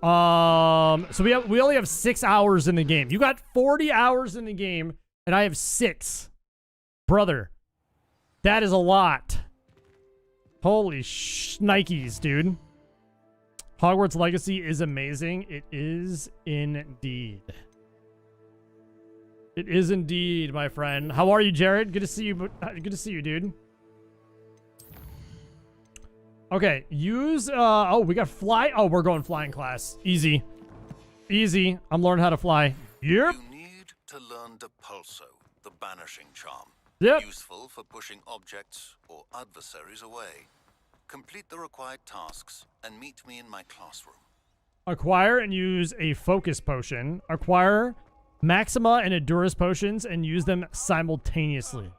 So we only have 6 hours in the game. You got 40 hours in the game, and I have 6. Brother, that is a lot. Holy shnikes, dude. Hogwarts Legacy is amazing. It is indeed. It is indeed, my friend. How are you, Jared? Good to see you. Good to see you, dude. Okay, use, oh, we got fly. Oh, we're going flying class. Easy. Easy. I'm learning how to fly. Yep. You need to learn Depulso, the banishing charm. Yep. Useful for pushing objects or adversaries away. Complete the required tasks and meet me in my classroom. Acquire and use a focus potion. Acquire Maxima and Endurance potions and use them simultaneously.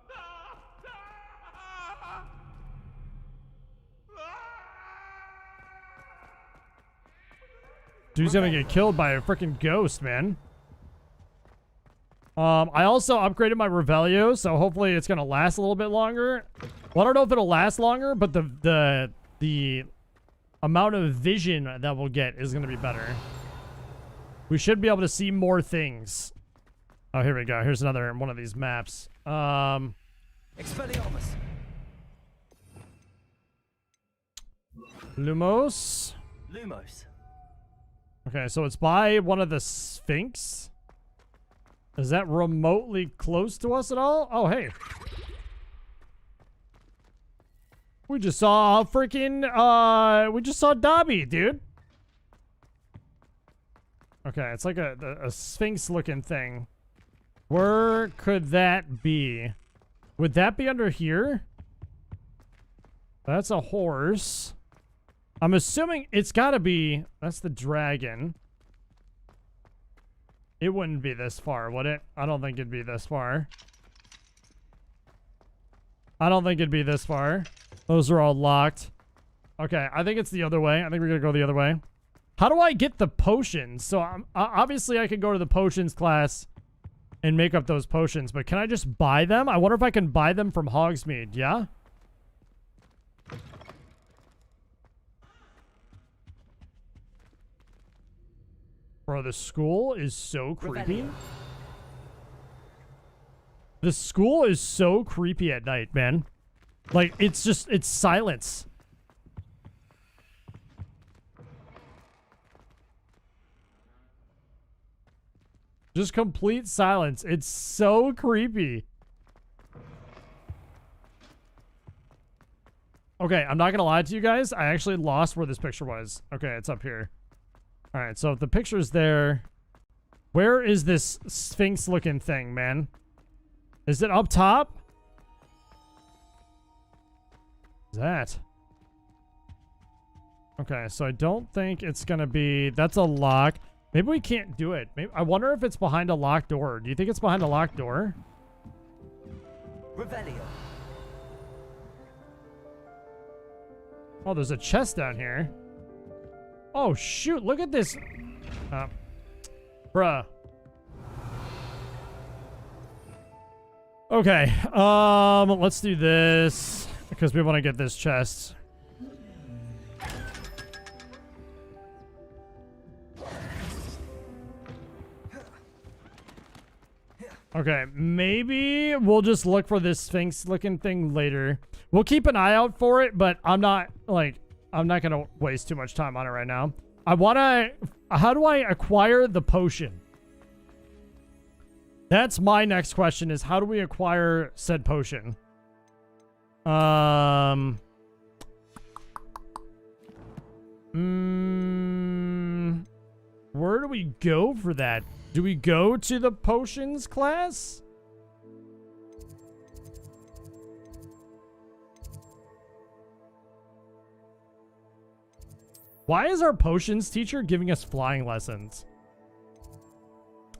Dude's gonna get killed by a freaking ghost, man. I also upgraded my Revelio, so hopefully it's gonna last a little bit longer. Well, I don't know if it'll last longer, but the amount of vision that we'll get is gonna be better. We should be able to see more things. Oh, here we go. Here's another one of these maps. Expelliarmus. Lumos. Lumos. Okay, so it's by one of the Sphinx. Is that remotely close to us at all? Oh, hey. We just saw freaking, we just saw Dobby, dude. Okay, it's like a Sphinx-looking thing. Where could that be? Would that be under here? That's a horse. I'm assuming it's gotta be... That's the dragon. It wouldn't be this far, would it? I don't think it'd be this far. I don't think it'd be this far. Those are all locked. Okay, I think it's the other way. I think we're gonna go the other way. How do I get the potions? So, obviously I could go to the potions class and make up those potions, but can I just buy them? I wonder if I can buy them from Hogsmeade, yeah? Bro, the school is so creepy. The school is so creepy at night, man. Like, it's just, it's silence. Just complete silence. It's so creepy. Okay, I'm not gonna lie to you guys. I actually lost where this picture was. Okay, it's up here. Alright, so if the picture's there... Where is this Sphinx-looking thing, man? Is it up top? What's that? Okay, so I don't think it's gonna be... That's a lock. Maybe we can't do it. Maybe, I wonder if it's behind a locked door. Do you think it's behind a locked door? Revelio. Oh, there's a chest down here. Oh, shoot. Look at this. Bruh. Okay. Let's do this because we want to get this chest. Okay, maybe we'll just look for this Sphinx-looking thing later. We'll keep an eye out for it, but I'm not gonna waste too much time on it right now. How do I acquire the potion? That's my next question, is how do we acquire said potion? Where do we go for that? Do we go to the potions class? Why is our potions teacher giving us flying lessons?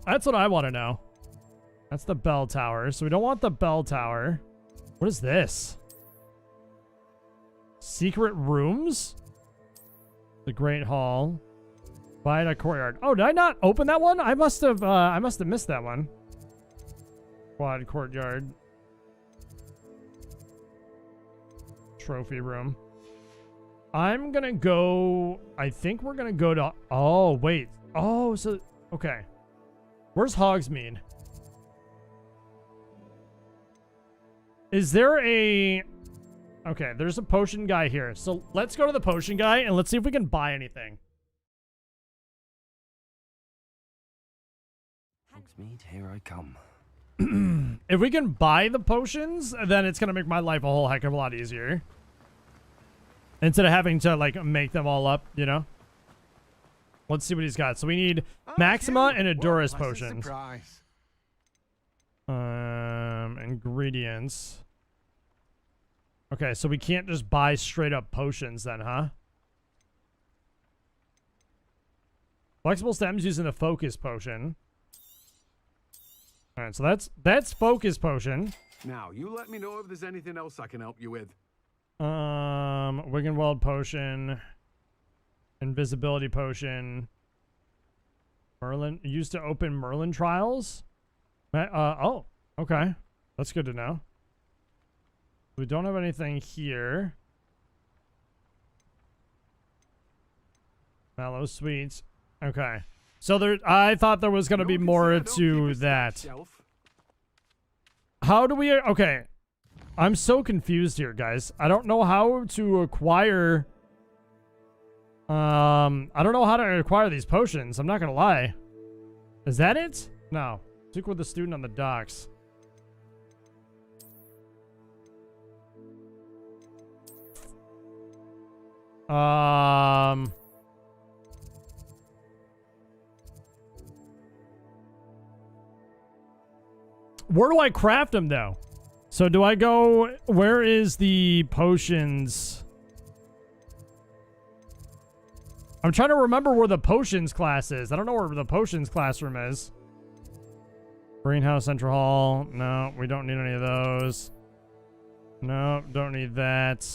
That's what I want to know. That's the bell tower. So we don't want the bell tower. What is this? Secret rooms? The Great Hall. By a courtyard. Oh, did I not open that one? I must have missed that one. Quad courtyard. Trophy room. I'm gonna go... I think we're gonna go to... Oh, wait. Oh, so... Okay. Where's Hogsmeade? Is there a... Okay, there's a potion guy here. So let's go to the potion guy and let's see if we can buy anything. Hogsmeade, here I come. If we can buy the potions, then it's going to make my life a whole heck of a lot easier. Instead of having to, like, make them all up, you know? Let's see what he's got. So we need Maxima and Adoris potions. Ingredients. Okay, so we can't just buy straight up potions then, huh? Flexible stems using the focus potion. All right, so that's focus potion. Now, you let me know if there's anything else I can help you with. Wiggenweld potion. Invisibility potion. Merlin, used to open Merlin trials. Oh, okay. That's good to know. We don't have anything here. Mallow sweets. Okay. So there, I thought there was going to be more to that. How do we... Okay. I'm so confused here, guys. I don't know how to acquire... I don't know how to acquire these potions. I'm not going to lie. Is that it? No. Speak with the student on the docks. Where do I craft them, though? So do I go... Where is the potions? I'm trying to remember where the potions class is. I don't know where the potions classroom is. Greenhouse, Central Hall. No, we don't need any of those. No, don't need that.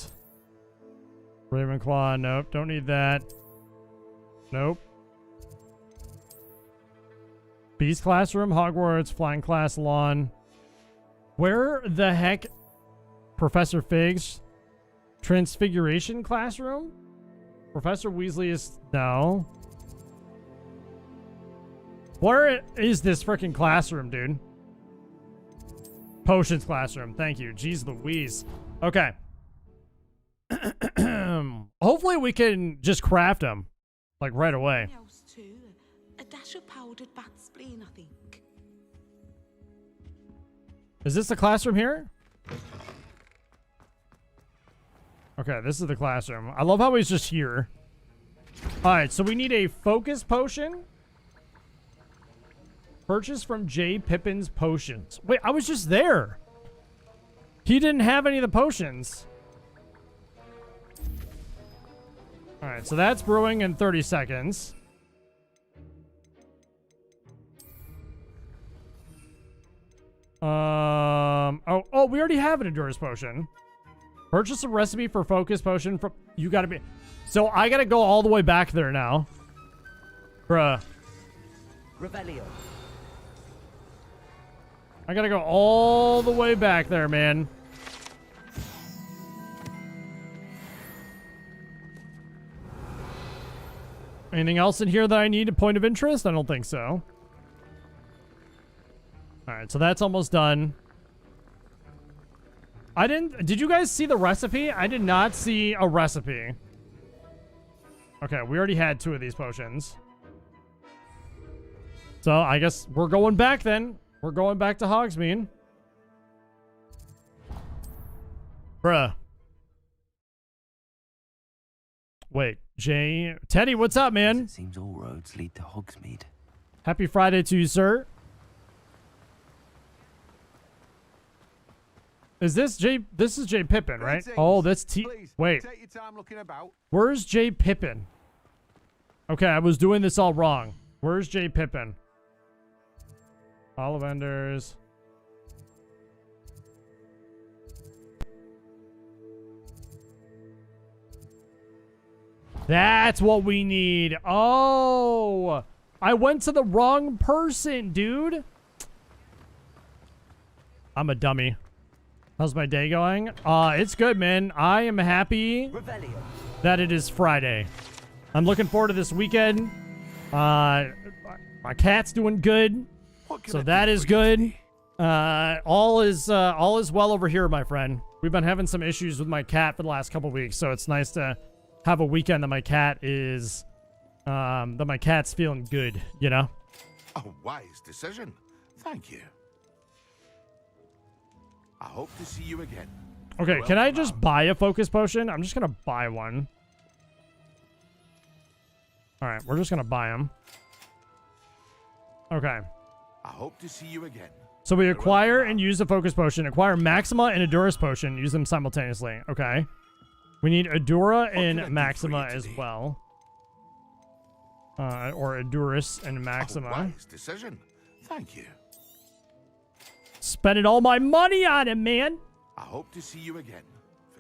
Ravenclaw. Nope, don't need that. Nope. Beast classroom, Hogwarts, flying class, lawn. Where the heck? Professor Fig's transfiguration classroom? Professor Weasley is... No. Where is this freaking classroom, dude? Potions classroom. Thank you. Jeez Louise. Okay. Hopefully we can just craft them. Like right away. A dash of powdered bat spleen, I think. Is this the classroom here? Okay, this is the classroom. I love how he's just here. Alright, so we need a focus potion. Purchase from J. Pippin's Potions. Wait, I was just there. He didn't have any of the potions. Alright, so that's brewing in 30 seconds. Oh, we already have an Endurance Potion. Purchase a recipe for Focus Potion from... You gotta be... So I gotta go all the way back there now. Bruh. Revelio. I gotta go all the way back there, man. Anything else in here that I need a point of interest? I don't think so. Alright, so that's almost done. Did you guys see the recipe? I did not see a recipe. Okay, we already had 2 of these potions. So I guess we're going back then. We're going back to Hogsmeade. Bruh. Wait, Teddy, what's up, man? It seems all roads lead to Hogsmeade. Happy Friday to you, sir. Is this This is J. Pippin, right? Oh, that's T. Wait. Take your time looking about. Where's J. Pippin? Okay, I was doing this all wrong. Where's J. Pippin? Ollivanders. That's what we need. Oh, I went to the wrong person, dude. I'm a dummy. How's my day going? It's good, man. I am happy. Revelio. that it is Friday. I'm looking forward to this weekend. My cat's doing good, so that is good. All is well over here, my friend. We've been having some issues with my cat for the last couple weeks, so it's nice to have a weekend that my cat's feeling good, you know? A wise decision. Thank you. I hope to see you again. Okay, can I just buy a focus potion? I'm just gonna buy one. Alright, we're just gonna buy them. Okay. I hope to see you again. So we acquire and use a focus potion, acquire Maxima and Aduris potion, use them simultaneously. Okay. We need Adura and Maxima as well. Or Aduris and Maxima. Wise decision. Thank you. Spending all my money on it, man. I hope to see you again.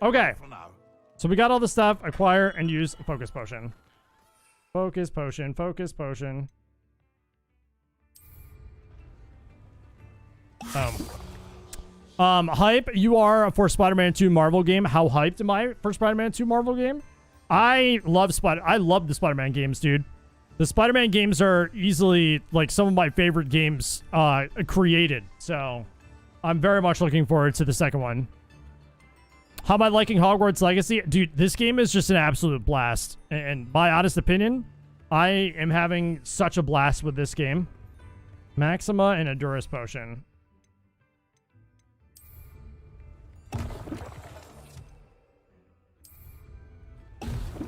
Okay. For now. So we got all the stuff. Acquire and use a focus potion. Focus potion. Focus potion. Hype, you are for Spider-Man 2 Marvel game. How hyped am I for Spider-Man 2 Marvel game? I love the Spider-Man games, dude. The Spider-Man games are easily like some of my favorite games created. So I'm very much looking forward to the second one. How am I liking Hogwarts Legacy? Dude, this game is just an absolute blast. And my honest opinion, I am having such a blast with this game. Maxima and Aduris potion.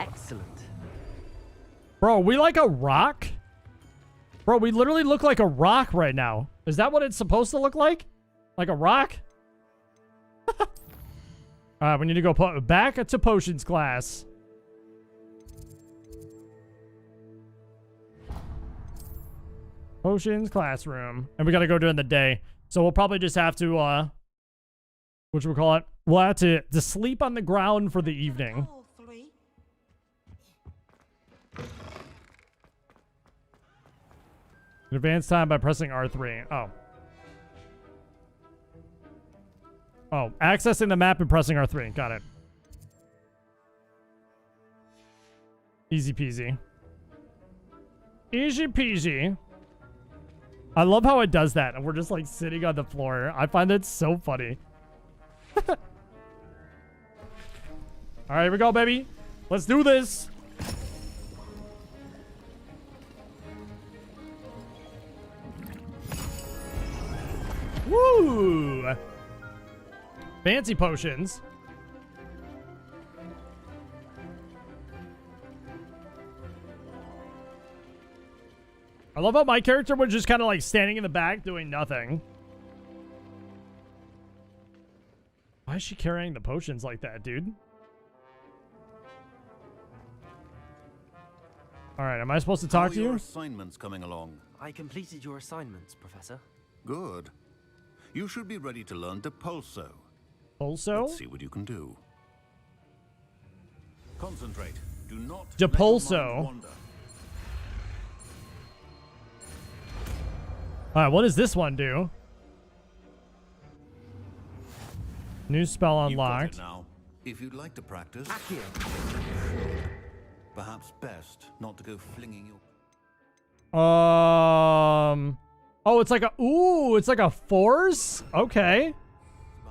Excellent. Bro, we like a rock? Bro, we literally look like a rock right now. Is that what it's supposed to look like? Like a rock? Alright, we need to go back to potions class. Potions classroom. And we gotta go during the day. So we'll probably just have to, whatchamacallit? We'll have to sleep on the ground for the evening. All three. Advance time by pressing R3. Oh. Oh, accessing the map and pressing R3. Got it. Easy peasy. Easy peasy. I love how it does that. And we're just like sitting on the floor. I find that so funny. All right, here we go, baby. Let's do this. Woo! Fancy potions. I love how my character was just kind of like standing in the back doing nothing. Why is she carrying the potions like that, dude? All right, am I supposed to talk to you? How are your assignments coming along? I completed your assignments, Professor. Good. You should be ready to learn Depulso. Also? Let's see what you can do. Concentrate. Do not Depulso. let your mind wander. All right, what does this one do? New spell You've got it unlocked. now. If you'd like to practice, perhaps best not to go flinging your... Oh, it's like a... Ooh, it's like a force? Okay.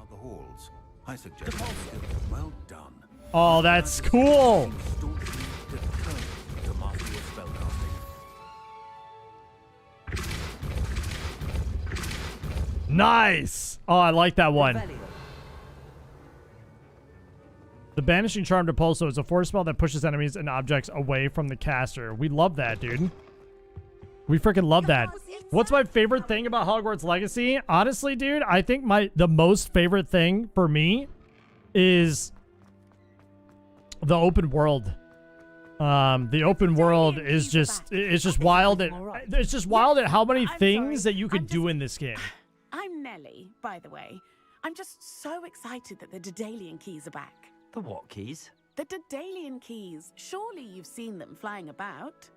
about the halls. I suggest you do. Well done. Oh, that's cool. Staunchly determined to master your spellcasting. Nice. Oh, I like that one. Revelio. The Banishing Charm Depulso is a force spell that pushes enemies and objects away from the caster. We love that, dude. We freaking love that. What's my favorite thing about Hogwarts Legacy? Honestly, dude, I think the most favorite thing for me is the open world. The open world is just wild it's just wild at how many things that you could do in this game. I'm Nellie, by the way. I'm just so excited that the Daedalian keys are back. The what keys? The Daedalian keys. Surely you've seen them flying about.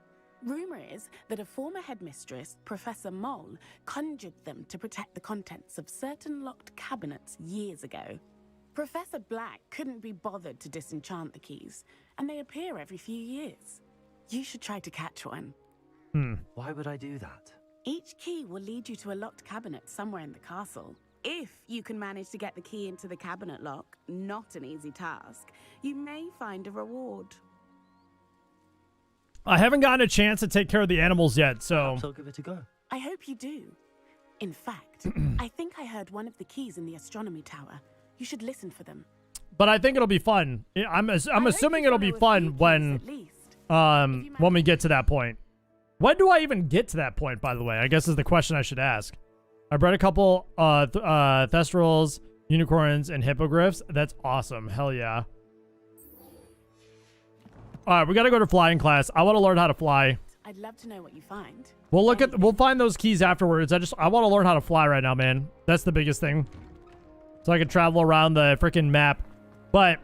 Rumor is that a former headmistress, Professor Mole, conjured them to protect the contents of certain locked cabinets years ago. Professor Black couldn't be bothered to disenchant the keys, and they appear every few years. You should try to catch one. Why would I do that? Each key will lead you to a locked cabinet somewhere in the castle. If you can manage to get the key into the cabinet lock, not an easy task, you may find a reward. I haven't gotten a chance to take care of the animals yet, so... So give it a go. I hope you do. In fact, I think I heard one of the keys in the astronomy tower. You should listen for them. But I think it'll be fun. I'm assuming it'll be fun when we get to that point. When do I even get to that point, by the way? I guess is the question I should ask. I bred a couple thestrals, unicorns, and hippogriffs. That's awesome. Hell yeah. All right, we got to go to flying class. I want to learn how to fly. I'd love to know what you find. We'll find those keys afterwards. I want to learn how to fly right now, man. That's the biggest thing. So I can travel around the freaking map. But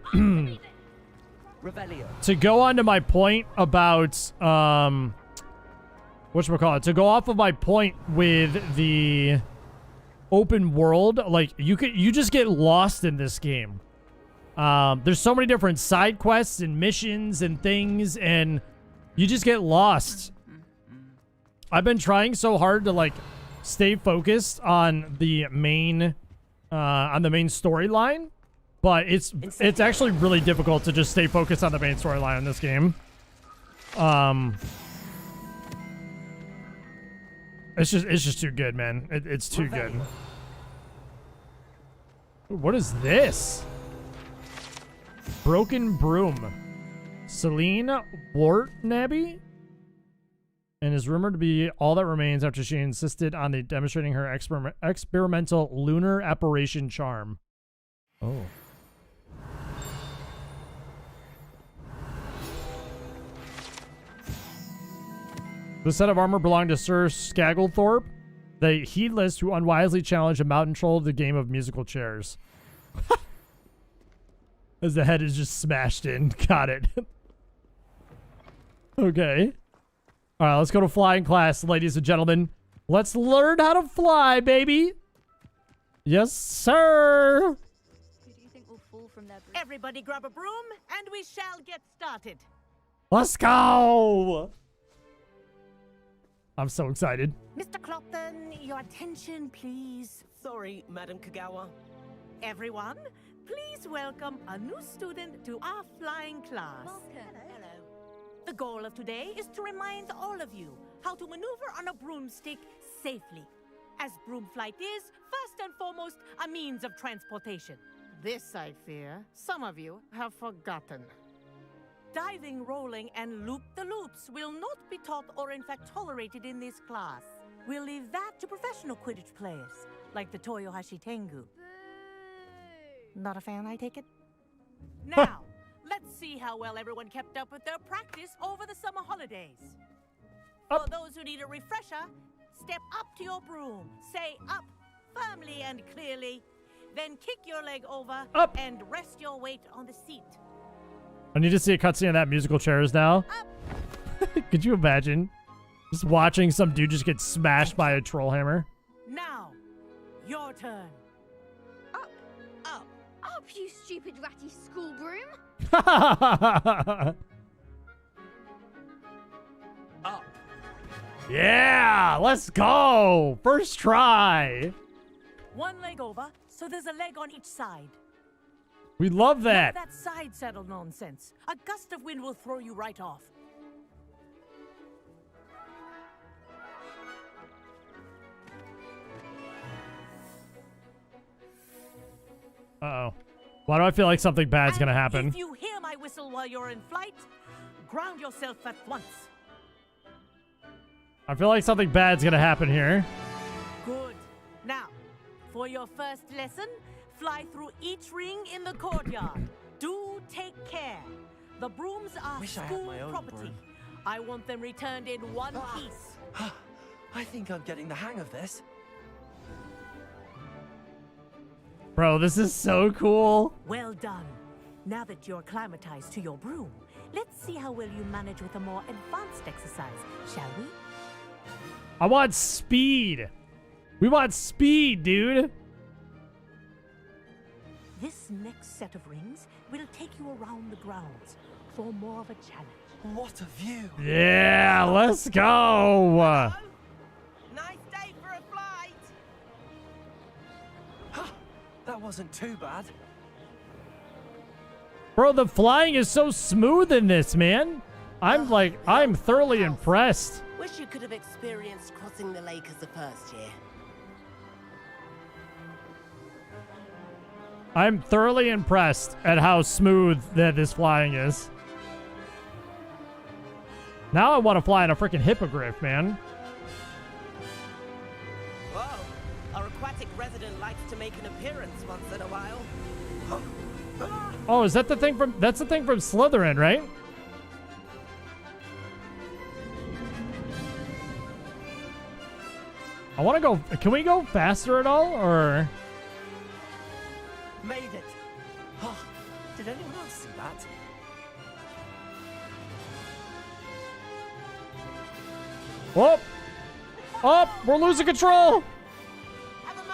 Revelio. to go on to my point about whatchamacallit, to go off of my point with the open world, like you just get lost in this game. There's so many different side quests and missions and things, and you just get lost. I've been trying so hard to like stay focused on the main storyline, but it's actually really difficult to just stay focused on the main storyline in this game. It's just too good, man. It's too good. What is this? Broken broom. Celine Wartnaby? And is rumored to be all that remains after she insisted on demonstrating her experimental lunar apparition charm. Oh. The set of armor belonged to Sir Skagglethorpe, the heedless who unwisely challenged a mountain troll to the game of musical chairs. As the head is just smashed in. Got it. Okay. All right, let's go to flying class, ladies and gentlemen. Let's learn how to fly, baby. Yes, sir. Who do you think will fall from their broom? Everybody grab a broom, and we shall get started. Let's go. I'm so excited. Mr. Clopton, your attention, please. Sorry, Madam Kagawa. Everyone, please welcome a new student to our flying class. Welcome. Hello. The goal of today is to remind all of you how to maneuver on a broomstick safely, as broom flight is, first and foremost, a means of transportation. This, I fear, some of you have forgotten. Diving, rolling, and loop-the-loops will not be taught or in fact tolerated in this class. We'll leave that to professional Quidditch players, like the Toyohashi Tengu. Not a fan, I take it? Now, let's see how well everyone kept up with their practice over the summer holidays. For those who need a refresher, step up to your broom, say up firmly and clearly, then kick your leg over and rest your weight on the seat. I need to see a cutscene of that musical chairs now. Could you imagine? Just watching some dude just get smashed by a troll hammer. Now, your turn. Up, you stupid ratty school broom. Up. Yeah, let's go. First try. One leg over, so there's a leg on each side. We love that. None of that side saddle nonsense. A gust of wind will throw you right off. Uh-oh. Why do I feel like something bad's gonna happen? If you hear my whistle while you're in flight, ground yourself at once. I feel like something bad's gonna happen here. Good. Now, for your first lesson, fly through each ring in the courtyard. Do take care. The brooms are Wish I had school my own property. broom. I want them returned in one piece. I think I'm getting the hang of this. Bro, this is so cool. Well done. Now that you're acclimatized to your broom, let's see how well you manage with a more advanced exercise, shall we? I want speed. We want speed, dude. This next set of rings will take you around the grounds. for more of a challenge. What a view. Yeah, let's go. Nice day for a flight. That wasn't too bad. Bro, the flying is so smooth in this, man. I'm thoroughly impressed. Wish you could have experienced crossing the lake as a first year. I'm thoroughly impressed at how smooth that this flying is. Now I want to fly in a freaking hippogriff, man. Whoa, our aquatic resident likes to make an appearance once in a while. Oh, is that the thing from... That's the thing from Slytherin, right? I want to go... Can we go faster at all, or... Made it. Oh, did anyone else see that? Oh! Oh! We're losing control! Have a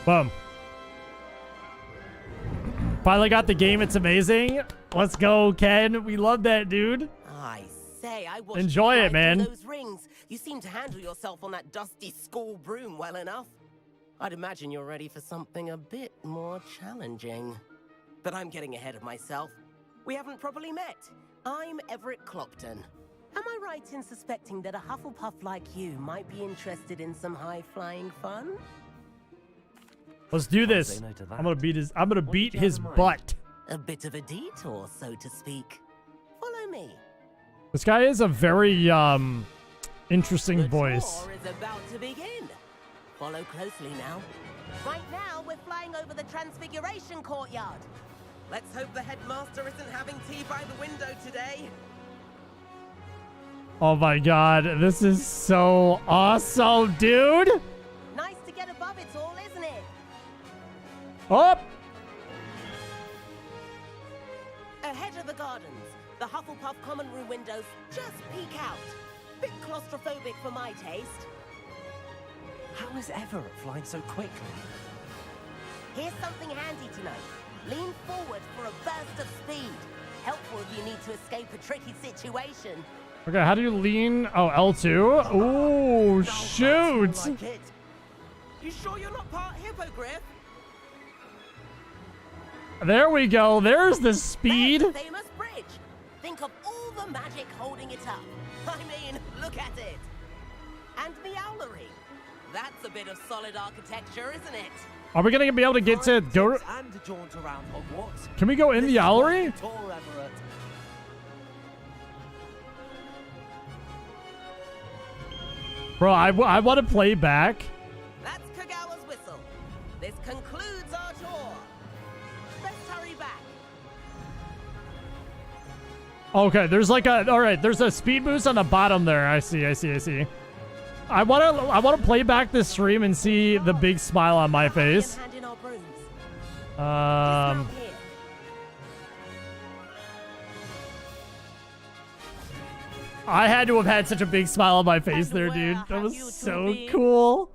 moment. Boom. Finally got the game. It's amazing. Let's go, Ken. We love that, dude. I say, I watched Enjoy you it, fly man. through those rings. You seem to handle yourself on that dusty school broom well enough. I'd imagine you're ready for something a bit more challenging. But I'm getting ahead of myself. We haven't properly met. I'm Everett Clopton. Am I right in suspecting that a Hufflepuff like you might be interested in some high-flying fun? Let's do this. say no to that. I'm gonna beat did you have his in mind? butt. A bit of a detour, so to speak. Follow me. This guy is a very interesting The voice. tour is about to begin. Follow closely now. Right now, we're flying over the Transfiguration Courtyard. Let's hope the headmaster isn't having tea by the window today. Oh my god, this is so awesome, dude. Nice to get above it all, isn't it? Up. Ahead of the gardens, the Hufflepuff common room windows just peek out. Bit claustrophobic for my taste. How is Everett flying so quickly? Here's something handy to know. Lean forward for a burst of speed. Helpful if you need to escape a tricky situation. Okay, how do you lean? Oh, L2? Ooh, shoot. Like it. You sure you're not part hippogriff? There we go. There's the speed. There's the famous bridge. Think of all the magic holding it up. I mean, look at it. And the owlery. That's a bit of solid architecture, isn't it? Are we gonna be able to get to go? And a jaunt around Hogwarts. Can we go in the owlery? Tour, Everett. Bro, I want to play back. That's Kagawa's whistle. This concludes our tour. Let's hurry back. Okay, there's like a there's a speed boost on the bottom there. I see. I wanna play back this stream and see the big smile on my face. Hand in our brooms. Um, Dismount here. I had to have had such a big smile on my face there, dude. That was so cool.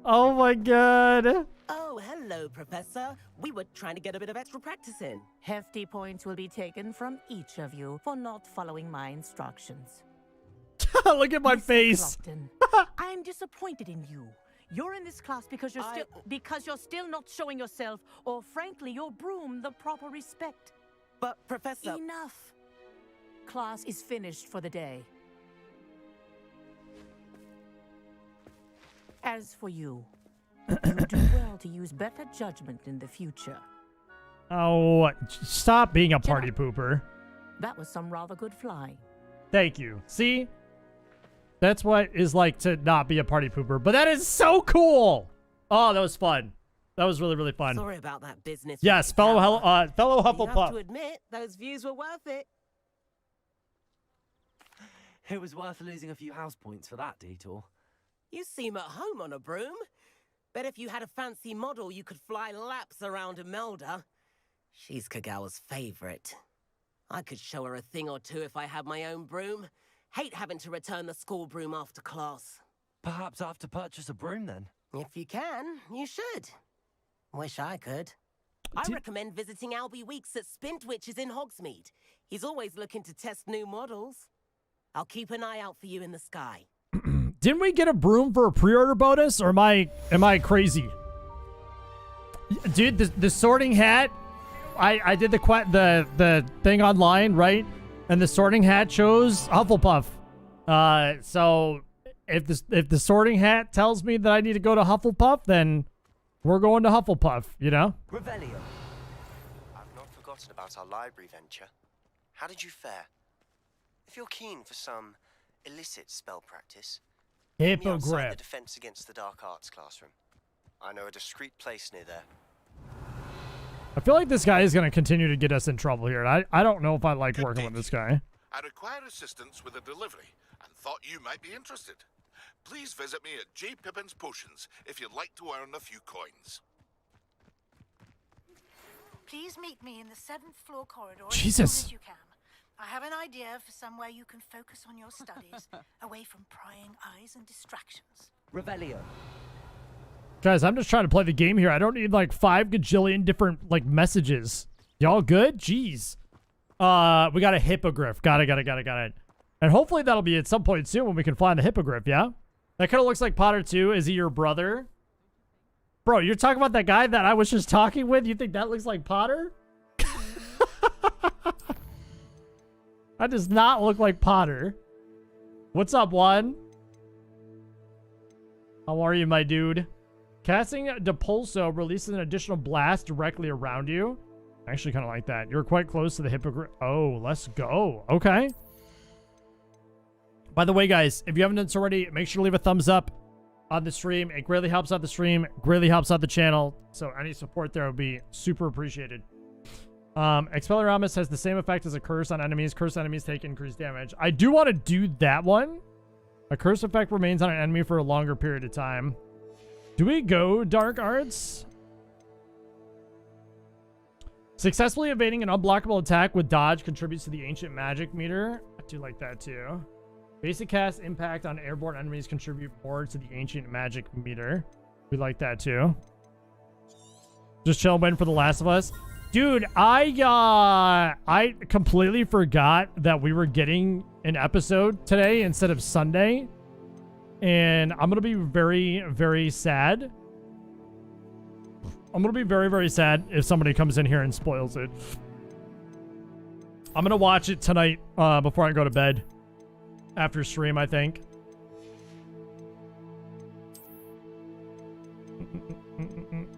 Oh my god. Oh, hello, Professor. We were trying to get a bit of extra practice in. Hefty points will be taken from each of you for not following my instructions. Look at my Mr. face. Clopton, I'm disappointed in you. You're in this class because you're still not showing yourself, or frankly, your broom the proper respect. But, Professor... Enough. Class is finished for the day. As for you, you do well to use better judgment in the future. Oh, stop being a party pooper. That was some rather good flying. Thank you. See? That's what it's like to not be a party pooper. But that is so cool. Oh, that was fun. That was really, really fun. Sorry about that business. Yes, fellow You have Hufflepuff. to admit, those views were worth it. It was worth losing a few house points for that detour. You seem at home on a broom. Bet if you had a fancy model, you could fly laps around Imelda. She's Kagawa's favorite. I could show her a thing or two if I had my own broom. Hate having to return the school broom after class. Perhaps I have to purchase a broom then. If you can, you should. Wish I could. I recommend visiting Albie Weeks at Spintwitches in Hogsmeade. He's always looking to test new models. I'll keep an eye out for you in the sky. Didn't we get a broom for a pre-order bonus, or am I crazy? Dude, the sorting hat, I did the thing online, right? And the sorting hat chose Hufflepuff. So if the sorting hat tells me that I need to go to Hufflepuff, then we're going to Hufflepuff, you know? Revelio. I've not forgotten about our library venture. How did you fare? If you're keen for some illicit spell practice, meet me outside Hippogriff. the Defense Against the Dark Arts classroom. I know a discreet place near there. I feel like this guy is going to continue to get us in trouble here. I don't know if I like working with this guy. I require assistance with a delivery and thought you might be interested. Please visit me at J. Pippin's Potions if you'd like to earn a few coins. Please meet me in the 7th floor corridor Jesus. as soon as you can. I have an idea for somewhere you can focus on your studies, away from prying eyes and distractions. Revelio. Guys, I'm just trying to play the game here. I don't need like 5 gajillion different like messages. Y'all good? Jeez. We got a hippogriff. Got it. And hopefully that'll be at some point soon when we can fly on the hippogriff, yeah? That kind of looks like Potter too. Is he your brother? Bro, you're talking about that guy that I was just talking with? You think that looks like Potter? That does not look like Potter. What's up, one? How are you, my dude? Casting Depulso releases an additional blast directly around you. I actually kind of like that. You're quite close to the hippogriff. Oh, let's go. Okay. By the way, guys, if you haven't done so already, make sure to leave a thumbs up on the stream. It greatly helps out the stream, greatly helps out the channel. So any support there would be super appreciated. Expelliarmus has the same effect as a curse on enemies. Cursed enemies take increased damage. I do want to do that one. A curse effect remains on an enemy for a longer period of time. Do we go Dark Arts? Successfully evading an unblockable attack with dodge contributes to the ancient magic meter. I do like that too. Basic cast impact on airborne enemies contribute more to the ancient magic meter. We like that too. Just chill, waiting for The Last of Us. Dude, I completely forgot that we were getting an episode today instead of Sunday. And I'm going to be very, very sad. I'm going to be very, very sad if somebody comes in here and spoils it. I'm going to watch it tonight before I go to bed. After stream, I think.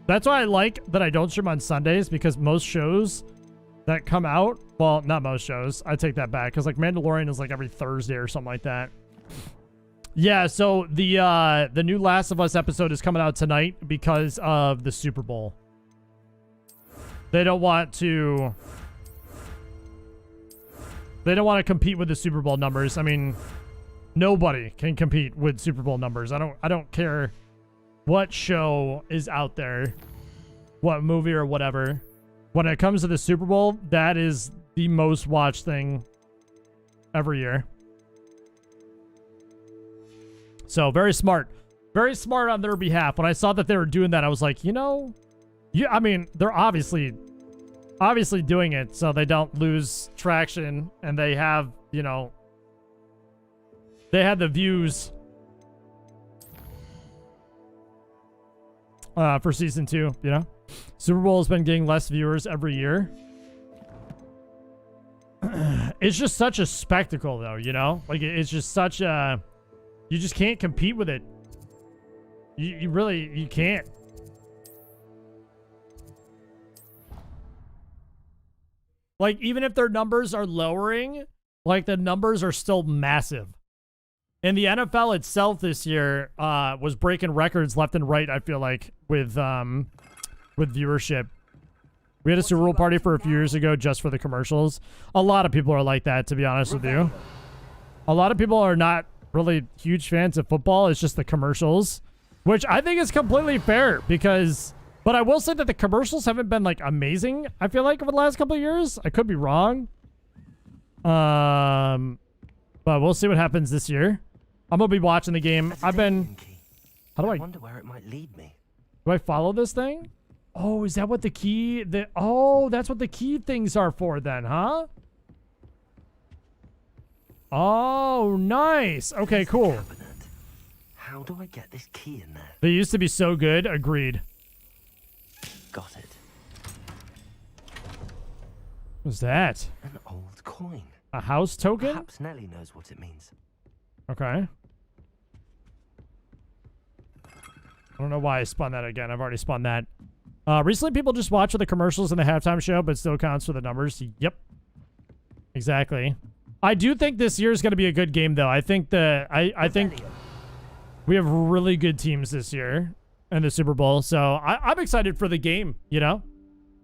That's why I like that I don't stream on Sundays, because most shows that come out, well, not most shows, I take that back, because like Mandalorian is like every Thursday or something like that. Yeah, so the new Last of Us episode is coming out tonight because of the Super Bowl. They don't want to compete with the Super Bowl numbers. I mean, nobody can compete with Super Bowl numbers. I don't care what show is out there, what movie or whatever. When it comes to the Super Bowl, that is the most watched thing every year. So very smart on their behalf. When I saw that they were doing that, I was like, you know, I mean, they're obviously doing it so they don't lose traction, and they have, you know, they had the views for season 2, you know. Super Bowl has been getting less viewers every year. It's just such a spectacle, though, you know? Like, it's just such a... You just can't compete with it. You can't. Like, even if their numbers are lowering, like, the numbers are still massive. And the NFL itself this year was breaking records left and right, I feel like, with viewership. We had a Super Bowl party for a few years ago just for the commercials. A lot of people are like that, to be honest with you. A lot of people are not really huge fans of football. It's just the commercials, which I think is completely fair, because... But I will say that the commercials haven't been, like, amazing, I feel like, over the last couple of years. I could be wrong. But we'll see what happens this year. I'm going to be watching the game. I've been... How do I wonder where it might lead me. Do I follow this thing? Oh, is that what the key... Oh, that's what the key things are for then, huh? Oh, nice. Okay, cool. How do I get this key in there? They used to be so good. Agreed. Got it. What's that? An old coin. A house token? Perhaps Nellie knows what it means. Okay. I don't know why I spun that again. I've already spun that. Recently, people just watch the commercials in the halftime show, but still counts for the numbers. Yep. Exactly. I do think this year is going to be a good game, though. I think I think we have really good teams this year in the Super Bowl, so I'm excited for the game. You know,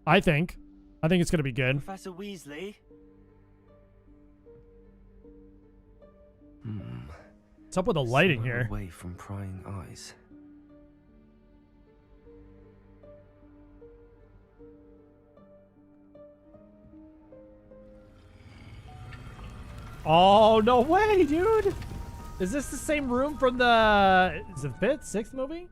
I think it's going to be good. Professor Weasley. What's up with the lighting here? Away from prying eyes. Oh, no way, dude. Is this the same room from the... Is it 5th, 6th movie?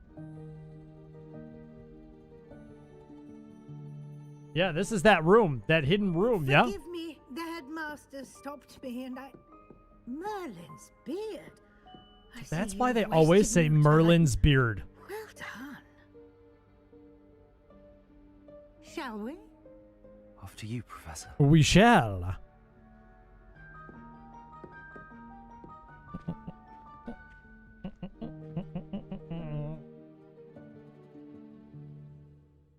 Yeah, this is that room. That hidden room, yeah? Forgive me, the headmaster stopped me and I... Merlin's beard. That's why they always say Merlin's beard. Well done. Shall we? After you, Professor. We shall.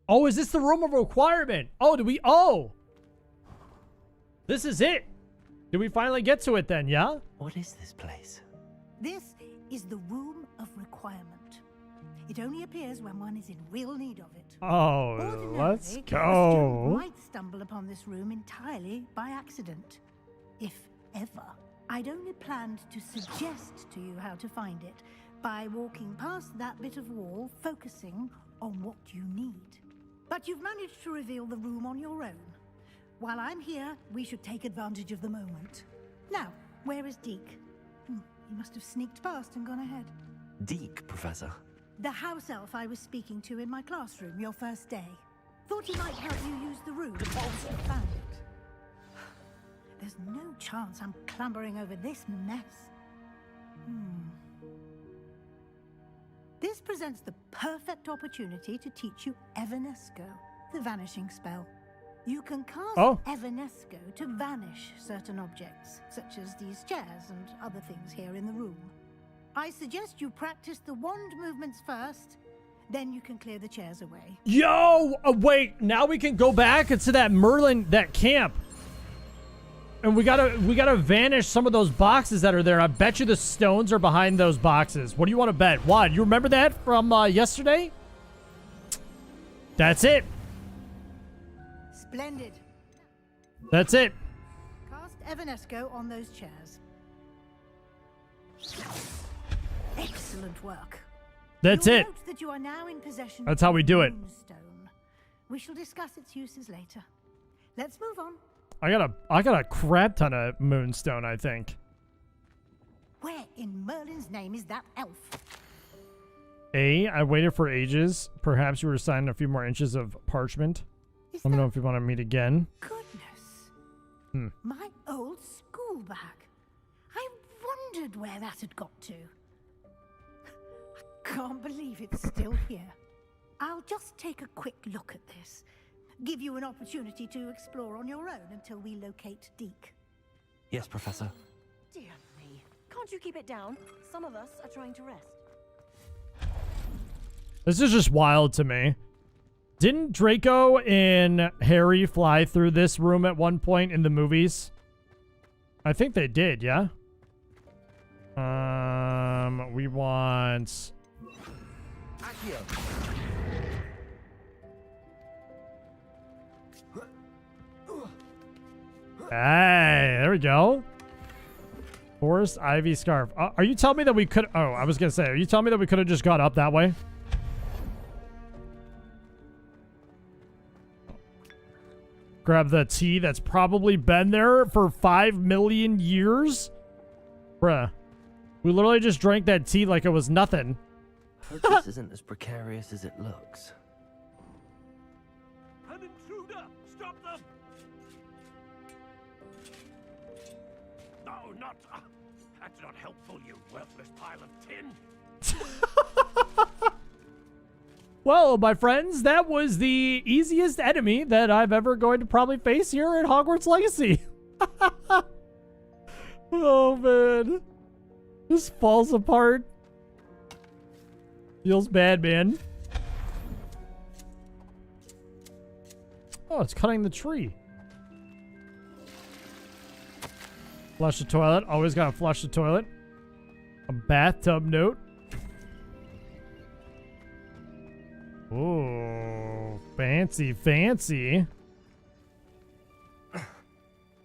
Oh, is this the room of requirement? Oh, do we? Oh, this is it. Did we finally get to it then? Yeah. What is this place? This is the room of requirement. It only appears when one is in real need of it. Oh, Ordinarily, let's a student go. might stumble upon this room entirely by accident, if ever. I'd only planned to suggest to you how to find it by walking past that bit of wall, focusing on what you need. But you've managed to reveal the room on your own. While I'm here, we should take advantage of the moment. Now, where is Deke? He must have sneaked past and gone ahead. Deke, Professor. The house elf I was speaking to in my classroom your first day. Thought he might help you use the room once you found it. There's no chance I'm clambering over this mess. This presents the perfect opportunity to teach you Evanesco, the vanishing spell. You can cast Evanesco to vanish certain objects, such as these chairs and other things here in the room. I suggest you practice the wand movements first, then you can clear the chairs away. Yo, wait, now we can go back into that Merlin, that camp. And we gotta vanish some of those boxes that are there. I bet you the stones are behind those boxes. What do you want to bet? What? You remember that from yesterday? That's it. Splendid. That's it. Cast Evanesco on those chairs. Excellent work. That's it. Note that you are now in possession That's how we do it. Moonstone. We shall discuss its uses later. Let's move on. I got a crap ton of moonstone, I think. Where in Merlin's name is that elf? I waited for ages. Perhaps you were assigned a few more inches of parchment. Let me know if you want to meet again. Goodness. My old school bag. I wondered where that had got to. I can't believe it's still here. I'll just take a quick look at this. Give you an opportunity to explore on your own until we locate Deke. Yes, Professor. Dear me. Can't you keep it down? Some of us are trying to rest. This is just wild to me. Didn't Draco and Harry fly through this room at one point in the movies? I think they did, yeah? We want... Hey, there we go. Forest Ivy Scarf. Are you telling me that we could... Oh, I was going to say, are you telling me that we could have just got up that way? Grab the tea that's probably been there for 5 million years? Bruh. We literally just drank that tea like it was nothing. I hope this isn't as precarious as it looks. An intruder! Stop them! Oh not. That's not helpful, you worthless pile of tin. Well, my friends, that was the easiest enemy that I've ever going to probably face here in Hogwarts Legacy. Oh, man. This falls apart. Feels bad, man. Oh, it's cutting the tree. Flush the toilet. Always gotta flush the toilet. A bathtub note. Oh, fancy, fancy.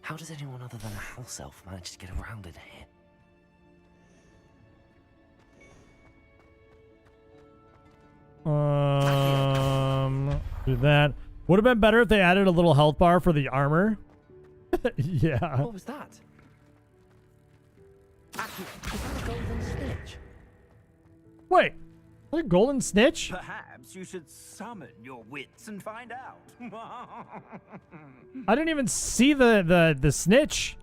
How does anyone other than a house elf manage to get around in here? Do that. Would have been better if they added a little health bar for the armor. Yeah. What was that? Aki, is that a golden snitch? Wait, a golden snitch? Perhaps you should summon your wits and find out. I didn't even see the snitch.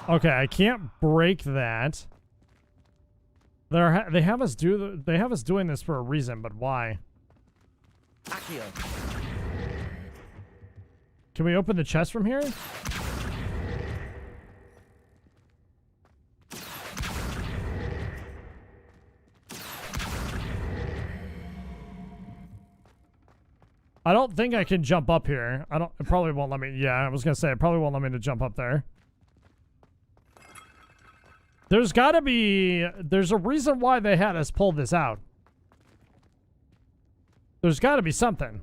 Okay, I can't break that. They have us doing this for a reason, but why? Accio. Can we open the chest from here? I don't think I can jump up here. It probably won't let me. Yeah, I was gonna say it probably won't let me to jump up there. There's a reason why they had us pull this out. There's gotta be something.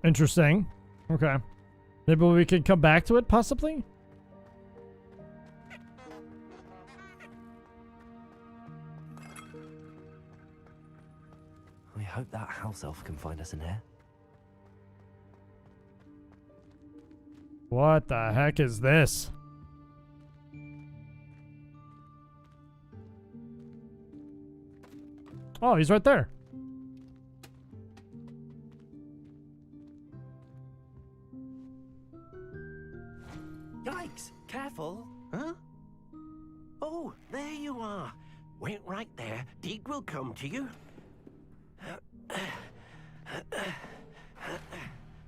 Interesting. Okay. Maybe we can come back to it, possibly? I hope that house elf can find us in here. What the heck is this? Oh, he's right there. Yikes! Careful! Huh? Oh, there you are. Wait right there. Deek will come to you.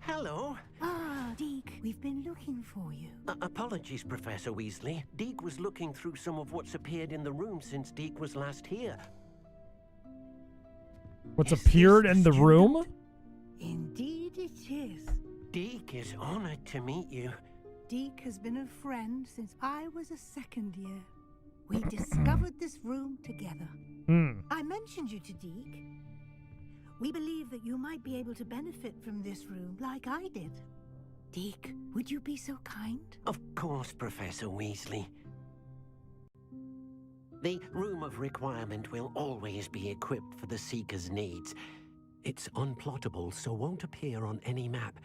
Hello. Ah, Deek, we've been looking for you. Apologies, Professor Weasley. Deek was looking through some of what's appeared in the room since Deek was last here. What's appeared in the room? Indeed it is. Deek is honored to meet you. Deek has been a friend since I was a second year. We discovered this room together. I mentioned you to Deek. We believe that you might be able to benefit from this room like I did. Deek, would you be so kind? Of course, Professor Weasley. The Room of Requirement will always be equipped for the Seeker's needs. It's unplottable, so won't appear on any map.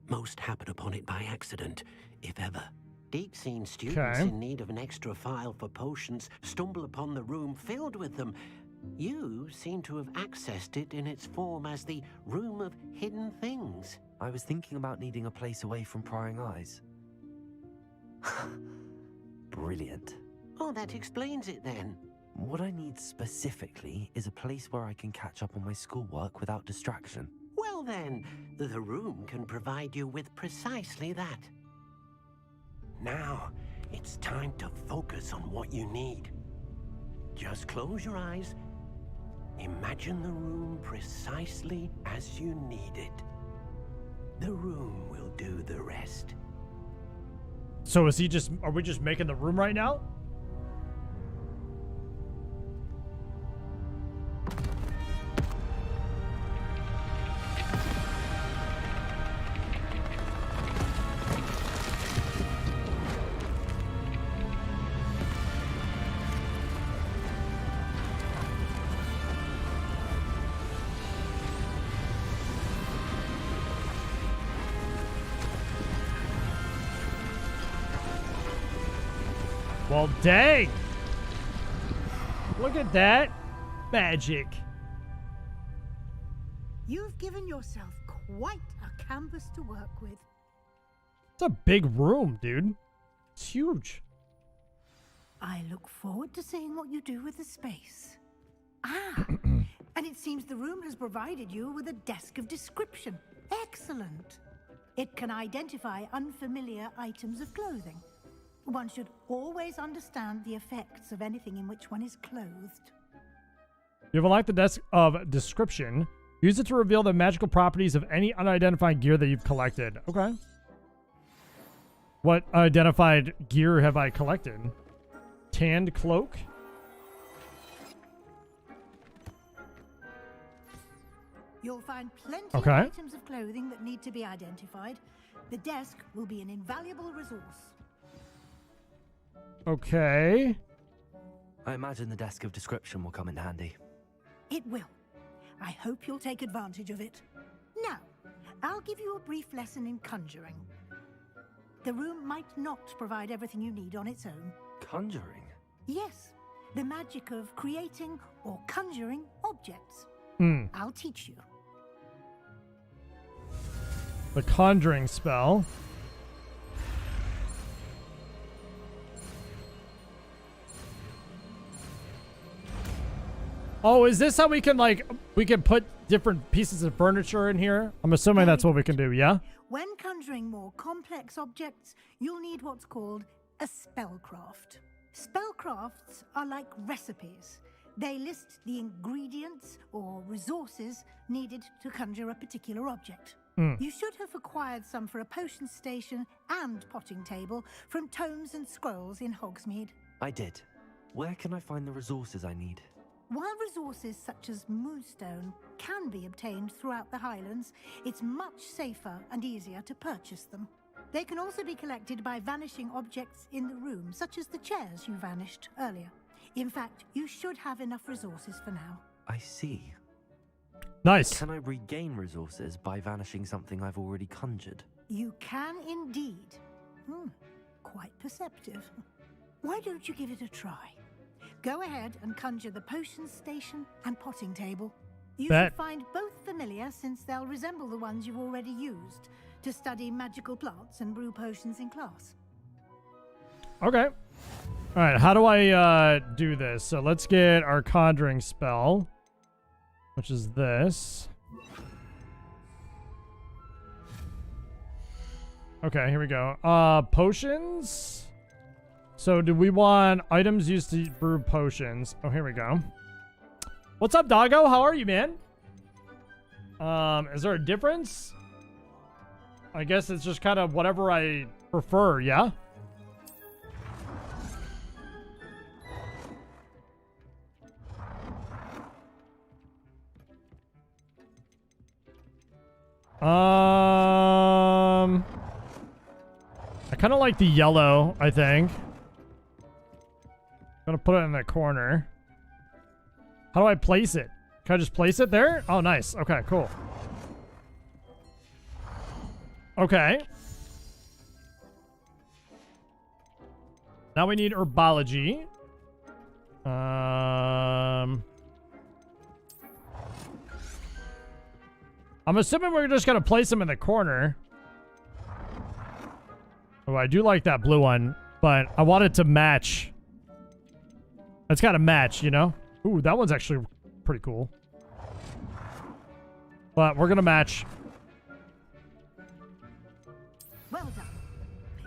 Most happen upon it by accident, if ever. Deek's seen students in need of an extra file for potions stumble upon the room filled with them. You seem to have accessed it in its form as the Room of Hidden Things. I was thinking about needing a place away from prying eyes. Brilliant. Oh, that explains it then. What I need specifically is a place where I can catch up on my schoolwork without distraction. Well then, the room can provide you with precisely that. Now, it's time to focus on what you need. Just close your eyes. Imagine the room precisely as you need it. The room will do the rest. So are we just making the room right now? Well, dang. Look at that magic. You've given yourself quite a canvas to work with. It's a big room, dude. It's huge. I look forward to seeing what you do with the space. Ah, and it seems the room has provided you with a desk of description. Excellent. It can identify unfamiliar items of clothing. One should always understand the effects of anything in which one is clothed. You've unlocked the desk of description. Use it to reveal the magical properties of any unidentified gear that you've collected. Okay. What identified gear have I collected? Tanned cloak? You'll find plenty Okay. of items of clothing that need to be identified. The desk will be an invaluable resource. Okay. I imagine the desk of description will come in handy. It will. I hope you'll take advantage of it. Now, I'll give you a brief lesson in conjuring. The room might not provide everything you need on its own. Conjuring? Yes, the magic of creating or conjuring objects. I'll teach you. The conjuring spell. Oh, is this how we can, like, we can put different pieces of furniture in here? I'm assuming that's what we can do, yeah? When conjuring more complex objects, you'll need what's called a spellcraft. Spellcrafts are like recipes. They list the ingredients or resources needed to conjure a particular object. You should have acquired some for a potion station and potting table from tomes and scrolls in Hogsmeade. I did. Where can I find the resources I need? While resources such as moonstone can be obtained throughout the Highlands, it's much safer and easier to purchase them. They can also be collected by vanishing objects in the room, such as the chairs you vanished earlier. In fact, you should have enough resources for now. I see. Nice. Can I regain resources by vanishing something I've already conjured? You can indeed. Quite perceptive. Why don't you give it a try? Go ahead and conjure the potion station and potting table. You should find both familiar, since they'll resemble the ones you've already used to study magical plants and brew potions in class. Okay. All right, how do I do this? So let's get our conjuring spell, which is this. Okay, here we go. Potions. So do we want items used to brew potions? Oh, here we go. What's up, doggo? How are you, man? Is there a difference? I guess it's just kind of whatever I prefer, yeah? I kind of like the yellow, I think. I'm gonna put it in the corner. How do I place it? Can I just place it there? Oh, nice. Okay, cool. Okay. Now we need herbology. I'm assuming we're just gonna place them in the corner. Oh, I do like that blue one, but I want it to match. It's gotta match, you know? Ooh, that one's actually pretty cool. But we're gonna match. Well done.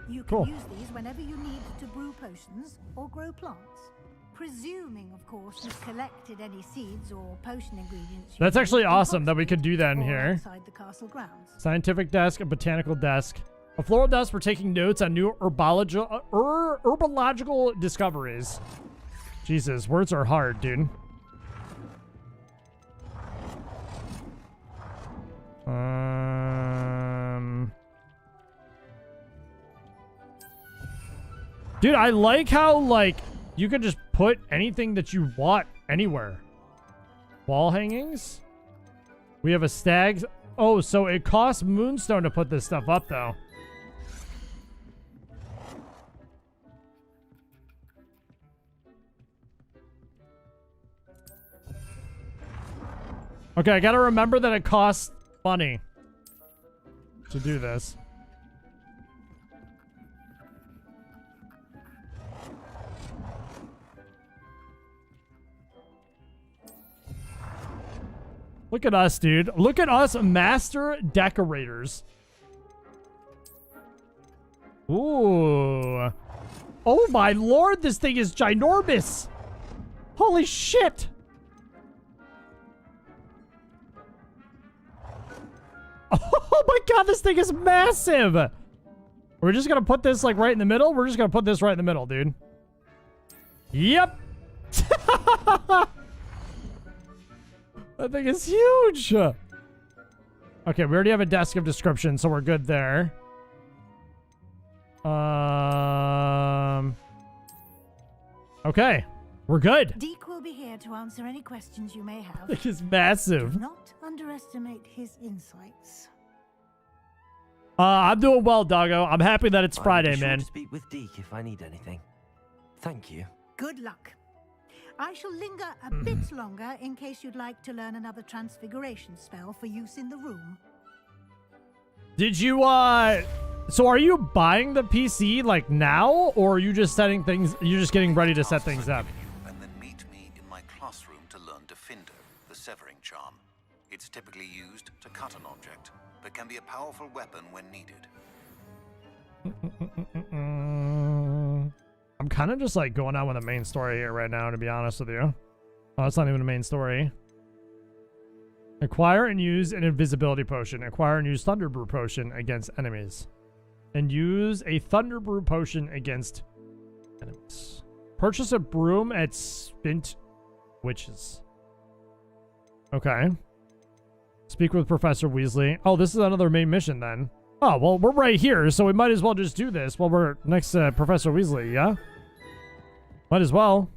You can use these whenever you need to brew potions or grow plants. Presuming, of course, you've collected any seeds or potion ingredients. That's actually awesome that we could do that in here. Outside the castle grounds. Scientific desk, a botanical desk. A floral desk for taking notes on new herbological discoveries. Jesus, words are hard, dude. Dude, I like how, like, you can just put anything that you want anywhere. Wall hangings? We have a stag. Oh, so it costs moonstone to put this stuff up, though. Okay, I gotta remember that it costs money to do this. Look at us, dude. Look at us, master decorators. Ooh. Oh my lord, this thing is ginormous. Holy shit. Oh my god, this thing is massive. We're just gonna put this like right in the middle. We're just gonna put this right in the middle, dude. Yep. That thing is huge. Okay, we already have a desk of description, so we're good there. Okay, we're good. Deke will be here to answer any questions you may have. It is massive. Do not underestimate his insights. I'm doing well, doggo. I'm happy that it's Friday, I'll be sure man. to speak with Deke if I need anything. Thank you. Good luck. I shall linger a bit longer in case you'd like to learn another transfiguration spell for use in the room. Did you, so are you buying the PC, like, now? Or are you just setting things, you're just getting ready to set things up? And then meet me in my classroom to learn Defindo, the severing charm. It's typically used to cut an object, but can be a powerful weapon when needed. I'm kind of just, like, going on with the main story here right now, to be honest with you. Oh, that's not even a main story. Acquire and use an invisibility potion. Acquire and use Thunder Brew potion against enemies. And use a Thunder Brew potion against enemies. Purchase a broom at Spint Witches. Okay. Speak with Professor Weasley. Oh, this is another main mission then. Oh, well, we're right here, so we might as well just do this while we're next to Professor Weasley, yeah? Might as well.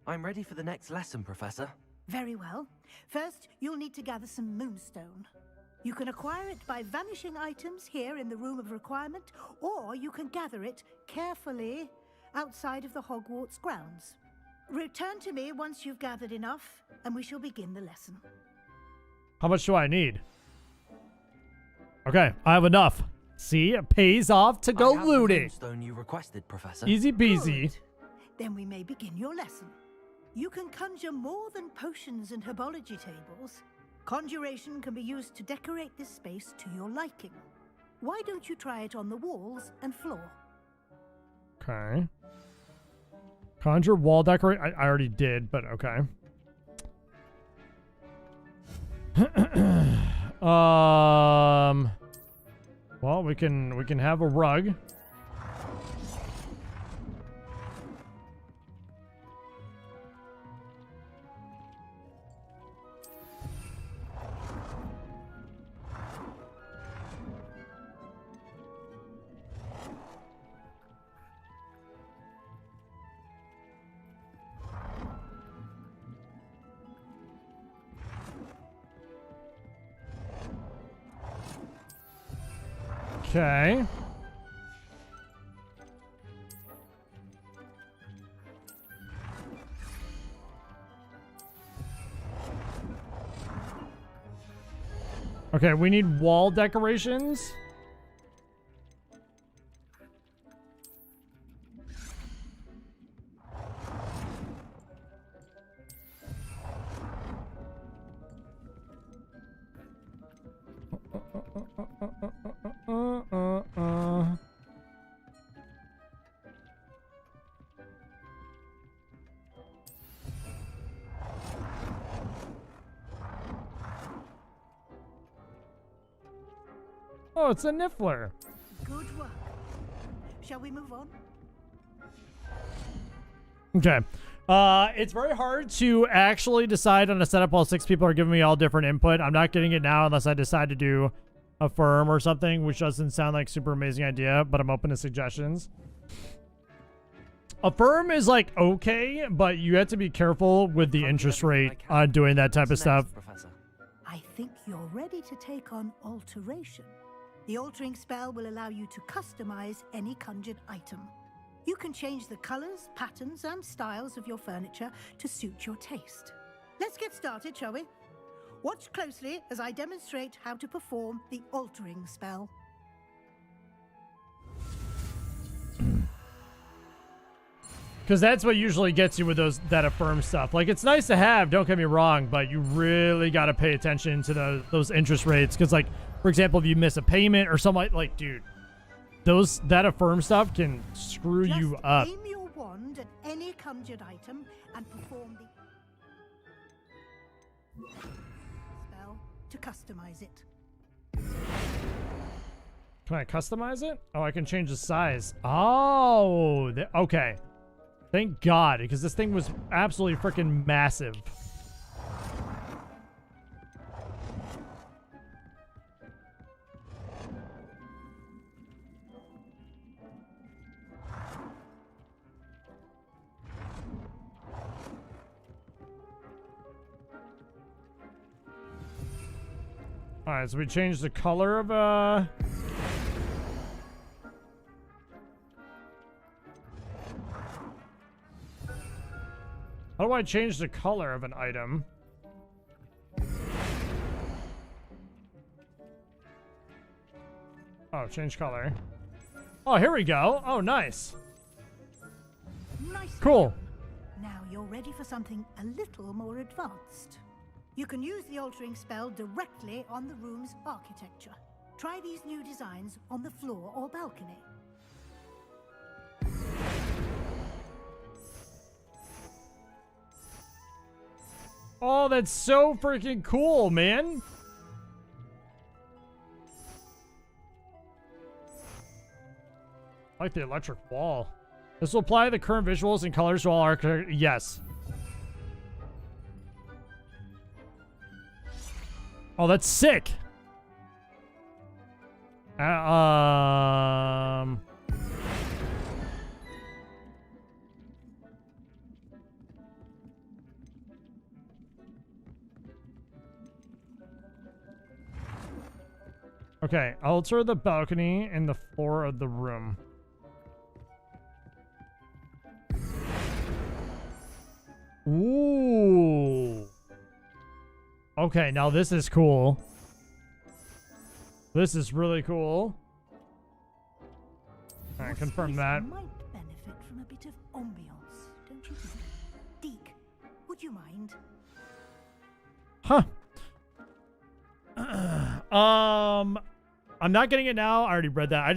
I'm ready for the next lesson, Professor. Very well. First, you'll need to gather some moonstone. You can acquire it by vanishing items here in the Room of Requirement, or you can gather it carefully outside of the Hogwarts grounds. Return to me once you've gathered enough, and we shall begin the lesson. How much do I need? Okay, I have enough. See, it pays off to go looting. Moonstone you requested, Professor. Easy peasy. Good. Then we may begin your lesson. You can conjure more than potions and herbology tables. Conjuration can be used to decorate this space to your liking. Why don't you try it on the walls and floor? Okay. Conjure wall decorate. I already did, but okay. Well, we can have a rug. Okay. Okay, we need wall decorations. Oh, it's a Niffler. Good work. Shall we move on? Okay. It's very hard to actually decide on a setup while 6 people are giving me all different input. I'm not getting it now unless I decide to do a firm or something, which doesn't sound like a super amazing idea, but I'm open to suggestions. A firm is like okay, but you have to be careful with the interest rate on doing that type of stuff. I think you're ready to take on alteration. The altering spell will allow you to customize any conjured item. You can change the colors, patterns, and styles of your furniture to suit your taste. Let's get started, shall we? Watch closely as I demonstrate how to perform the altering spell. Because that's what usually gets you with that affirm stuff. Like, it's nice to have, don't get me wrong, but you really got to pay attention to those interest rates. Because, like, for example, if you miss a payment or something like dude, that affirm stuff can screw you up. Aim your wand at any conjured item and perform the spell to customize it. Can I customize it? Oh, I can change the size. Oh, okay. Thank God, because this thing was absolutely freaking massive. Alright, so we changed the color of How do I change the color of an item? Oh, change color. Oh, here we go. Oh, nice. Cool. Now you're ready for something a little more advanced. You can use the altering spell directly on the room's architecture. Try these new designs on the floor or balcony. Oh, that's so freaking cool, man. I like the electric wall. This will apply the current visuals and colors to all architecture. Yes. Oh, that's sick. Okay, alter the balcony and the floor of the room. Ooh. Okay, now this is cool. This is really cool. All right, confirm that. Might benefit from a bit of ambiance, don't you think? Deke, would you mind? Huh. I'm not getting it now. I already read that. I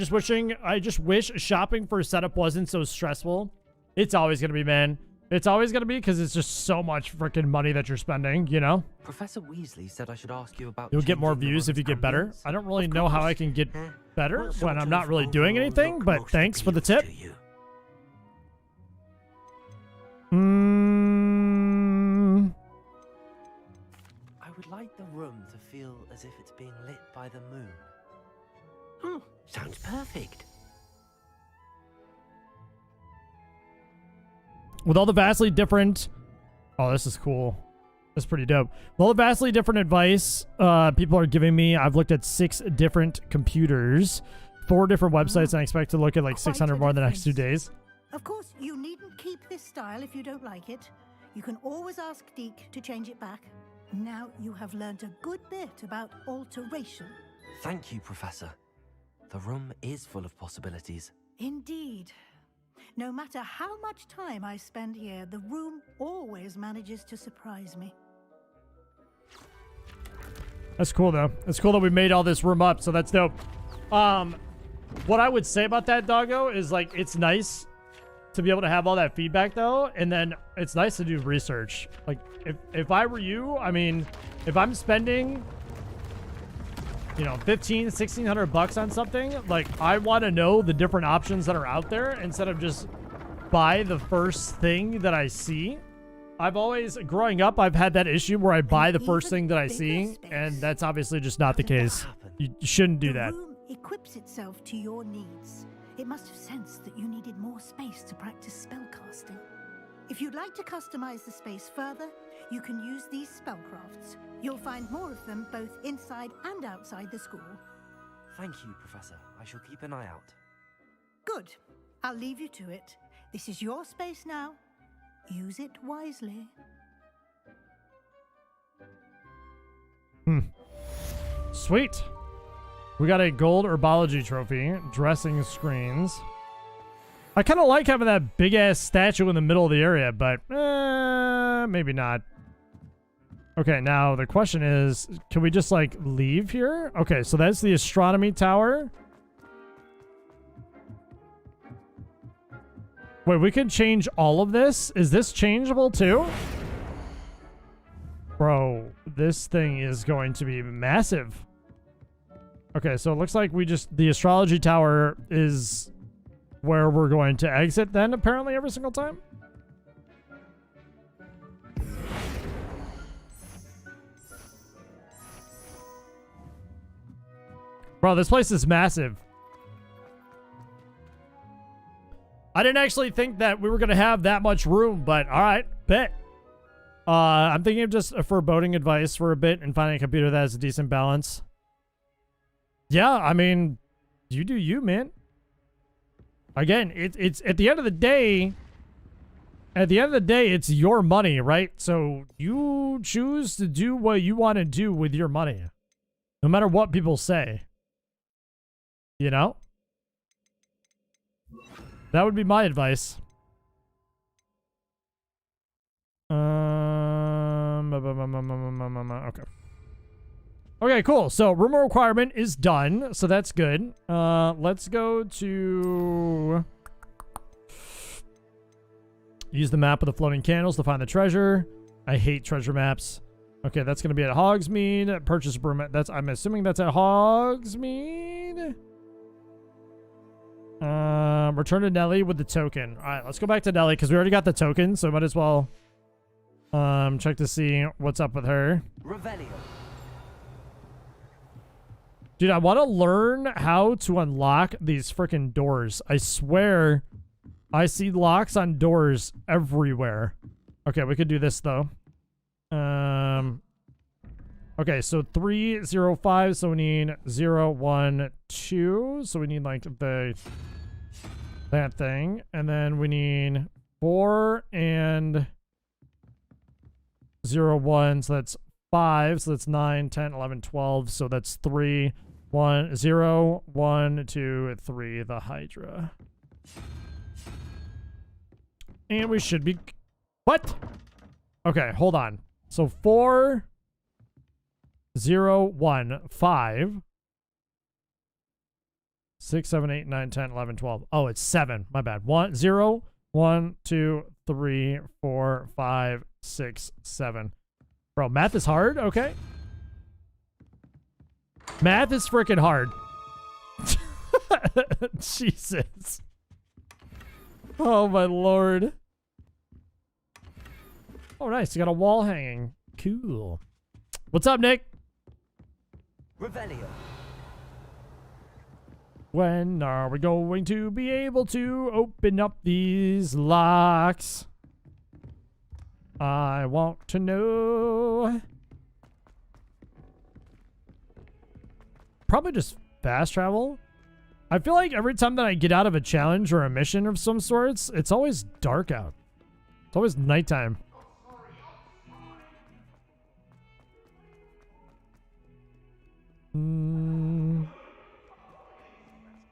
just wish shopping for a setup wasn't so stressful. It's always gonna be, man. It's always gonna be because it's just so much freaking money that you're spending, you know? Professor Weasley said I should ask you about... You'll get more views if you get better. I don't really know how I can get better when I'm not really doing anything, but thanks for the tip. I would like the room to feel as if it's being lit by the moon. Sounds perfect. With all the vastly different... Oh, this is cool. That's pretty dope. With all the vastly different advice people are giving me, I've looked at 6 different computers, 4 different websites, and I expect to look at like 600 more in the next 2 days. Of course, you needn't keep this style if you don't like it. You can always ask Deke to change it back. Now you have learned a good bit about alteration. Thank you, Professor. The room is full of possibilities. Indeed. No matter how much time I spend here, the room always manages to surprise me. That's cool, though. It's cool that we made all this room up, so that's dope. What I would say about that, doggo, is, like, it's nice to be able to have all that feedback, though, and then it's nice to do research. Like, if I were you, I mean, if I'm spending... you know, $1,500-$1,600 on something, like, I want to know the different options that are out there instead of just buy the first thing that I see. I've always, growing up, I've had that issue where I buy the first thing that I see, and that's obviously just not the case. You shouldn't do that. The room equips itself to your needs. It must have sensed that you needed more space to practice spellcasting. If you'd like to customize the space further, you can use these spellcrafts. You'll find more of them both inside and outside the school. Thank you, Professor. I shall keep an eye out. Good. I'll leave you to it. This is your space now. Use it wisely. Sweet. We got a gold herbology trophy. Dressing screens. I kind of like having that big ass statue in the middle of the area, but maybe not. Okay, now the question is, can we just like leave here? Okay, so that's the astronomy tower. Wait, we can change all of this? Is this changeable too? Bro, this thing is going to be massive. Okay, so it looks like the astrology tower is where we're going to exit then, apparently, every single time. Bro, this place is massive. I didn't actually think that we were going to have that much room, but all right, bet. I'm thinking of just a foreboding advice for a bit and finding a computer that has a decent balance. Yeah, I mean, you do you, man. Again, it's at the end of the day, it's your money, right? So you choose to do what you want to do with your money, no matter what people say. You know? That would be my advice. Okay. Okay, cool. So room requirement is done, so that's good. Let's go to use the map of the floating candles to find the treasure. I hate treasure maps. Okay, that's gonna be at Hogsmeade. Purchase broom. I'm assuming that's at Hogsmeade. Return to Nelly with the token. All right, let's go back to Nelly because we already got the token, so might as well check to see what's up with her. Revelio. Dude, I want to learn how to unlock these freaking doors. I swear I see locks on doors everywhere. Okay, we could do this though. Okay, so 305, so we need 0, 1, 2. So we need like that thing. And then we need 4 and 0, 1. So that's 5. So that's 9, 10, 11, 12. So that's 3, 1, 0, 1, 2, 3, the Hydra. And we should be... What? Okay, hold on. So 4, 0, 1, 5, 6, 7, 8, 9, 10, 11, 12. Oh, it's 7. My bad. 1, 0, 1, 2, 3, 4, 5, 6, 7. Bro, math is hard? Okay. Math is freaking hard. Jesus. Oh, my lord. Oh, nice. You got a wall hanging. Cool. What's up, Nick? Revelio. When are we going to be able to open up these locks? I want to know. Probably just fast travel. I feel like every time that I get out of a challenge or a mission of some sorts, it's always dark out. It's always nighttime.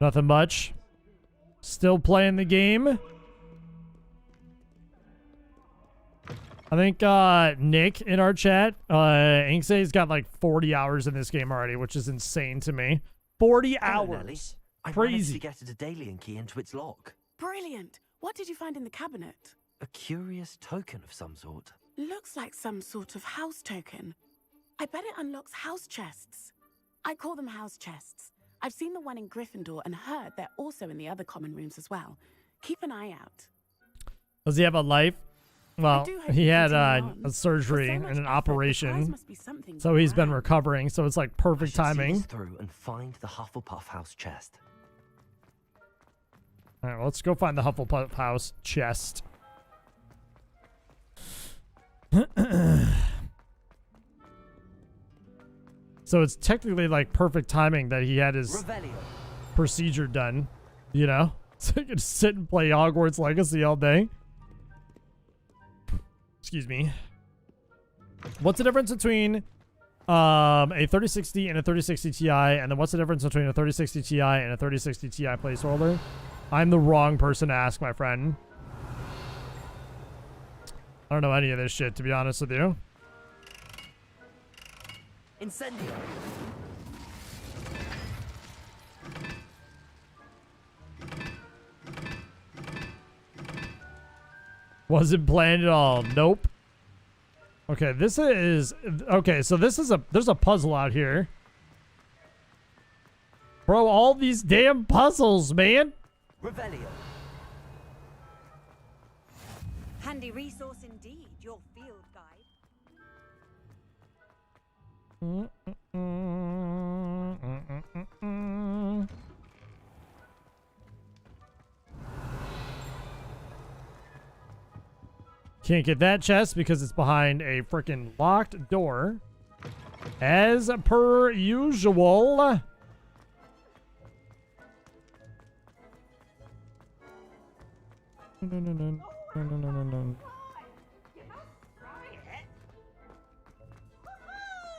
Nothing much. Still playing the game. I think Nick in our chat, Inksay's got like 40 hours in this game already, which is insane to me. 40 hours. I Crazy. managed to get a Daedalian key into its lock. Brilliant. What did you find in the cabinet? A curious token of some sort. Looks like some sort of house token. I bet it unlocks house chests. I call them house chests. I've seen the one in Gryffindor and heard they're also in the other common rooms as well. Keep an eye out. Does he have a life? Well, he had a surgery so and an the operation, must be something so he's been recovering, so it's like perfect timing. Through and find the Hufflepuff house chest. All right, well, let's go find the Hufflepuff house chest. So it's technically like perfect timing that he had his Revelio. procedure done, you know? So he could sit and play Hogwarts Legacy all day. Excuse me. What's the difference between A 3060 and a 3060 Ti, and then what's the difference between a 3060 Ti and a 3060 Ti placeholder? I'm the wrong person to ask, my friend. I don't know any of this shit, to be honest with you. Incendio. Wasn't planned at all. Nope. Okay, this is... Okay, so this is a... There's a puzzle out here. Bro, all these damn puzzles, man. Revelio. Handy resource indeed, your field guide. Can't get that chest because it's behind a freaking locked door. As per usual. No.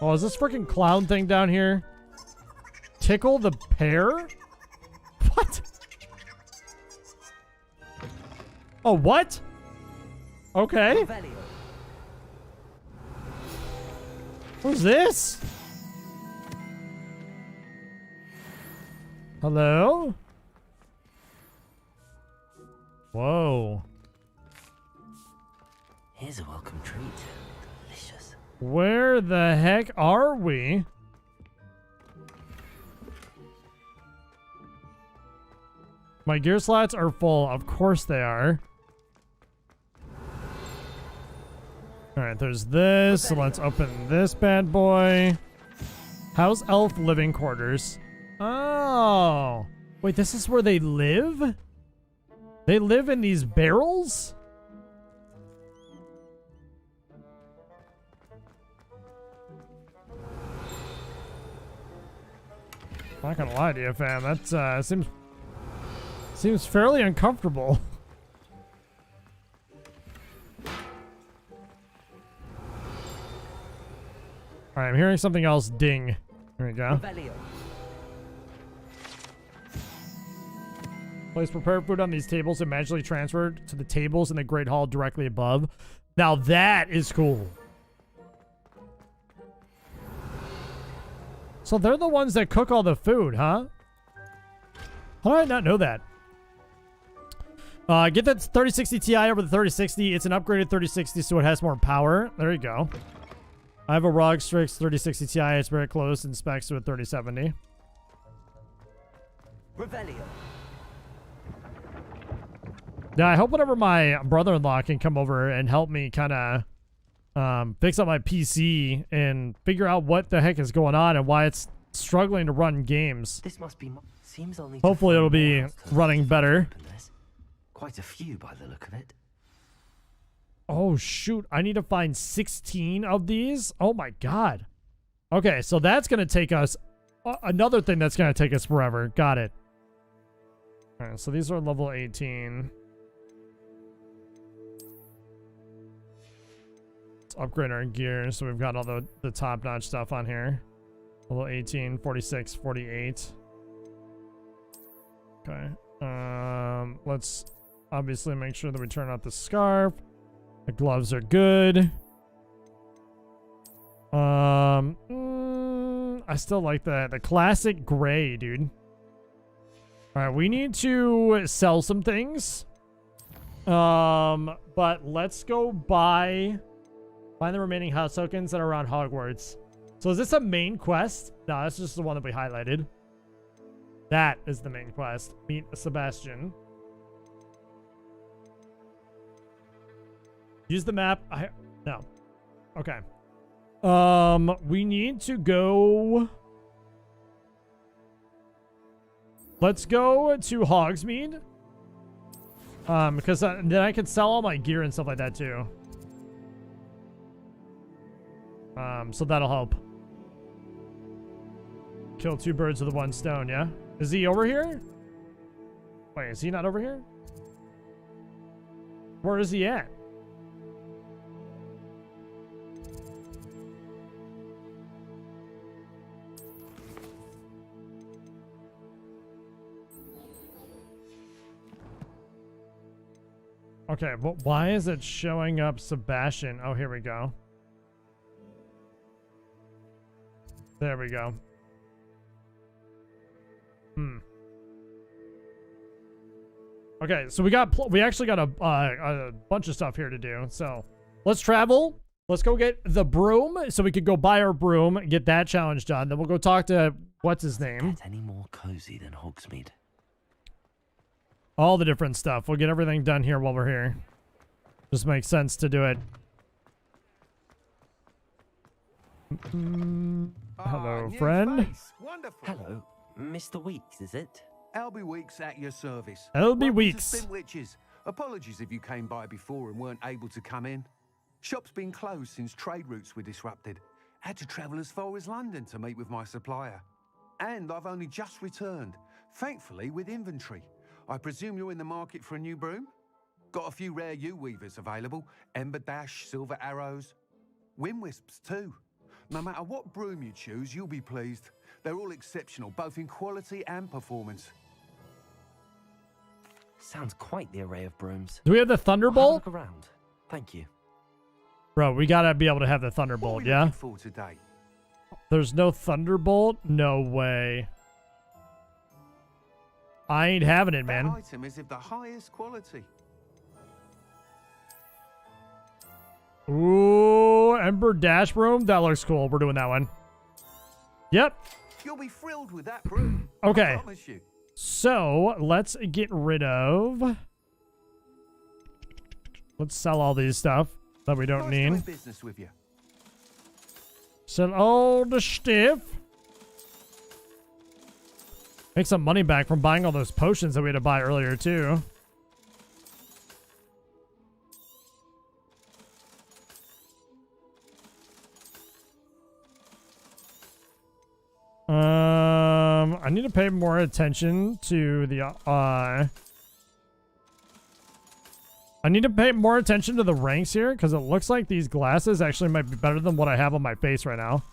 Oh, is this freaking clown thing down here? Tickle the pear? What? Oh, what? Okay. What's this? Hello? Whoa. Here's a welcome treat. Delicious. Where the heck are we? My gear slots are full. Of course they are. Alright, there's this. So let's open this bad boy. House Elf living quarters. Oh. Wait, this is where they live? They live in these barrels? Not gonna lie to you, fam. That seems fairly uncomfortable. Alright, I'm hearing something else ding. There we go. Place prepared food on these tables and magically transferred to the tables in the Great Hall directly above. Now that is cool. So they're the ones that cook all the food, huh? How did I not know that? Get that 3060 Ti over the 3060. It's an upgraded 3060, so it has more power. There you go. I have a ROG Strix 3060 Ti. It's very close in specs to a 3070. Revelio. Yeah, I hope whenever my brother-in-law can come over and help me kind of fix up my PC and figure out what the heck is going on and why it's struggling to run games. This must be. Seems only. Hopefully it'll be running better. Quite a few by the look of it. Oh, shoot. I need to find 16 of these? Oh, my God. Okay, so that's going to take us... another thing that's going to take us forever. Got it. All right, so these are level 18. Let's upgrade our gear so we've got all the top-notch stuff on here. Level 18, 46, 48. Okay. Let's obviously make sure that we turn out the scarf. The gloves are good. I still like the classic gray, dude. All right, we need to sell some things. But let's go find the remaining house tokens that are around Hogwarts. So is this a main quest? No, that's just the one that we highlighted. That is the main quest. Meet Sebastian. Use the map. No. Okay. We need to go. Let's go to Hogsmeade. Because then I can sell all my gear and stuff like that too. So that'll help. Kill two birds with one stone, yeah? Is he over here? Wait, is he not over here? Where is he at? Okay, but why is it showing up Sebastian? Oh, here we go. There we go. Okay, so we actually got a bunch of stuff here to do. So let's travel. Let's go get the broom so we could go buy our broom, get that challenge done. Then we'll go talk to what's his name. Get any more cozy than Hogsmeade? All the different stuff. We'll get everything done here while we're here. Just makes sense to do it. Hello, friend. Wonderful. Hello, Mr. Weeks, is it? LB Weeks at your service. LB Welcome to Weeks. Spin Witches. Apologies if you came by before and weren't able to come in. Shop's been closed since trade routes were disrupted. Had to travel as far as London to meet with my supplier. And I've only just returned, thankfully with inventory. I presume you're in the market for a new broom? Got a few rare U-weavers available. Ember Dash, Silver Arrows. Wind Wisps too. No matter what broom you choose, you'll be pleased. They're all exceptional, both in quality and performance. Sounds quite the array of brooms. Do we have the I'll have a Thunderbolt? look around. Thank you. Bro, we gotta be able to have the Thunderbolt, yeah? For today? There's no Thunderbolt? No way. I ain't having it, man. That item is of the highest quality. Ooh, Ember Dash Broom. That looks cool. We're doing that one. Yep. You'll be thrilled with that broom. Okay. I promise you. So, let's get rid of... Let's sell all these stuff that we don't Nice doing need. business with you. Sell all the stuff. Make some money back from buying all those potions that we had to buy earlier, too. I need to pay more attention to the, I need to pay more attention to the ranks here, because it looks like these glasses actually might be better than what I have on my face right now.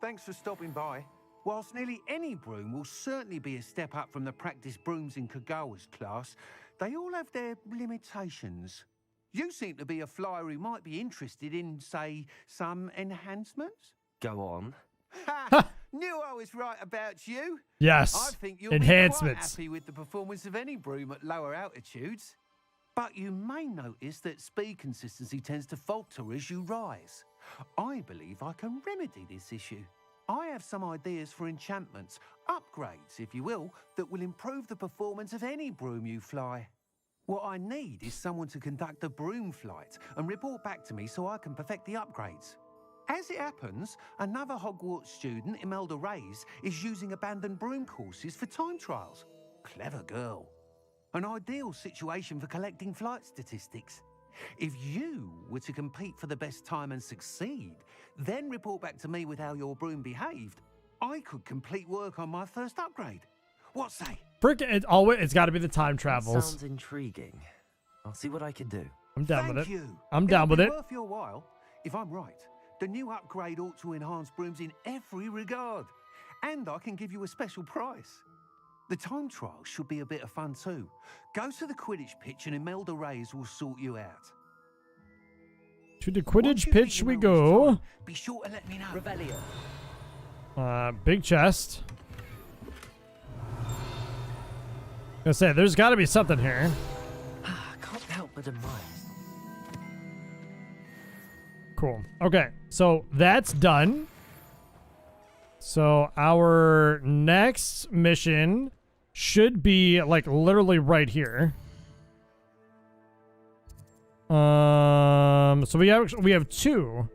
Thanks for stopping by. Whilst nearly any broom will certainly be a step up from the practice brooms in Kagawa's class, they all have their limitations. You seem to be a flyer who might be interested in, say, some enhancements? Go on. Ha! Knew I was right about you. Yes, I think you'll enhancements. be quite happy with the performance of any broom at lower altitudes. But you may notice that speed consistency tends to falter as you rise. I believe I can remedy this issue. I have some ideas for enchantments, upgrades, if you will, that will improve the performance of any broom you fly. What I need is someone to conduct a broom flight and report back to me so I can perfect the upgrades. As it happens, another Hogwarts student, Imelda Reyes, is using abandoned broom courses for time trials. Clever girl. An ideal situation for collecting flight statistics. If you were to compete for the best time and succeed, then report back to me with how your broom behaved, I could complete work on my first upgrade. What say? It's got to be the time That travels. sounds intriguing. I'll see what I can do. I'm down Thank with it. you. I'm down with It'll it. be worth your while. If I'm right, the new upgrade ought to enhance brooms in every regard. And I can give you a special price. The time trial should be a bit of fun too. Go to the Quidditch pitch and Imelda Reyes will sort you out. To the Once Quidditch you pitch think we you know go. what's time, be sure to let me know. Revelio. Big chest. Gonna say, there's got to be something here. Can't help but admire. Cool. Okay, so that's done. So our next mission should be like literally right here. So we have two.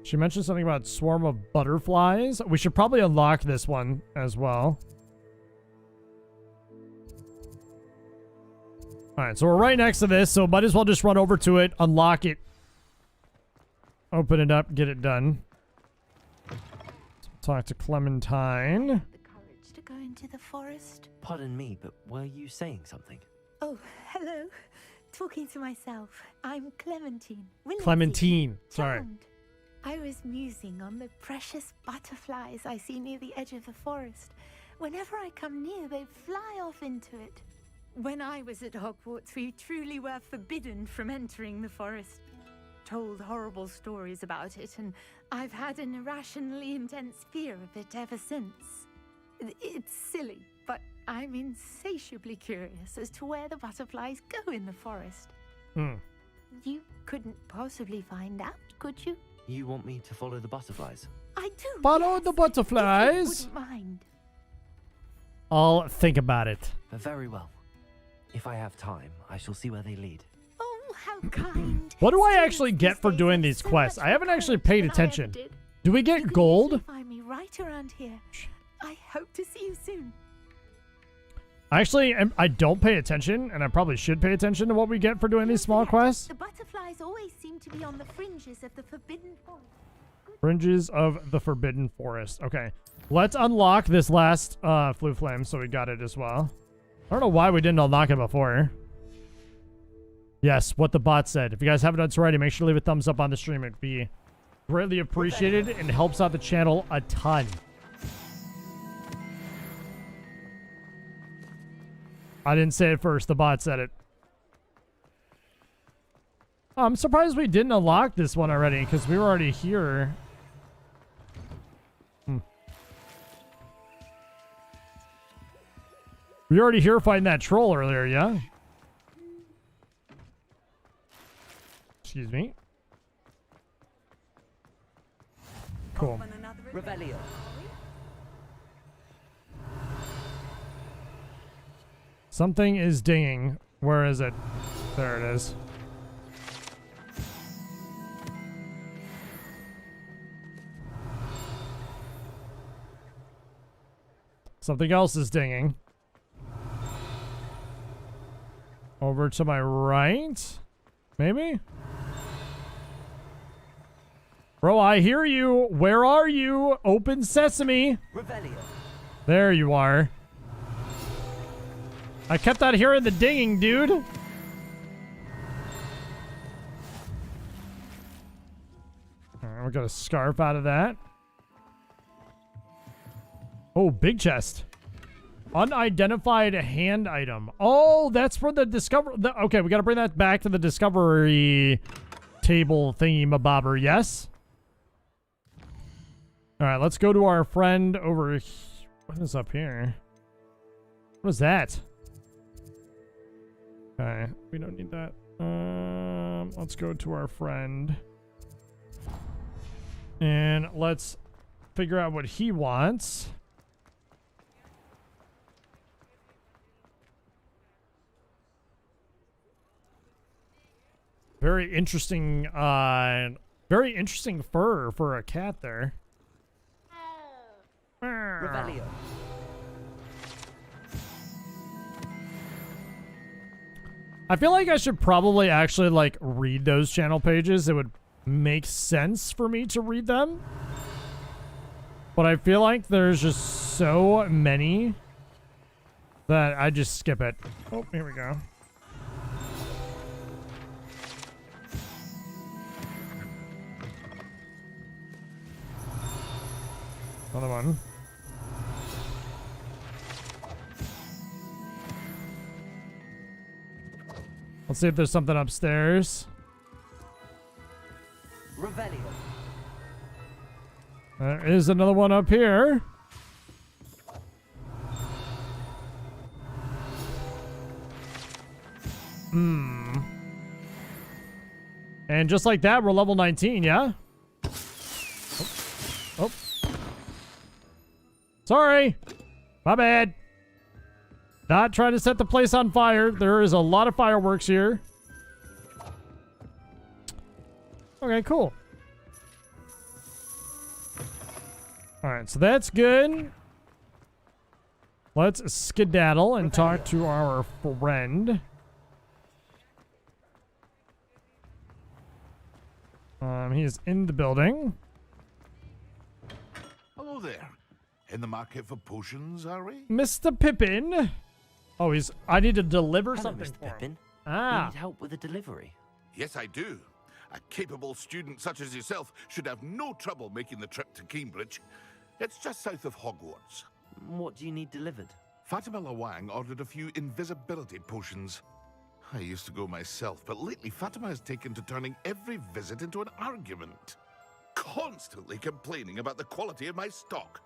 She mentioned something about swarm of butterflies. We should probably unlock this one as well. All right, so we're right next to this, so might as well just run over to it, unlock it, open it up, get it done. Talk to Clementine. The courage to go into the forest. Pardon me, but were you saying something? Oh, hello. Talking to myself. I'm Clementine. Williamsy. Clementine, sorry. Found. I was musing on the precious butterflies I see near the edge of the forest. Whenever I come near, they fly off into it. When I was at Hogwarts, we truly were forbidden from entering the forest. Told horrible stories about it, and I've had an irrationally intense fear of it ever since. It's silly, but I'm insatiably curious as to where the butterflies go in the forest. You couldn't possibly find out, could you? You want me to follow the butterflies? I do. Follow the butterflies. Wouldn't mind. I'll think about it. Very well. If I have time, I shall see where they lead. Oh, how kind. What do I actually get for doing these quests? I haven't actually paid attention. Do we get gold? Find me right around here. I hope to see you soon. Actually, I don't pay attention, and I probably should pay attention to what we get for doing these small quests. The butterflies always seem to be on the fringes of the Forbidden Forest. Fringes of the Forbidden Forest. Okay. Let's unlock this last Flue Flame so we got it as well. I don't know why we didn't unlock it before. Yes, what the bot said. If you guys haven't done so already, make sure to leave a thumbs up on the stream. It'd be greatly appreciated and helps out the channel a ton. I didn't say it first. The bot said it. I'm surprised we didn't unlock this one already because we were already here. We were already here fighting that troll earlier, yeah? Excuse me. Cool. Revelio. Something is dinging. Where is it? There it is. Something else is dinging. Over to my right? Maybe? Bro, I hear you. Where are you? Open sesame. Revelio. There you are. I kept on hearing the dinging, dude. Alright, we got a scarf out of that. Oh, big chest. Unidentified hand item. Oh, that's for the discover. Okay, we got to bring that back to the discovery table thingy mabobber. Yes. All right, let's go to our friend over here. What is up here? What is that? Okay, we don't need that. Let's go to our friend. And let's figure out what he wants. Very interesting fur for a cat there. Revelio. I feel like I should probably actually like read those channel pages. It would make sense for me to read them. But I feel like there's just so many that I just skip it. Oh, here we go. Another one. Let's see if there's something upstairs. Revelio. There is another one up here. And just like that, we're level 19, yeah? Oh. Sorry. My bad. Not trying to set the place on fire. There is a lot of fireworks here. Okay, cool. Alright, so that's good. Let's skedaddle and talk to our friend. He is in the building. Hello there. In the market for potions, are we? Mr. Pippin. Oh, I need to deliver Hello, something Mr. for him. Pippin. Ah. You need help with a delivery? Yes, I do. A capable student such as yourself should have no trouble making the trip to Cambridge. It's just south of Hogwarts. What do you need delivered? Fatima Lawang ordered a few invisibility potions. I used to go myself, but lately Fatima has taken to turning every visit into an argument. Constantly complaining about the quality of my stock.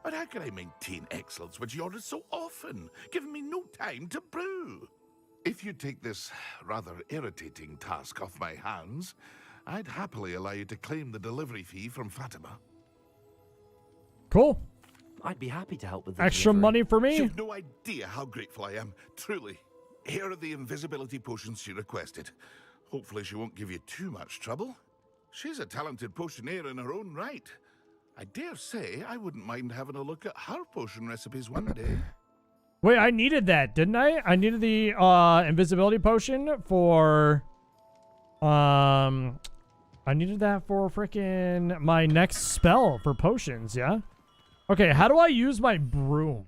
But how can I maintain excellence when she orders so often, giving me no time to brew? If you take this rather irritating task off my hands, I'd happily allow you to claim the delivery fee from Fatima. Cool. I'd be happy to help with the Extra delivery. money for me? You've no idea how grateful I am, truly. Here are the invisibility potions she requested. Hopefully she won't give you too much trouble. She's a talented potioneer in her own right. I dare say I wouldn't mind having a look at her potion recipes one day. Wait, I needed that, didn't I? I needed the invisibility potion for I needed that for freaking my next spell for potions, yeah? Okay, how do I use my broom?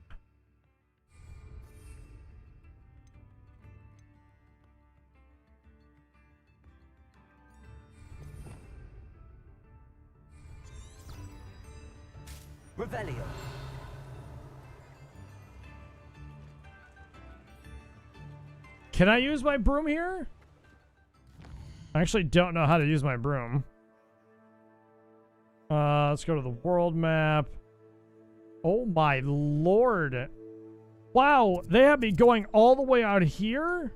Revelio. Can I use my broom here? I actually don't know how to use my broom. Let's go to the world map. Oh my lord. Wow, they have me going all the way out here?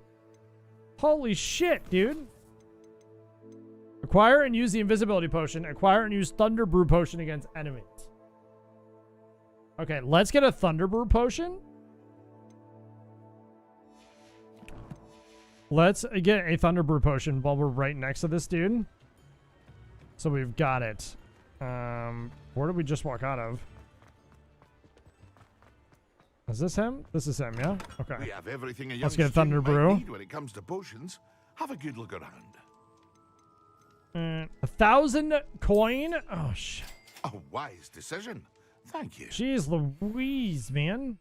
Holy shit, dude. Acquire and use the invisibility potion. Acquire and use Thunder Brew potion against enemies. Okay, let's get a Thunder Brew potion. Let's get a Thunder Brew potion while we're right next to this dude. So we've got it. Where did we just walk out of? Is this him? This is him, yeah? Okay. We have everything a young Let's get Thunder student might Brew. need when it comes to potions. Have a good look around. 1,000 coin? Oh, shit. A wise decision. Thank you. Jeez Louise, man.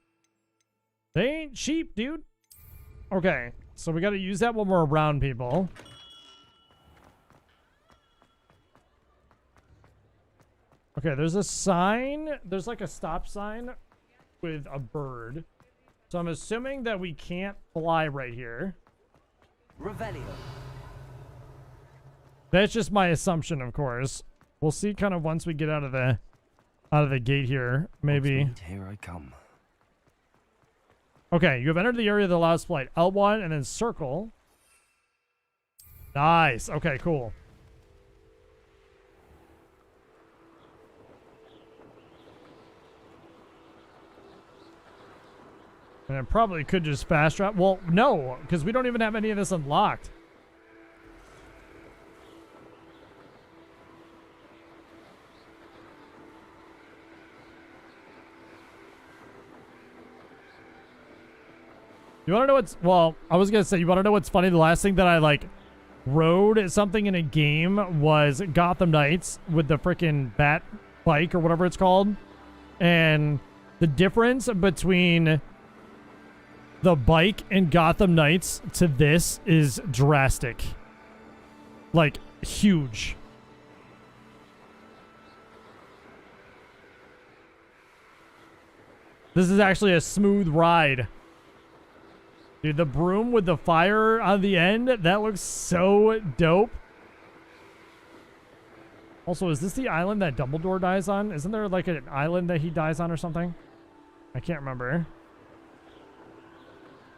They ain't cheap, dude. Okay, so we got to use that when we're around people. Okay, there's a sign. There's like a stop sign with a bird. So I'm assuming that we can't fly right here. Revelio. That's just my assumption, of course. We'll see kind of once we get out of the gate here, maybe. Hogsmeade, here I come. Okay, you have entered the area that allows flight. L1 and then circle. Nice. Okay, cool. And I probably could just fast travel. Well, no, because we don't even have any of this unlocked. You want to know what's... Well, I was going to say, you want to know what's funny? The last thing that I, like, rode something in a game was Gotham Knights with the freaking bat bike or whatever it's called. And the difference between the bike in Gotham Knights to this is drastic. Like, huge. This is actually a smooth ride. Dude, the broom with the fire on the end, that looks so dope. Also, is this the island that Dumbledore dies on? Isn't there like an island that he dies on or something? I can't remember.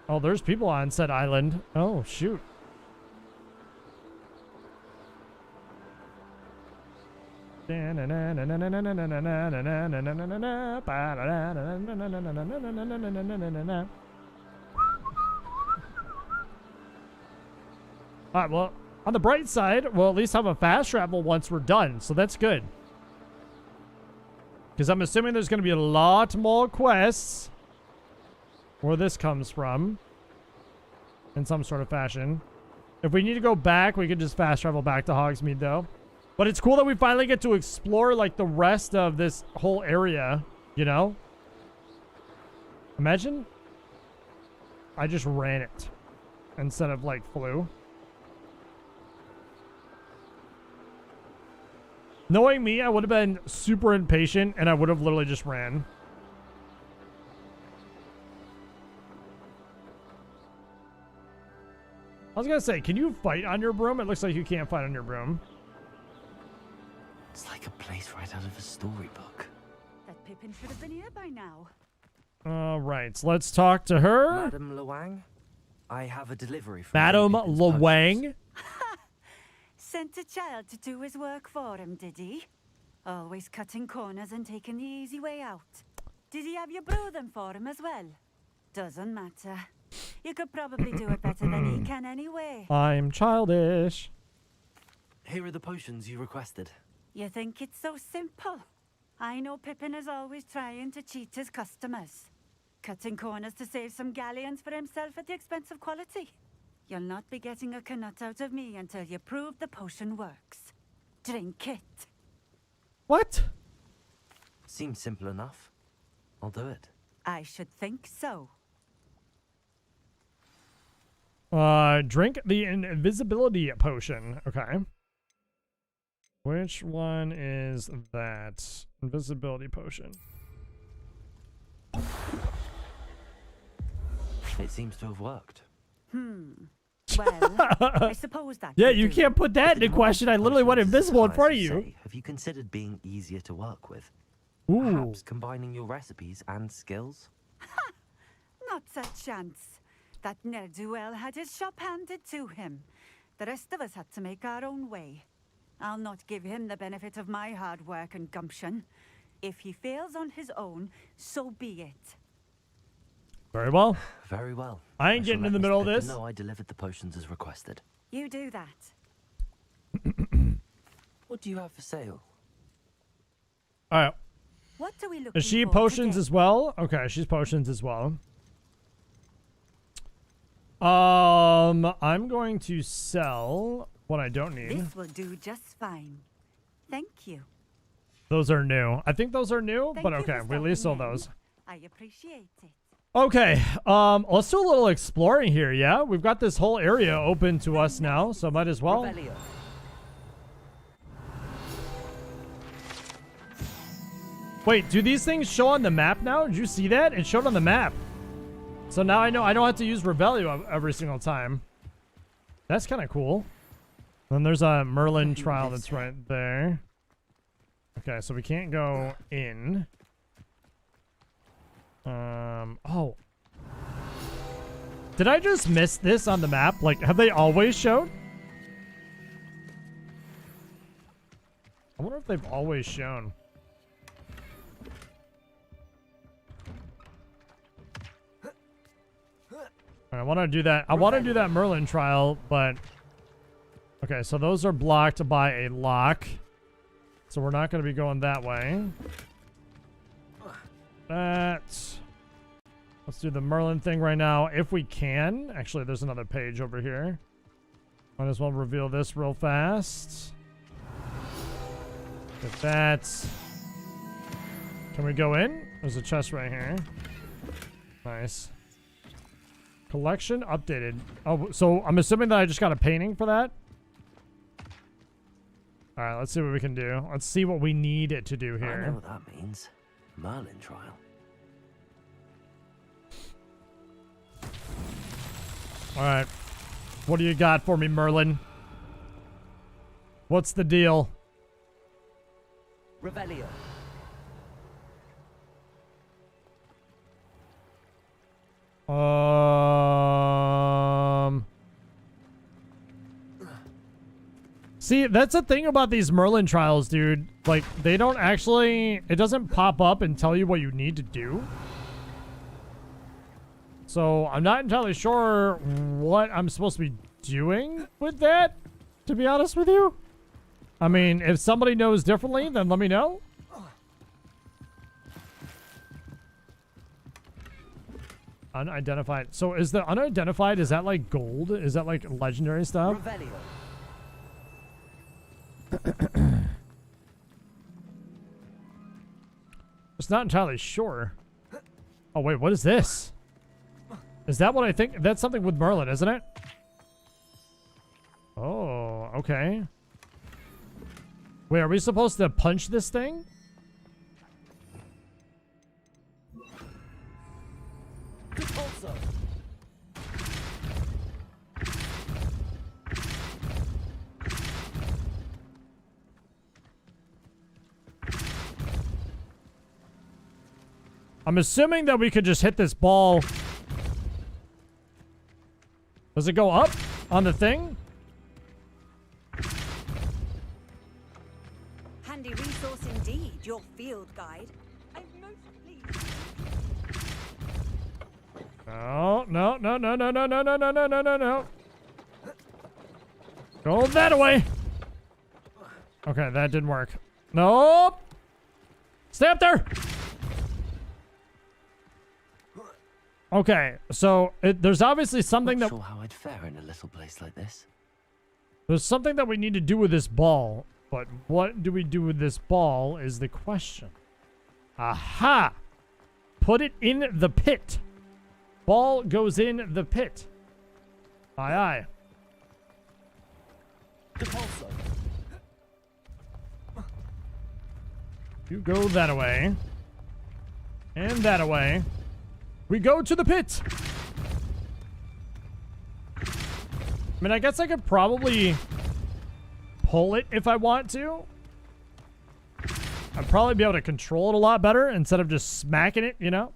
Oh, there's people on said island. Oh, shoot. Alright, well, on the bright side, we'll at least have a fast travel once we're done, so that's good. Because I'm assuming there's going to be a lot more quests where this comes from in some sort of fashion. If we need to go back, we can just fast travel back to Hogsmeade, though. But it's cool that we finally get to explore, like, the rest of this whole area, you know? Imagine I just ran it instead of, like, flew. Knowing me, I would have been super impatient and I would have literally just ran. I was gonna say, can you fight on your broom? It looks like you can't fight on your broom. It's like a place right out of a storybook. That Pippin should have been here by now. All right, so let's talk to her. Madam Lewang, I have a delivery from Madam Lewang. Sent a child to do his work for him, did he? Always cutting corners and taking the easy way out. Did he have you brew them for him as well? Doesn't matter. You could probably do it better than he can anyway. I'm childish. Here are the potions you requested. You think it's so simple? I know Pippin is always trying to cheat his customers. Cutting corners to save some galleons for himself at the expense of quality. You'll not be getting a canut out of me until you prove the potion works. Drink it. What? Seems simple enough. I'll do it. I should think so. Drink the invisibility potion. Okay. Which one is that? Invisibility potion. It seems to have worked. Well, I suppose that. Yeah, you can't put that into question. I literally went invisible in front of you. Have you considered being easier to work with? Ooh. Perhaps combining your recipes and skills? Not a chance. That ne'er-do-well had his shop handed to him. The rest of us had to make our own way. I'll not give him the benefit of my hard work and gumption. If he fails on his own, so be it. Very well. Very well. I ain't getting in the middle of this. No, I delivered the potions as requested. You do that. What do you have for sale? All right. What do we look? Is she potions as well? Okay, she's potions as well. I'm going to sell what I don't need. This will do just fine. Thank you. Those are new. I think those are new, Thank but you okay, for we at least sold stopping in. those. I appreciate it. Okay, let's do a little exploring here, yeah? We've got this whole area open to us now, so might as well. Wait, do these things show on the map now? Did you see that? It showed on the map. So now I know I don't have to use Revelio every single time. That's kind of cool. Then there's a Merlin trial that's right there. Okay, so we can't go in. Oh. Did I just miss this on the map? Like, have they always showed? I wonder if they've always shown. I want to do that. I want to do that Merlin trial, but okay, so those are blocked by a lock. So we're not going to be going that way. Let's do the Merlin thing right now if we can. Actually, there's another page over here. Might as well reveal this real fast. Get that. Can we go in? There's a chest right here. Nice. Collection updated. Oh, so I'm assuming that I just got a painting for that. All right, let's see what we can do. Let's see what we need it to do here. I know what that means. Merlin trial. All right. What do you got for me, Merlin? What's the deal? Revelio. See, that's the thing about these Merlin trials, dude. Like, they don't actually... It doesn't pop up and tell you what you need to do. So, I'm not entirely sure what I'm supposed to be doing with that, to be honest with you. I mean, if somebody knows differently, then let me know. Unidentified. So, is the unidentified, is that like gold? Is that like legendary stuff? Revelio. It's not entirely sure. Oh, wait, what is this? Is that what I think? That's something with Merlin, isn't it? Oh, okay. Wait, are we supposed to punch this thing? I'm assuming that we could just hit this ball. Does it go up on the thing? Handy resource indeed, your field guide. I'm most pleased. No, no, no, no, no, no, no, no, no, no, no, no, no. Go that way. Okay, that didn't work. Nope. Stay up there. Okay, so there's obviously something Not that... sure how I'd fare in a little place like this. There's something that we need to do with this ball. But what do we do with this ball is the question. Aha! Put it in the pit. Ball goes in the pit. Aye, aye. Depulso. You go that way. And that way. We go to the pit. I mean, I guess I could probably pull it if I want to. I'd probably be able to control it a lot better instead of just smacking it, you know?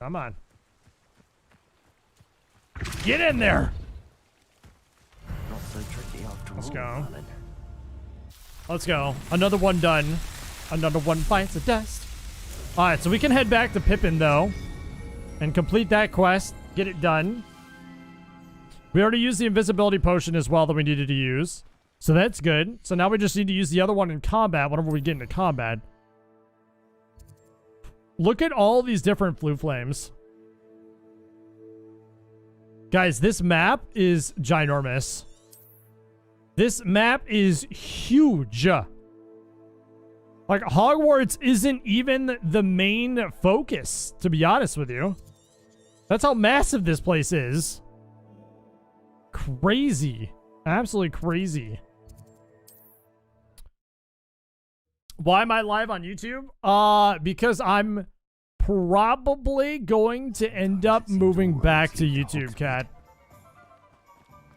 Come on. Get in there. Not so tricky after all. Let's go. Darling. Let's go. Another one done. Another one bites the dust. Alright, so we can head back to Pippin, though. And complete that quest. Get it done. We already used the invisibility potion as well that we needed to use. So that's good. So now we just need to use the other one in combat whenever we get into combat. Look at all these different blue flames. Guys, this map is ginormous. This map is huge. Like, Hogwarts isn't even the main focus, to be honest with you. That's how massive this place is. Crazy. Absolutely crazy. Why am I live on YouTube? Because I'm probably going to end up moving back to YouTube, Cat.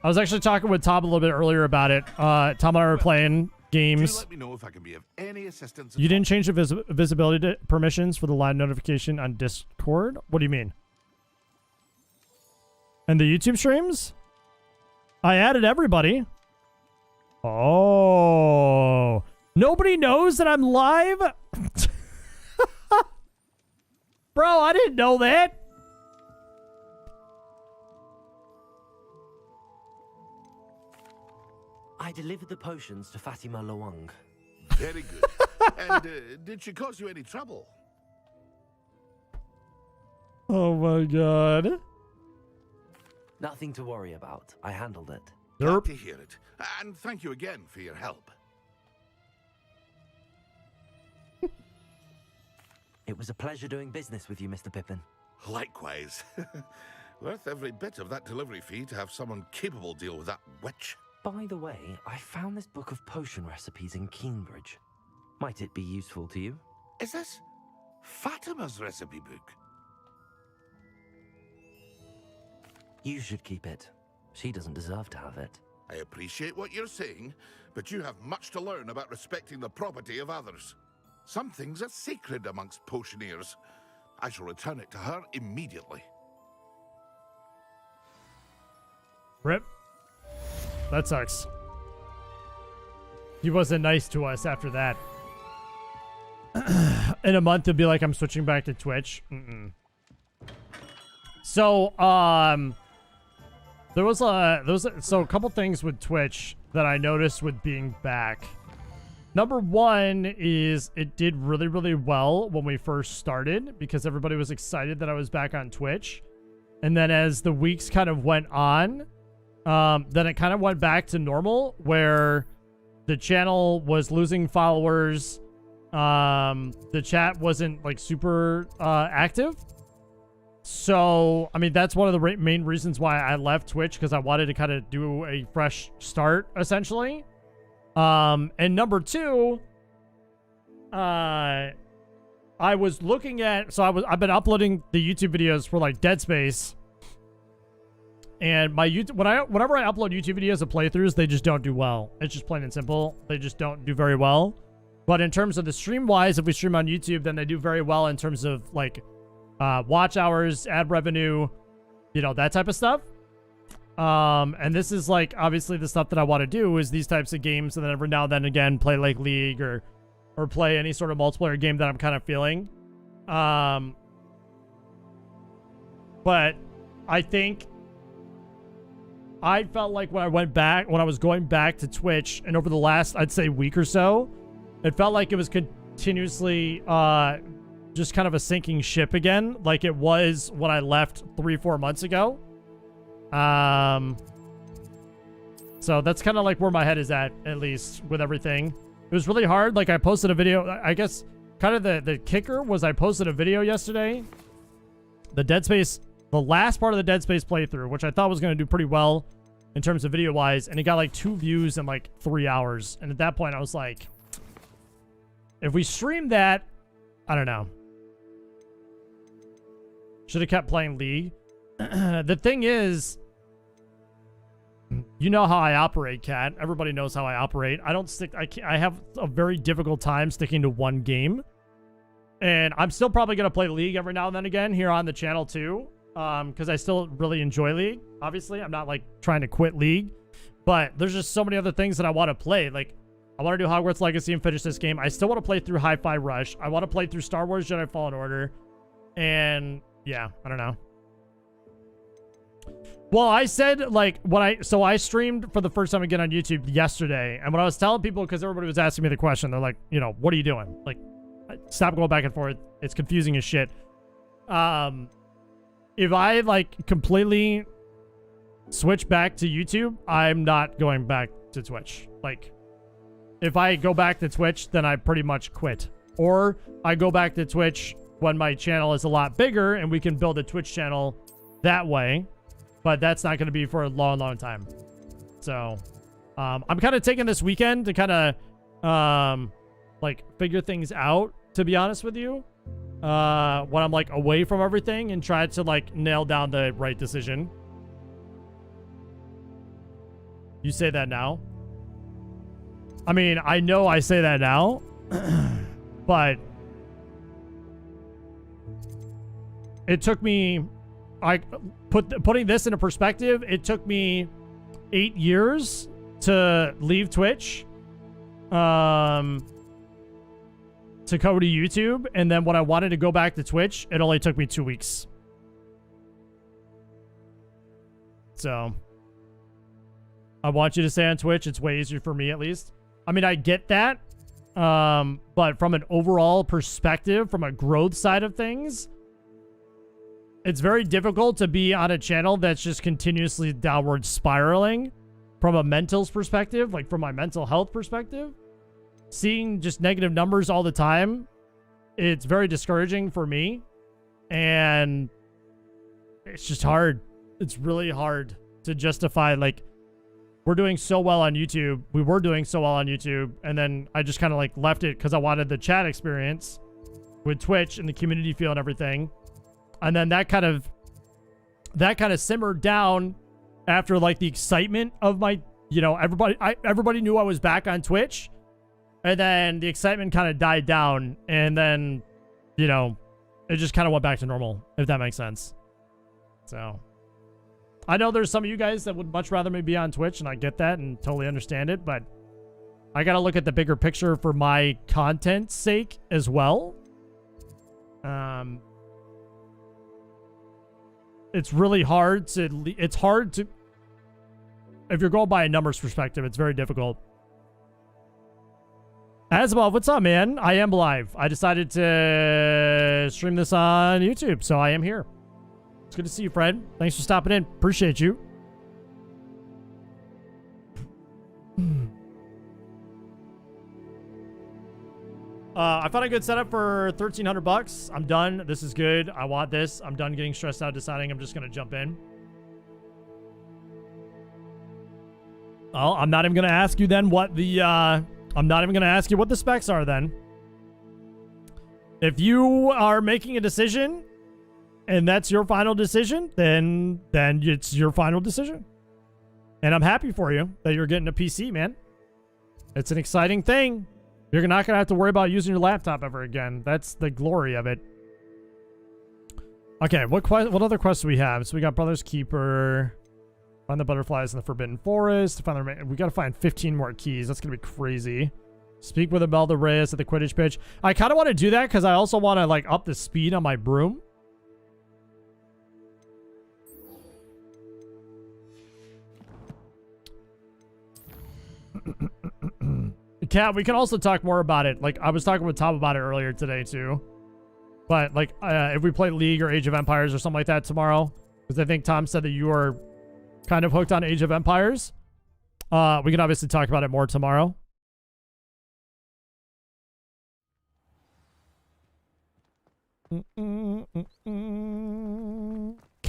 I was actually talking with Tom a little bit earlier about it. Tom and I were playing games. Let me know if I can be of any assistance. You didn't change the visibility permissions for the live notification on Discord? What do you mean? And the YouTube streams? I added everybody. Oh. Nobody knows that I'm live? Bro, I didn't know that. I delivered the potions to Fatima Lawang. Very good. And did she cause you any trouble? Oh my god. Nothing to worry about. I handled it. Glad to hear it. And thank you again for your help. It was a pleasure doing business with you, Mr. Pippin. Likewise. Worth every bit of that delivery fee to have someone capable deal with that witch. By the way, I found this book of potion recipes in Cambridge. Might it be useful to you? Is this Fatima's recipe book? You should keep it. She doesn't deserve to have it. I appreciate what you're saying, but you have much to learn about respecting the property of others. Some things are sacred amongst potioneers. I shall return it to her immediately. Rip. That sucks. He wasn't nice to us after that. In a month, he'll be like, I'm switching back to Twitch. So, there was a couple things with Twitch that I noticed with being back. Number one is it did really, really well when we first started because everybody was excited that I was back on Twitch. And then as the weeks kind of went on, then it kind of went back to normal where the channel was losing followers. The chat wasn't like super active. So, I mean, that's one of the main reasons why I left Twitch, because I wanted to kind of do a fresh start, essentially. And number two, I was looking at, so I've been uploading the YouTube videos for like Dead Space. And my YouTube, whenever I upload YouTube videos of playthroughs, they just don't do well. It's just plain and simple. They just don't do very well. But in terms of the stream-wise, if we stream on YouTube, then they do very well in terms of, like, watch hours, ad revenue, you know, that type of stuff. And this is, like, obviously the stuff that I want to do is these types of games, and then every now and then again play, like, League or play any sort of multiplayer game that I'm kind of feeling. But I think I felt like when I was going back to Twitch, and over the last, I'd say, week or so, it felt like it was continuously just kind of a sinking ship again, like it was when I left 3-4 months ago. So that's kind of like where my head is at least with everything. It was really hard. Like I posted a video, I guess kind of the kicker was I posted a video yesterday. The last part of the Dead Space playthrough, which I thought was going to do pretty well in terms of video wise. And it got like 2 views in like 3 hours. And at that point I was like, if we stream that, I don't know. Should have kept playing League. The thing is, you know how I operate, Kat. Everybody knows how I operate. I have a very difficult time sticking to one game. And I'm still probably going to play League every now and then again here on the channel too. Because I still really enjoy League. Obviously, I'm not like trying to quit League. But there's just so many other things that I want to play. Like, I want to do Hogwarts Legacy and finish this game. I still want to play through Hi-Fi Rush. I want to play through Star Wars Jedi Fallen Order. And yeah, I don't know. Well, I said like so I streamed for the first time again on YouTube yesterday. And when I was telling people, because everybody was asking me the question, they're like, you know, what are you doing? Like, stop going back and forth. It's confusing as shit. If I like completely switch back to YouTube, I'm not going back to Twitch. Like, if I go back to Twitch, then I pretty much quit. Or I go back to Twitch when my channel is a lot bigger and we can build a Twitch channel that way. But that's not going to be for a long, long time. So, I'm kind of taking this weekend to kind of, like, figure things out, to be honest with you. When I'm, like, away from everything and try to, like, nail down the right decision. You say that now? I mean, I know I say that now, but it took me, putting this into perspective, it took me 8 years to leave Twitch, to go to YouTube, and then when I wanted to go back to Twitch, it only took me 2 weeks. So, I want you to stay on Twitch. It's way easier for me, at least. I mean, I get that, but from an overall perspective, from a growth side of things, it's very difficult to be on a channel that's just continuously downward spiraling from a mental's perspective, like from my mental health perspective. Seeing just negative numbers all the time, it's very discouraging for me, and it's just hard. It's really hard to justify, like, we're doing so well on YouTube. We were doing so well on YouTube. And then I just kind of like left it because I wanted the chat experience with Twitch and the community feel and everything. And then that kind of simmered down after like the excitement of my, you know, everybody knew I was back on Twitch. And then the excitement kind of died down. And then, you know, it just kind of went back to normal, if that makes sense. So I know there's some of you guys that would much rather me be on Twitch, and I get that and totally understand it, but I gotta look at the bigger picture for my content's sake as well. It's really hard to, if you're going by a numbers perspective, it's very difficult. Asbov, what's up, man? I am live. I decided to stream this on YouTube, so I am here. It's good to see you, Fred. Thanks for stopping in. Appreciate you. I found a good setup for $1,300. I'm done. This is good. I want this. I'm done getting stressed out deciding I'm just going to jump in. Well, I'm not even going to ask you then what the, I'm not even going to ask you what the specs are then. If you are making a decision and that's your final decision, then it's your final decision. And I'm happy for you that you're getting a PC, man. It's an exciting thing. You're not going to have to worry about using your laptop ever again. That's the glory of it. Okay, what other quests do we have? So we got Brother's Keeper. Find the butterflies in the Forbidden Forest. We got to find 15 more keys. That's going to be crazy. Speak with Imelda Reyes at the Quidditch pitch. I kind of want to do that because I also want to like up the speed on my broom. Cat, we can also talk more about it. Like, I was talking with Tom about it earlier today, too. But, like, if we play League or Age of Empires or something like that tomorrow, because I think Tom said that you are kind of hooked on Age of Empires, we can obviously talk about it more tomorrow. Can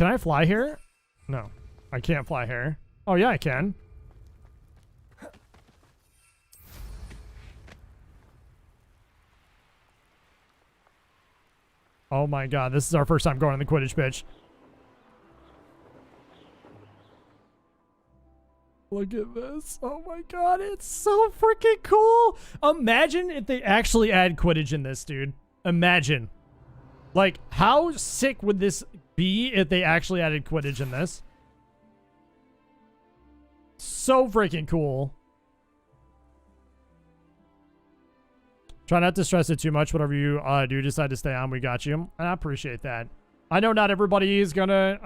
I fly here? No, I can't fly here. Oh, yeah, I can. Oh my god, this is our first time going on the Quidditch pitch. Look at this. Oh my god, it's so freaking cool. Imagine if they actually add Quidditch in this, dude. Imagine. Like, how sick would this be if they actually added Quidditch in this? So freaking cool. Try not to stress it too much. Whatever you do decide to stay on, we got you. And I appreciate that. I know not everybody is gonna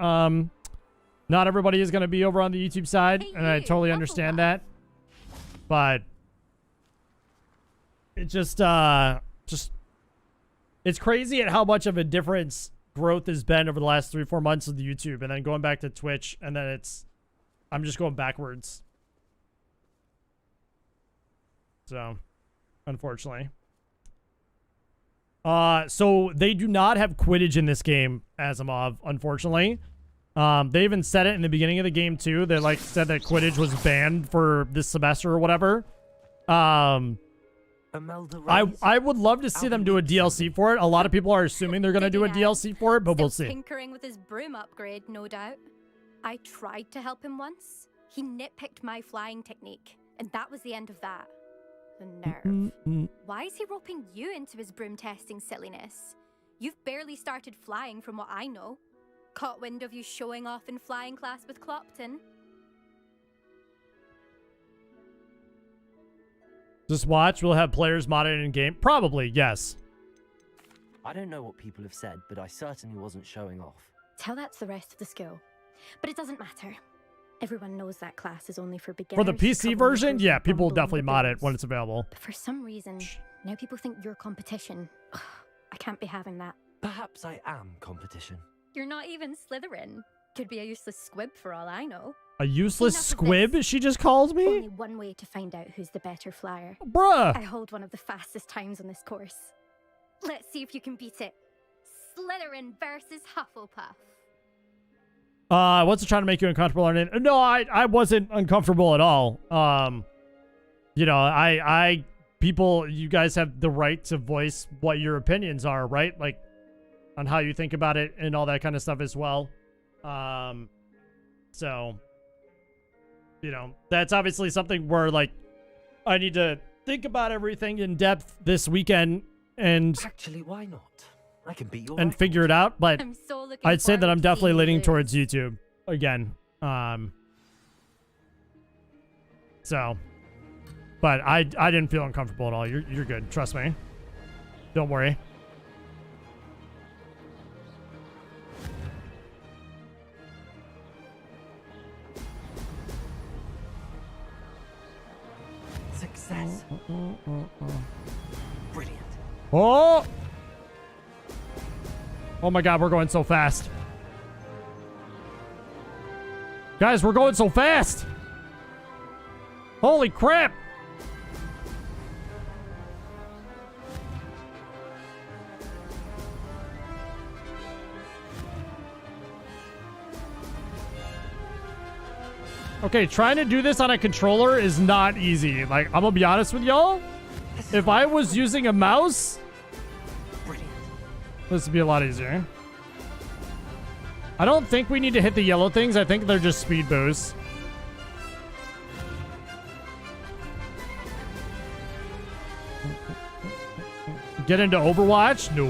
be over on the YouTube side, and I totally understand that. But it just it's crazy at how much of a difference growth has been over the last 3-4 months of the YouTube, and then going back to Twitch, and then I'm just going backwards. So, unfortunately. So they do not have Quidditch in this game, Asimov, unfortunately. They even said it in the beginning of the game too. They like said that Quidditch was banned for this semester or whatever. I would love to see them do a DLC for it. A lot of people are assuming they're gonna do a DLC for it, but we'll see. Tinkering with his broom upgrade, no doubt. I tried to help him once. He nitpicked my flying technique, and that was the end of that. The nerve. Why is he roping you into his broom testing silliness? You've barely started flying from what I know. Caught wind of you showing off in flying class with Clopton. Just watch. We'll have players modded in game. Probably, yes. I don't know what people have said, but I certainly wasn't showing off. Tell that to the rest of the school. But it doesn't matter. Everyone knows that class is only for beginners. For the PC version, yeah, people will definitely mod it when it's available. But for some reason, now people think you're competition. Ugh, I can't be having that. Perhaps I am competition. You're not even Slytherin. Could be a useless squib for all I know. A useless squib, she just called me? Only one way to find out who's the better flyer. Bruh! I hold one of the fastest times on this course. Let's see if you can beat it. Slytherin versus Hufflepuff. I wasn't trying to make you uncomfortable or anything. No, I wasn't uncomfortable at all. You know, people, you guys have the right to voice what your opinions are, right? Like, on how you think about it and all that kind of stuff as well. So, you know, that's obviously something where, like, I need to think about everything in depth this weekend and... Actually, why not? I can beat your and record. figure it out, but I'd say that I'm definitely leaning lose. towards YouTube again. So, but I didn't feel uncomfortable at all. You're good. Trust me. Don't worry. Success. Brilliant. Oh! Oh my god, we're going so fast. Guys, we're going so fast. Holy crap. Okay, trying to do this on a controller is not easy. Like, I'm gonna be honest with y'all. If I was using a mouse, this would be a lot easier. I don't think we need to hit the yellow things. I think they're just speed boosts. Get into Overwatch? No.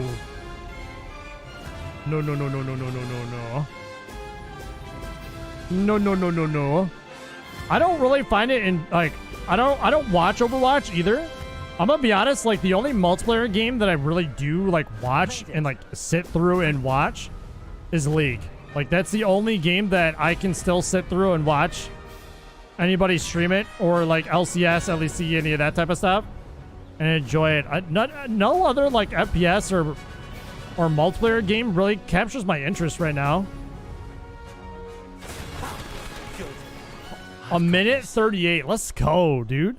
No, no, no, no, no, no, no, no, no. No, no, no, no, no. I don't really find it in, like, I don't watch Overwatch either. I'm gonna be honest, like, the only multiplayer game that I really do, like, watch and, like, sit through and watch is League. Like, that's the only game that I can still sit through and watch anybody stream it, or, like, LCS, LEC, any of that type of stuff, and enjoy it. No other, like, FPS or multiplayer game really captures my interest right now. A minute 38. Let's go, dude.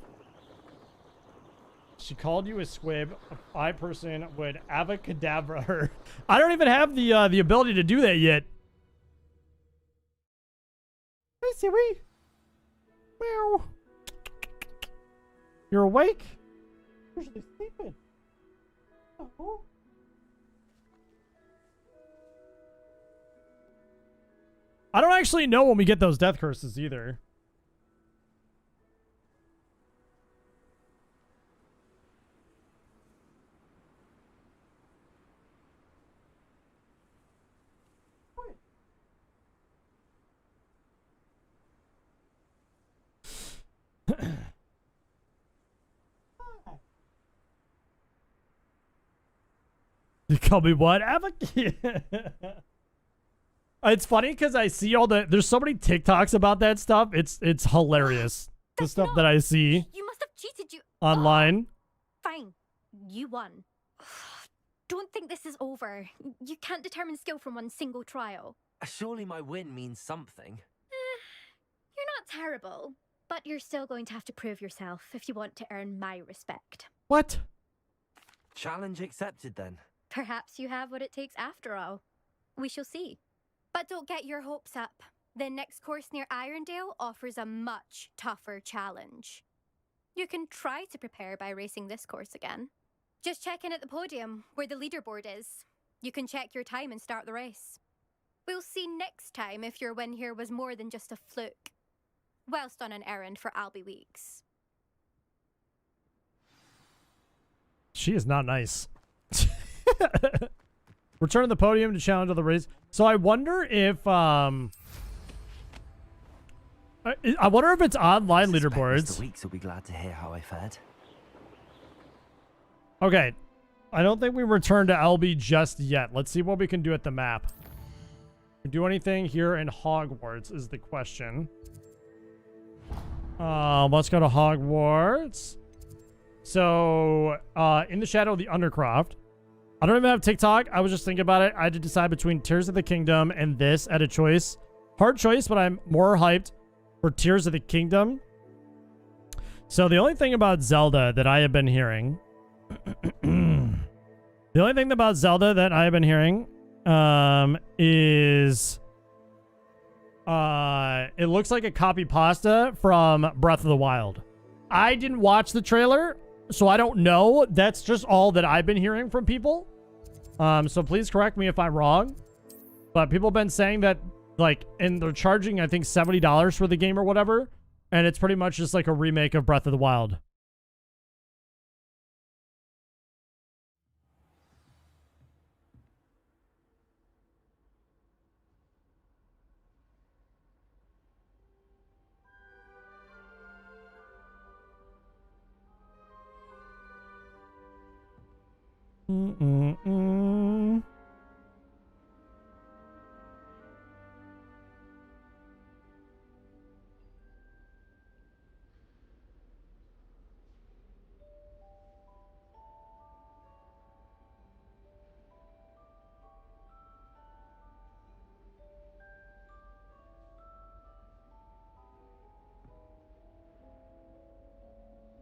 She called you a squib. I person would avacadabra her. I don't even have the ability to do that yet. Hey, Siri. Meow. You're awake? Usually sleeping. Oh. I don't actually know when we get those death curses either. You call me what? It's funny because I see all the... There's so many TikToks about that stuff. It's hilarious. The stuff that I see. You must have cheated you. Online. Fine. You won. Don't think this is over. You can't determine skill from one single trial. Surely my win means something. You're not terrible, but you're still going to have to prove yourself if you want to earn my respect. What? Challenge accepted then. Perhaps you have what it takes after all. We shall see. But don't get your hopes up. The next course near Irondale offers a much tougher challenge. You can try to prepare by racing this course again. Just check in at the podium, where the leaderboard is. You can check your time and start the race. We'll see next time if your win here was more than just a fluke. Whilst on an errand for Albie Weeks. She is not nice. Return to the podium to challenge other race. So I wonder if I wonder if it's online leaderboards. Mr. Weeks will be glad to hear how I fared. Okay. I don't think we return to LB just yet. Let's see what we can do at the map. Can we do anything here in Hogwarts is the question. Let's go to Hogwarts. So, in the shadow of the Undercroft. I don't even have TikTok. I was just thinking about it. I had to decide between Tears of the Kingdom and this at a choice. Hard choice, but I'm more hyped for Tears of the Kingdom. So the only thing about Zelda that I have been hearing... the only thing about Zelda that I have been hearing is... it looks like a copy pasta from Breath of the Wild. I didn't watch the trailer, so I don't know. That's just all that I've been hearing from people. So please correct me if I'm wrong. But people have been saying that, like, and they're charging, I think, $70 for the game or whatever. And it's pretty much just like a remake of Breath of the Wild.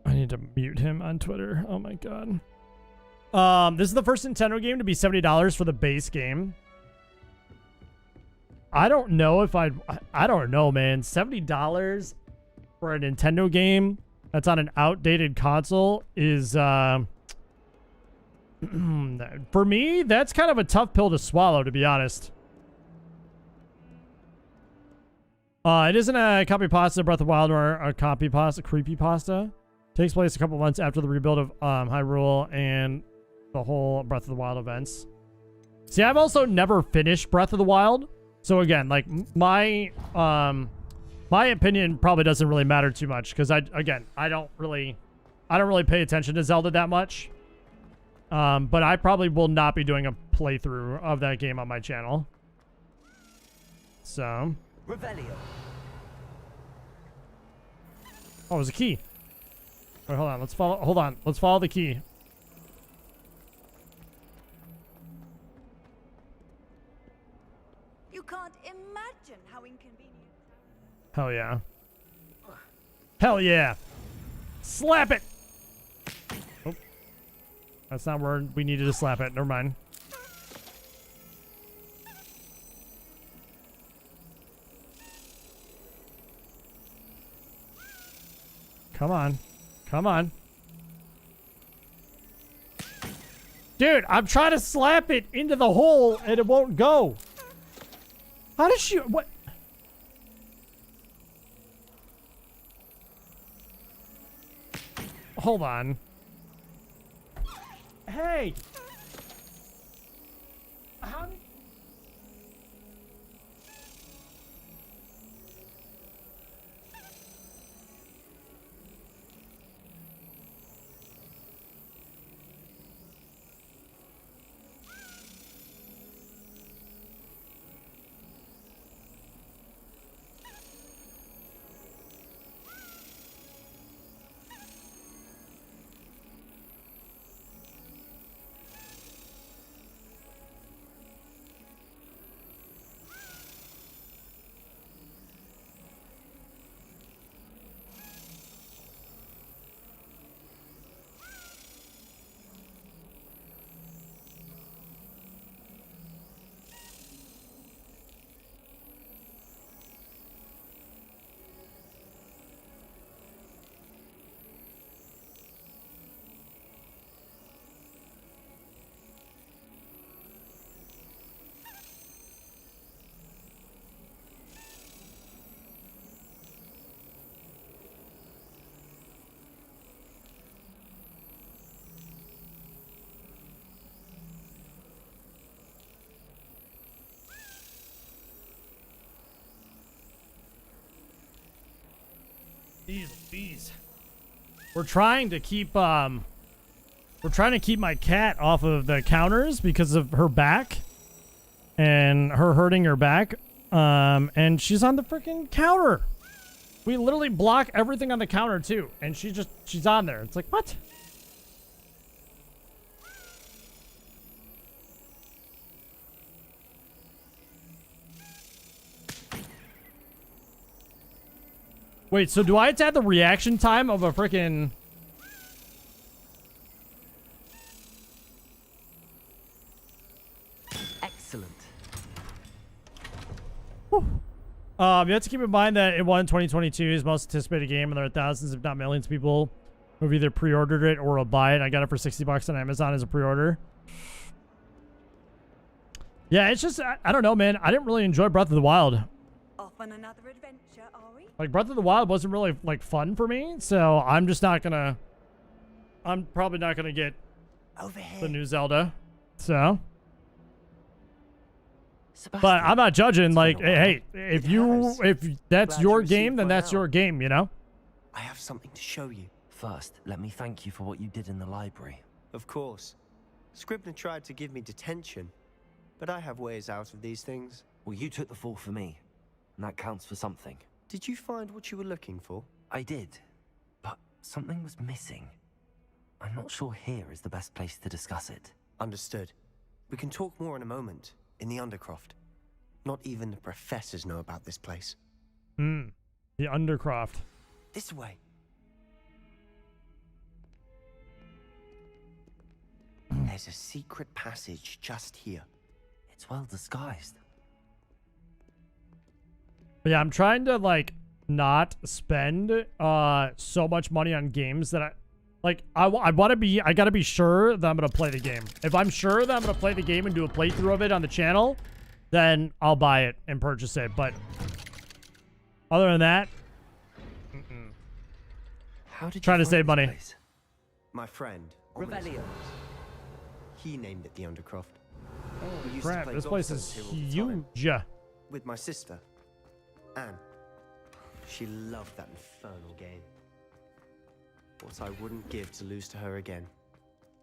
I need to mute him on Twitter. Oh my god. This is the first Nintendo game to be $70 for the base game. I don't know if I don't know, man. $70 for a Nintendo game that's on an outdated console is for me, that's kind of a tough pill to swallow, to be honest. It isn't a copy pasta Breath of the Wild or a copy pasta creepy pasta. Takes place a couple months after the rebuild of Hyrule and the whole Breath of the Wild events. See, I've also never finished Breath of the Wild. So again, like my opinion probably doesn't really matter too much because I don't really pay attention to Zelda that much. But I probably will not be doing a playthrough of that game on my channel. So. Revelio. Oh, it was a key. Wait, hold on. Let's follow. Hold on. Let's follow the key. You can't imagine how inconvenient. Hell yeah. Hell yeah. Slap it. Oh. That's not where we needed to slap it. Never mind. Come on. Come on. Dude, I'm trying to slap it into the hole and it won't go. How does she... What? Hold on. Hey! How did... Jeez. We're trying to keep my cat off of the counters because of her back and her hurting her back. And she's on the freaking counter. We literally block everything on the counter too, and she's on there. It's like, what? Wait, so do I have to have the reaction time of a freaking... Excellent. You have to keep in mind that it won 2022's most anticipated game, and there are thousands, if not millions, of people who've either pre-ordered it or will buy it. I got it for $60 on Amazon as a pre-order. Yeah, it's just, I don't know, man. I didn't really enjoy Breath of the Wild. Off on another adventure, are we? Like, Breath of the Wild wasn't really, like, fun for me, so I'm just not gonna... I'm probably not gonna get the new Zelda, so... Sebastian, but I'm not judging, like, hey, if that's your game, then that's your game, you know? I have something to show you. First, let me thank you for what you did in the library. Of course. Scribner tried to give me detention, but I have ways out of these things. Well, you took the fall for me, and that counts for something. Did you find what you were looking for? I did, but something was missing. I'm not sure here is the best place to discuss it. Understood. We can talk more in a moment, in the Undercroft. Not even the professors know about this place. The Undercroft. This way. There's a secret passage just here. It's well disguised. But yeah, I'm trying to, like, not spend so much money on games that I gotta be sure that I'm gonna play the game. If I'm sure that I'm gonna play the game and do a playthrough of it on the channel, then I'll buy it and purchase it. But other than that, How did you trying to find save this money. place? My friend. Revelio. he named it the Undercroft. Holy We used to crap, play this golf place tournaments is here all the time. huge. With my sister, Anne. She loved that infernal game. What I wouldn't give to lose to her again.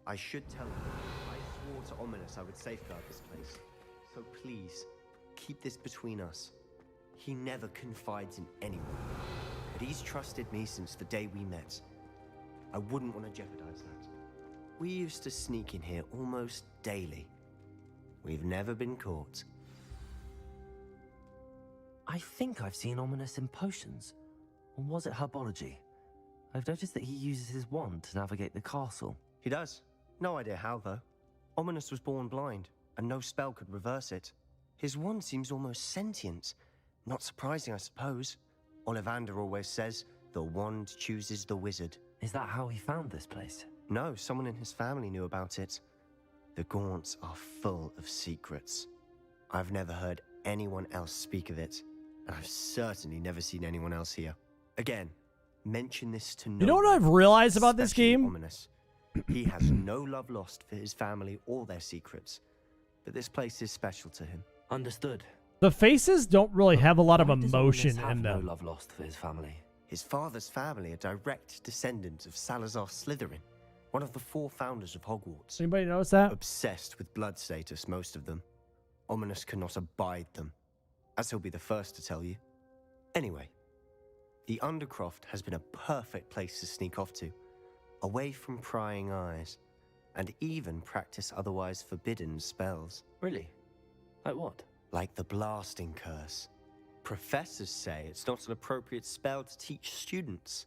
I should tell her. I swore to Ominous I would safeguard this place. So please, keep this between us. He never confides in anyone. But he's trusted me since the day we met. I wouldn't want to jeopardize that. We used to sneak in here almost daily. We've never been caught. I think I've seen Ominous in potions. Or was it herbology? I've noticed that he uses his wand to navigate the castle. He does. No idea how, though. Ominous was born blind, and no spell could reverse it. His wand seems almost sentient. Not surprising, I suppose. Ollivander always says, the wand chooses the wizard. Is that how he found this place? No, someone in his family knew about it. The Gaunts are full of secrets. I've never heard anyone else speak of it, and I've certainly never seen anyone else here. Again, mention this to no one. You know what I've realized about this especially game? Ominous. He has no love lost for his family or their secrets, but this place is special to him. Understood. The faces don't really have a lot of Why does emotion Ominous have in them. no love lost for his family. His father's family are direct descendants of Salazar Slytherin, one of the 4 founders of Hogwarts. Anybody notice that? Obsessed with blood status, most of them. Ominous cannot abide them, as he'll be the first to tell you. Anyway, the Undercroft has been a perfect place to sneak off to, away from prying eyes, and even practice otherwise forbidden spells. Really? Like what? Like the blasting curse. Professors say it's not an appropriate spell to teach students.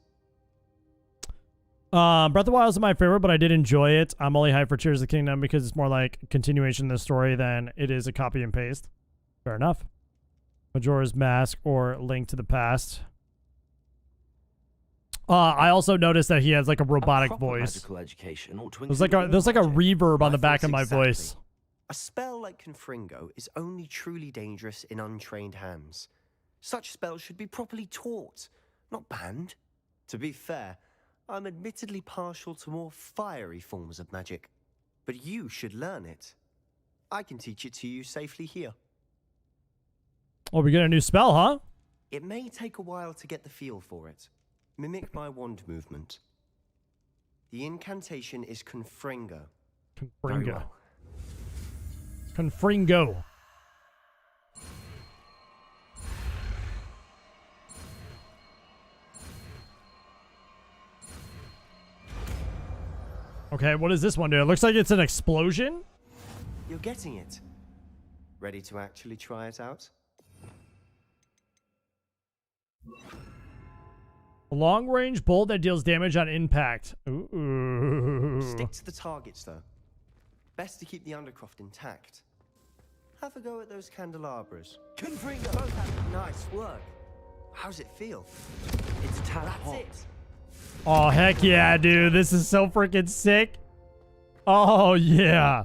Breath of the Wild is my favorite, but I did enjoy it. I'm only hyped for Tears of the Kingdom because it's more like a continuation of the story than it is a copy and paste. Fair enough. Majora's Mask or Link to the Past. I also noticed that he has like a robotic voice. Magical education ought to There's like a reverb on the back of my voice. A spell like Confringo is only truly dangerous in untrained hands. Such spells should be properly taught, not banned. To be fair, I'm admittedly partial to more fiery forms of magic, but you should learn it. I can teach it to you safely here. Oh, we get a new spell, huh? It may take a while to get the feel for it. Mimic my wand movement. The incantation is Confringo. Confringo. Confringo. Okay, what does this one do? It looks like it's an explosion. You're getting it. Ready to actually try it out? A long-range bolt that deals damage on impact. Ooh. Stick to the targets, though. Best to keep the Undercroft intact. Have a go at those candelabras. Confringo! Nice work. How's it feel? It's a tad hot. It. Oh, heck yeah, dude. This is so freaking sick. Oh, yeah.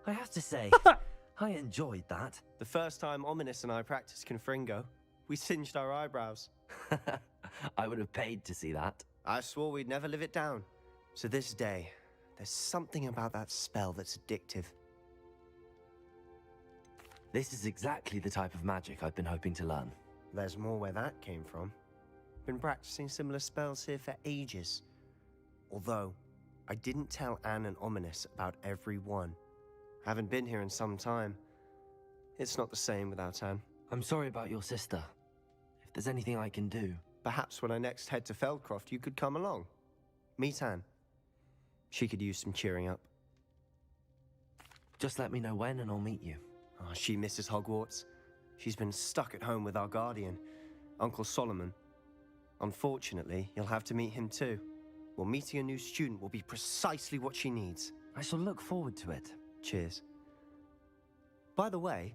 I have to say, I enjoyed that. The first time Ominous and I practiced Confringo, we singed our eyebrows. I would have paid to see that. I swore we'd never live it down. To this day, there's something about that spell that's addictive. This is exactly the type of magic I've been hoping to learn. There's more where that came from. Been practicing similar spells here for ages. Although, I didn't tell Anne and Ominous about every one. Haven't been here in some time. It's not the same without Anne. I'm sorry about your sister. If there's anything I can do... Perhaps when I next head to Feldcroft, you could come along. Meet Anne. She could use some cheering up. Just let me know when and I'll meet you. Oh, she misses Hogwarts. She's been stuck at home with our guardian, Uncle Solomon. Unfortunately, you'll have to meet him too. Well, meeting a new student will be precisely what she needs. I shall look forward to it. Cheers. By the way,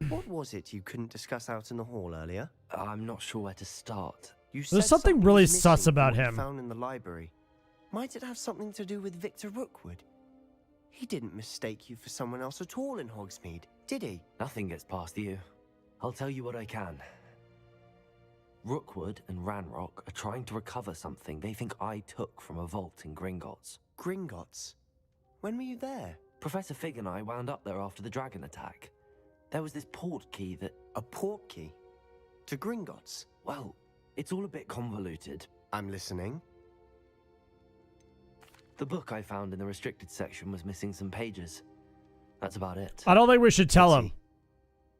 what was it you couldn't discuss out in the hall earlier? I'm not sure where to start. You said There's something really was sus missing about from what you him. found in the library. Might it have something to do with Victor Rookwood? He didn't mistake you for someone else at all in Hogsmeade, did he? Nothing gets past you. I'll tell you what I can. Rookwood and Ranrock are trying to recover something they think I took from a vault in Gringotts. Gringotts? When were you there? Professor Fig and I wound up there after the dragon attack. There was this port key that... A port key? To Gringotts? Well, it's all a bit convoluted. I'm listening. The book I found in the restricted section was missing some pages. That's about it. I don't think we should tell him.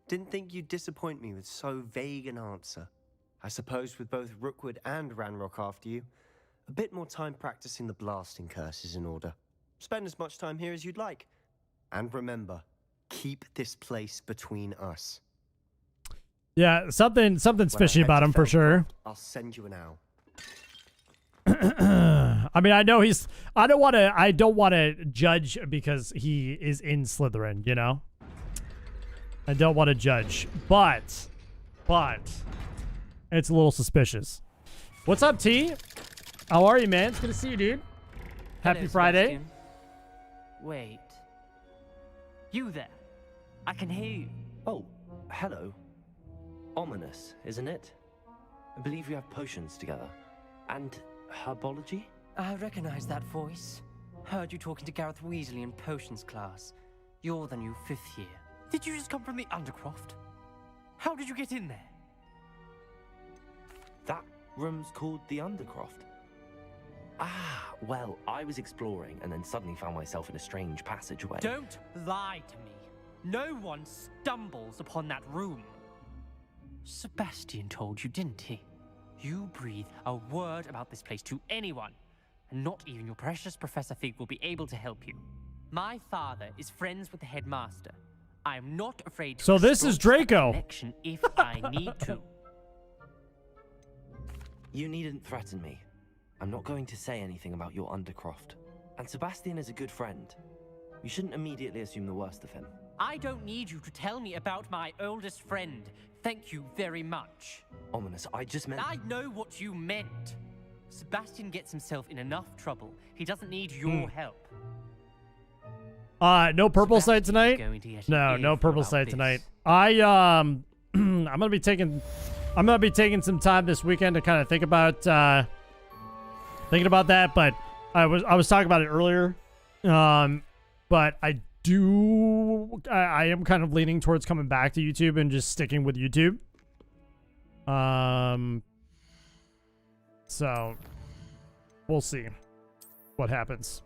Didn't think you'd disappoint me with so vague an answer. I suppose with both Rookwood and Ranrock after you, a bit more time practicing the blasting curse is in order. Spend as much time here as you'd like. And remember, keep this place between us. Yeah, something's fishy about him for sure. I'll send you an owl. I mean, I know he's... I don't want to judge because he is in Slytherin, you know? I don't want to judge. But... it's a little suspicious. What's up, T? How are you, man? It's good to see you, dude. Happy Hello, Friday. Sebastian. Wait. You there? I can hear you. Oh, hello. Ominous, isn't it? I believe we have potions together. And herbology? I recognize that voice. Heard you talking to Gareth Weasley in potions class. You're the new 5th year. Did you just come from the Undercroft? How did you get in there? That room's called the Undercroft. Ah, well, I was exploring and then suddenly found myself in a strange passageway. Don't lie to me. No one stumbles upon that room. Sebastian told you, didn't he? You breathe a word about this place to anyone, and not even your precious Professor Fig will be able to help you. My father is friends with the headmaster. I am not afraid to So this is explore that Draco. connection if I need to. You needn't threaten me. I'm not going to say anything about your Undercroft. And Sebastian is a good friend. You shouldn't immediately assume the worst of him. I don't need you to tell me about my oldest friend. Thank you very much. Ominous, I just meant... I know what you meant. Sebastian gets himself in enough trouble. He doesn't need your help. No purple sight tonight? going to get No, an no earful purple about sight this. tonight. I'm gonna be taking some time this weekend to kind of think about thinking about that, but I was talking about it earlier. But I am kind of leaning towards coming back to YouTube and just sticking with YouTube. So we'll see what happens.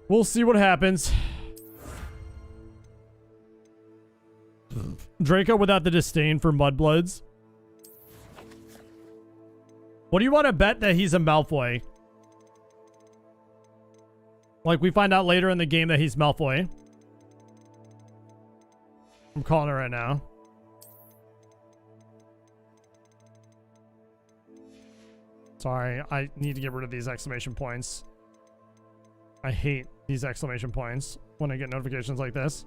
We'll see what happens. Draco without the disdain for mudbloods. What do you want to bet that he's a Malfoy? Like, we find out later in the game that he's Malfoy. I'm calling it right now. Sorry, I need to get rid of these exclamation points. I hate these exclamation points when I get notifications like this.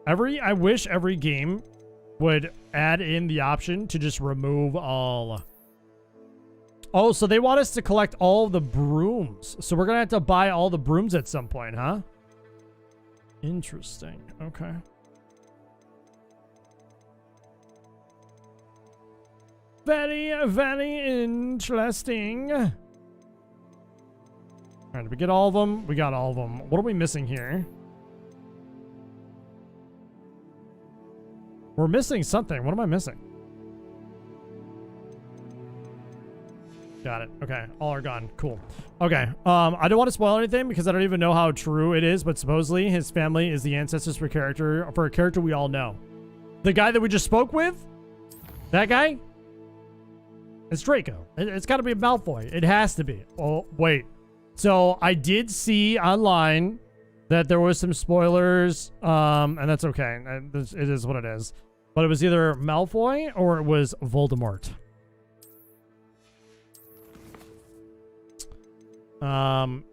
I wish every game would add in the option to just remove all. Oh, so they want us to collect all the brooms. So we're going to have to buy all the brooms at some point, huh? Interesting. Okay. Very, very interesting. All right, did we get all of them? We got all of them. What are we missing here? We're missing something. What am I missing? Got it. Okay. All are gone. Cool. Okay. I don't want to spoil anything because I don't even know how true it is, but supposedly his family is the ancestors for a character we all know. The guy that we just spoke with? That guy? It's Draco. It's got to be Malfoy. It has to be. Oh, wait. So I did see online that there was some spoilers, and that's okay. It is what it is. But it was either Malfoy or it was Voldemort.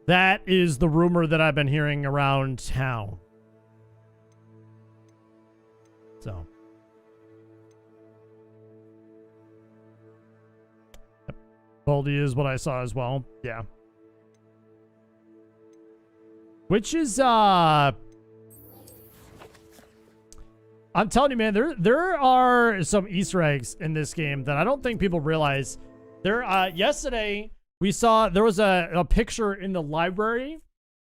That is the rumor that I've been hearing around town. So. Yep. Voldy is what I saw as well. Yeah. Which is, I'm telling you, man, there are some Easter eggs in this game that I don't think people realize. Yesterday, We saw there was a picture in the library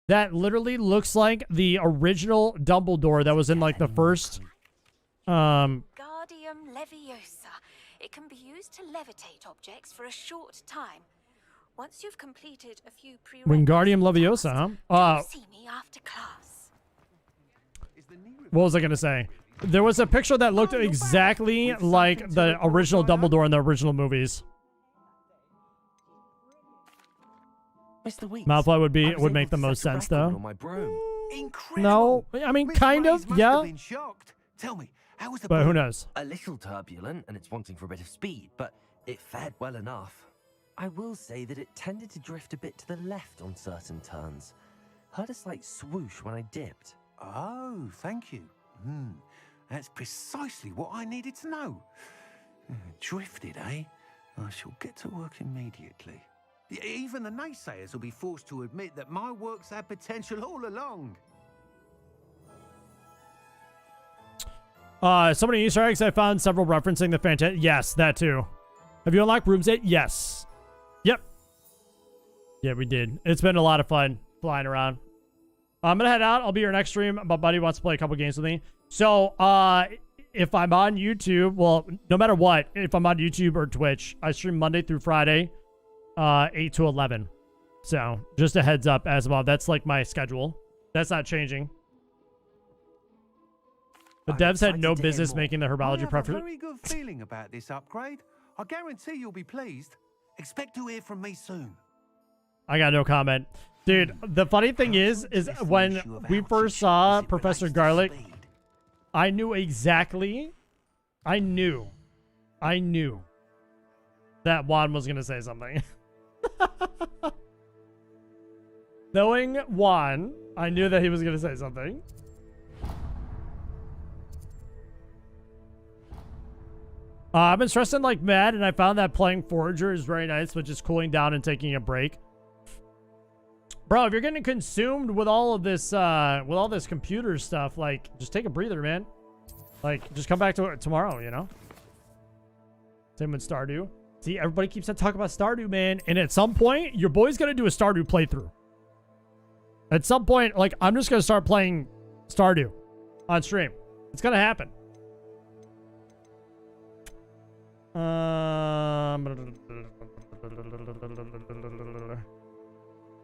that literally looks like the original Dumbledore that was in like the first Guardium Leviosa. It can be used to levitate objects for a short time. Once you've completed a few Wingardium Leviosa, huh? see me after class. What was I gonna say? There was a picture that looked exactly like the original Dumbledore in the original movies. Mr. Weeks, Malfoy would make the most sense though. No, I mean kind of, yeah. Tell me, how was the But who knows? A little turbulent, and it's wanting for a bit of speed, but it fared well enough. I will say that it tended to drift a bit to the left on certain turns. Heard a slight swoosh when I dipped. Oh, thank you. That's precisely what I needed to know. Drifted, eh? I shall get to work immediately. Even the naysayers will be forced to admit that my work's had potential all along. So many Easter eggs I found, several referencing the fantastic. Yes, that too. Have you unlocked rooms 8? Yes. Yep. Yeah, we did. It's been a lot of fun flying around. I'm gonna head out. I'll be your next stream. My buddy wants to play a couple games with me. So, if I'm on YouTube, well, no matter what, if I'm on YouTube or Twitch, I stream Monday through Friday, 8 to 11. So, just a heads up as well. That's like my schedule. That's not changing. The devs had no business making the herbology I have a preference. very good feeling about this upgrade. I guarantee you'll be pleased. Expect to hear from me soon. I got no comment. Dude, the funny thing is when we first saw Professor Garlic, I knew exactly, I knew that Juan was going to say something. Knowing Juan, I knew that he was going to say something. I've been stressing like mad, and I found that playing Forager is very nice, but just cooling down and taking a break. Bro, if you're getting consumed with all of this, computer stuff, like, just take a breather, man. Like, just come back to it tomorrow, you know? Same with Stardew. See, everybody keeps on talking about Stardew, man. And at some point, your boy's going to do a Stardew playthrough. At some point, like, I'm just going to start playing Stardew on stream. It's going to happen.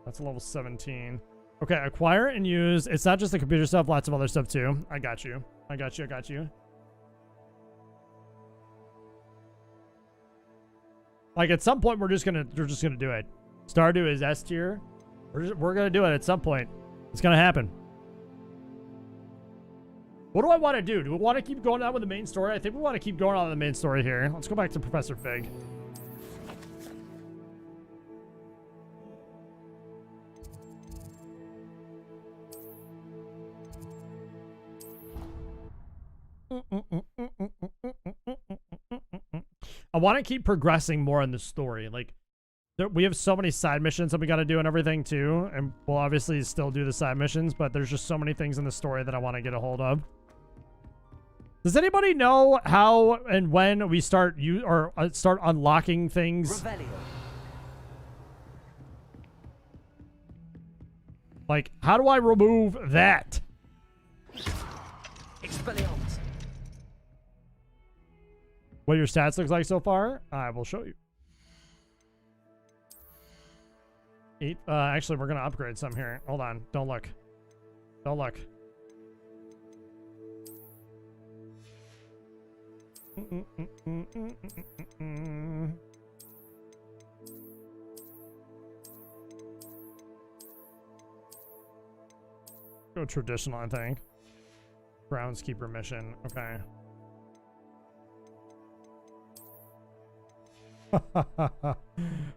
That's a level 17. Okay, acquire and use. It's not just the computer stuff, lots of other stuff too. I got you. I got you. Like at some point we're just gonna do it. Stardew is S tier. We're gonna do it at some point. It's gonna happen. What do I want to do? Do we want to keep going on with the main story? I think we want to keep going on with the main story here. Let's go back to Professor Fig. I want to keep progressing more in the story. Like, we have so many side missions that we got to do and everything too. And we'll obviously still do the side missions, but there's just so many things in the story that I want to get a hold of. Does anybody know how and when we start start unlocking things? Revelio. Like, how do I remove that? Expelliarmus. What your stats looks like so far? I will show you. 8. Actually, we're gonna upgrade some here. Hold on. Don't look. Don't look. Go traditional, I think. Groundskeeper mission. Okay.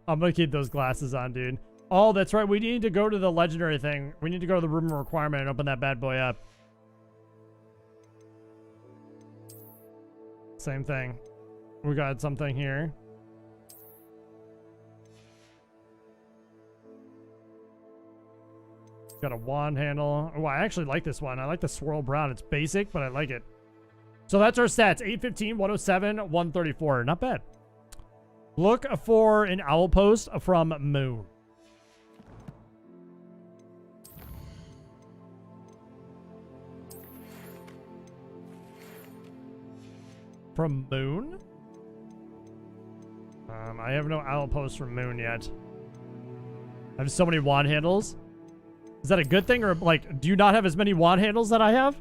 I'm gonna keep those glasses on, dude. Oh, that's right. We need to go to the legendary thing. We need to go to the room of requirement and open that bad boy up. Same thing. We got something here. Got a wand handle. Oh, I actually like this one. I like the swirl brown. It's basic, but I like it. So that's our stats. 815, 107, 134. Not bad. Look for an owl post from Moon. From Moon? I have no owl post from Moon yet. I have so many wand handles. Is that a good thing, or like, do you not have as many wand handles that I have?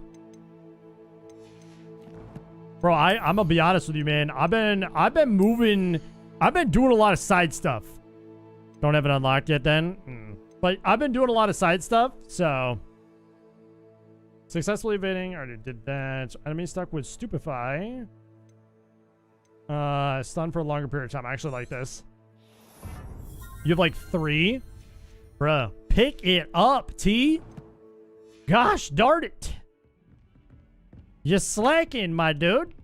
Bro, I'm gonna be honest with you, man. I've been doing a lot of side stuff. Don't have it unlocked yet then. But I've been doing a lot of side stuff, so. Successfully evading, already did that. Enemy stuck with Stupefy. Stun for a longer period of time. I actually like this. You have like 3? Bruh, pick it up, T. Gosh darn it. You're slacking, my dude.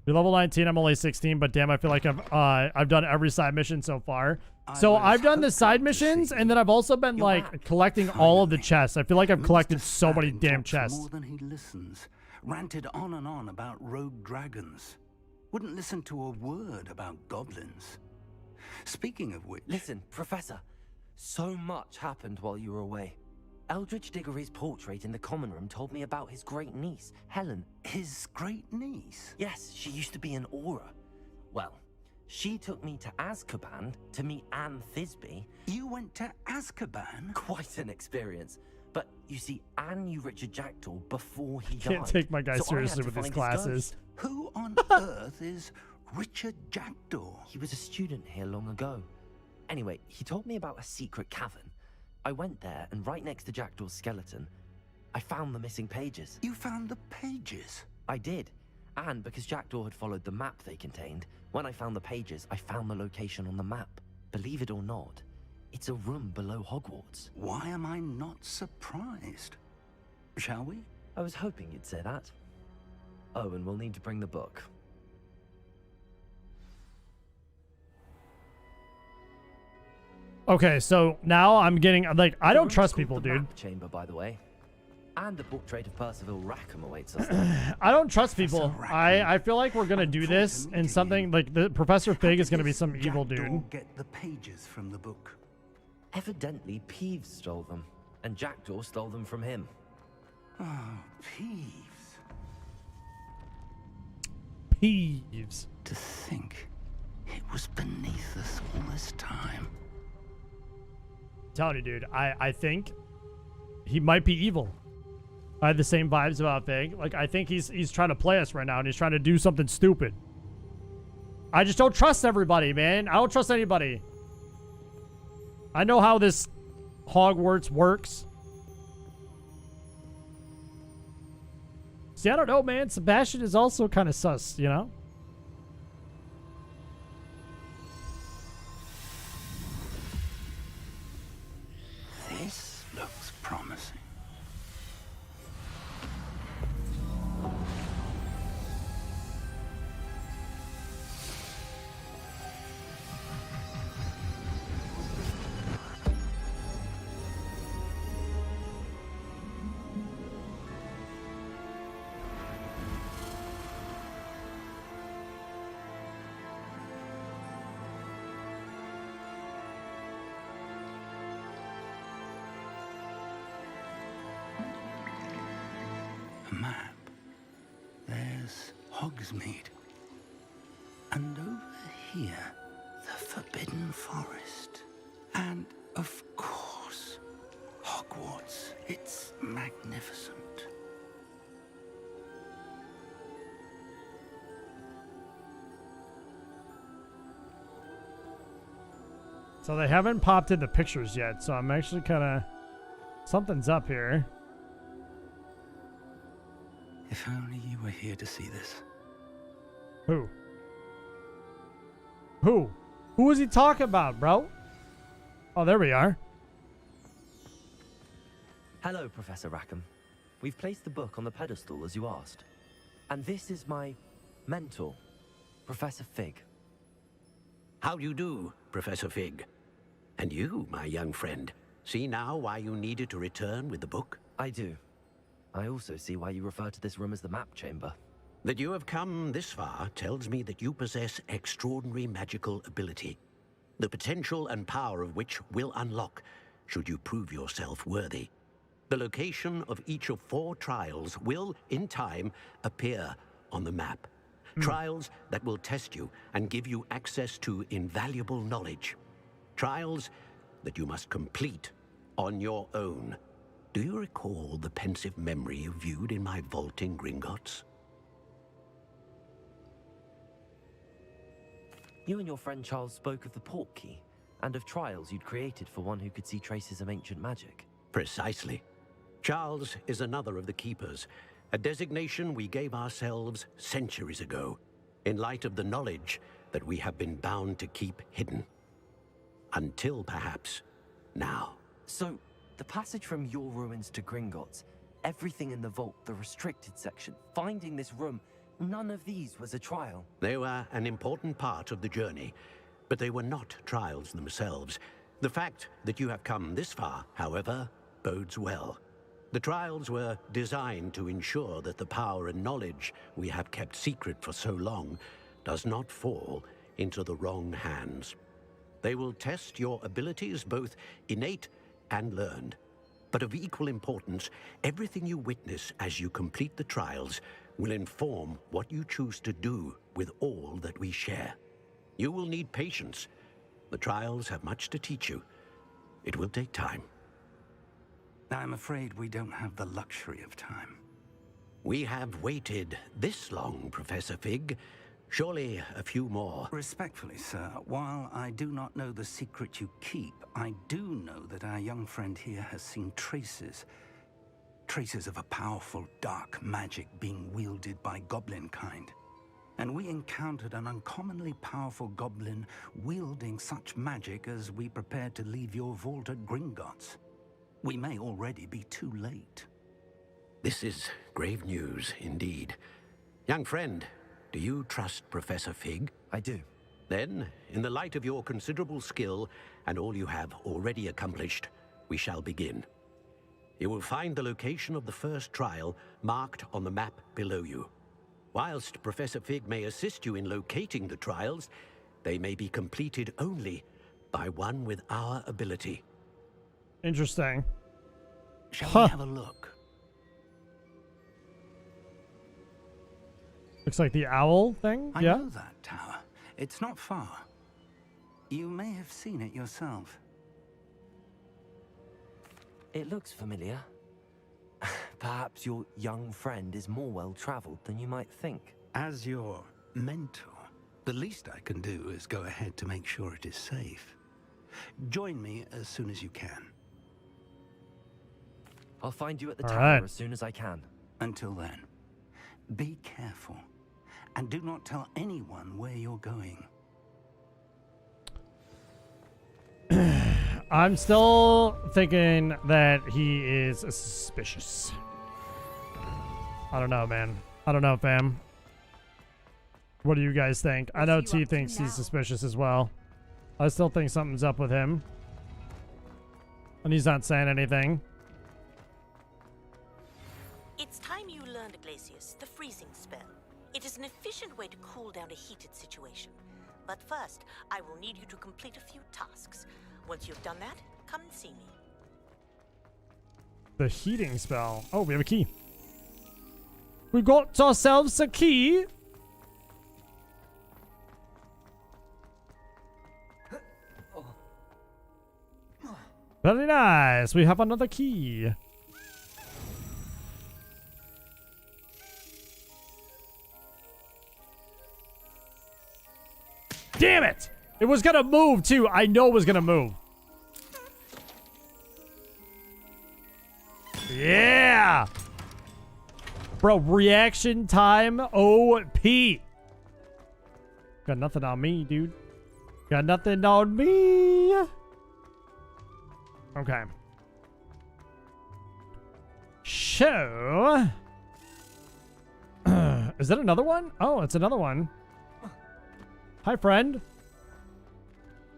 You're level 19, I'm only 16, but damn, I feel like I've done every side mission so far. So I've done the side missions, and then I've also been like collecting all of the chests. I feel like I've collected so many damn chests. More than he listens. Ranted on and on about rogue dragons. Wouldn't listen to a word about goblins. Speaking of which... Listen, Professor. So much happened while you were away. Eldridge Diggory's portrait in the common room told me about his great niece, Helen. His great niece? Yes, she used to be an Auror. Well, she took me to Azkaban to meet Anne Thisbe. You went to Azkaban? Quite an experience. But you see, Anne knew Richard Jackdaw before he died. Can't take my guy seriously with his classes. Who on earth is Richard Jackdaw? He was a student here long ago. Anyway, he told me about a secret cavern. I went there, and right next to Jackdaw's skeleton, I found the missing pages. You found the pages? I did. And because Jackdaw had followed the map they contained, when I found the pages, I found the location on the map. Believe it or not, it's a room below Hogwarts. Why am I not surprised? Shall we? I was hoping you'd say that. Oh, and we'll need to bring the book. Okay, so now I'm getting, like, I don't trust people, dude. Map chamber, by the way. And the portrait of Percival Rackham awaits us there. I don't trust people. I feel like we're gonna do this in something like the Professor Fig is gonna be some evil dude. Get the pages from the book. Evidently, Peeves stole them, and Jackdaw stole them from him. Oh, Peeves. Peeves. To think it was beneath us all this time. I'm telling you, dude, I think he might be evil. I have the same vibes about Fig. Like, I think he's trying to play us right now, and he's trying to do something stupid. I just don't trust everybody, man. I don't trust anybody. I know how this Hogwarts works. See, I don't know, man. Sebastian is also kind of sus, you know? This looks promising. Map. There's Hogsmeade. And over here, the Forbidden Forest. And, of course, Hogwarts. It's magnificent. So they haven't popped in the pictures yet, so I'm actually kind of... Something's up here. If only you were here to see this. Who? Who? Who was he talking about, bro? Oh, there we are. Hello, Professor Rackham. We've placed the book on the pedestal as you asked. And this is my mentor, Professor Fig. How do you do, Professor Fig? And you, my young friend, see now why you needed to return with the book? I do. I also see why you refer to this room as the map chamber. That you have come this far tells me that you possess extraordinary magical ability, the potential and power of which will unlock should you prove yourself worthy. The location of each of 4 trials will, in time, appear on the map. Trials that will test you and give you access to invaluable knowledge. Trials that you must complete on your own. Do you recall the pensive memory you viewed in my vault in Gringotts? You and your friend Charles spoke of the port key, and of trials you'd created for one who could see traces of ancient magic. Precisely. Charles is another of the Keepers, a designation we gave ourselves centuries ago, in light of the knowledge that we have been bound to keep hidden. Until, perhaps, now. So, the passage from your ruins to Gringotts, everything in the vault, the restricted section, finding this room, none of these was a trial. They were an important part of the journey, but they were not trials themselves. The fact that you have come this far, however, bodes well. The trials were designed to ensure that the power and knowledge we have kept secret for so long does not fall into the wrong hands. They will test your abilities, both innate and learned. But of equal importance, everything you witness as you complete the trials will inform what you choose to do with all that we share. You will need patience. The trials have much to teach you. It will take time. I'm afraid we don't have the luxury of time. We have waited this long, Professor Fig. Surely a few more. Respectfully, sir, while I do not know the secret you keep, I do know that our young friend here has seen traces of a powerful dark magic being wielded by goblin kind. And we encountered an uncommonly powerful goblin wielding such magic as we prepared to leave your vault at Gringotts. We may already be too late. This is grave news indeed. Young friend, do you trust Professor Fig? I do. Then, in the light of your considerable skill and all you have already accomplished, we shall begin. You will find the location of the first trial marked on the map below you. Whilst Professor Fig may assist you in locating the trials, they may be completed only by one with our ability. Interesting. Shall we have a look? Looks like the owl thing? I know that tower. It's not far. You may have seen it yourself. It looks familiar. Perhaps your young friend is more well-traveled than you might think. As your mentor, the least I can do is go ahead to make sure it is safe. Join me as soon as you can. I'll find you at the All tower right. as soon as I can. Until then, be careful. And do not tell anyone where you're going. I'm still thinking that he is suspicious. I don't know, man. I don't know, fam. What do you guys think? I know T thinks he's suspicious as well. I still think something's up with him. And he's not saying anything. It's time you learned, Glacius, the freezing spell. It is an efficient way to cool down a heated situation. But first, I will need you to complete a few tasks. Once you've done that, come and see me. The heating spell. Oh, we have a key. We got ourselves a key. Very nice. We have another key. Damn it! It was gonna move too. I know it was gonna move. Yeah! Bro, reaction time OP. Got nothing on me, dude. Got nothing on me. Okay. So. Is that another one? Oh, it's another one. Hi, friend.